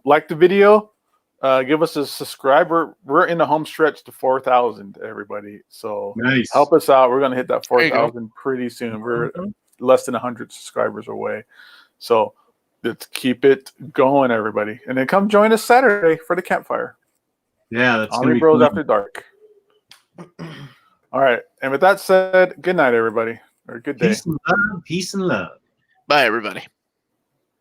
Like the video, give us a subscribe. We're in the home stretch to 4,000, everybody. So nice. Help us out. We're gonna hit that 4,000 pretty soon. We're less than 100 subscribers away. So let's keep it going, everybody. And then come join us Saturday for the campfire. Yeah, that's Omnibros After Dark. All right. And with that said, good night, everybody. Or good day. Peace and love. Peace and love. Bye, everybody.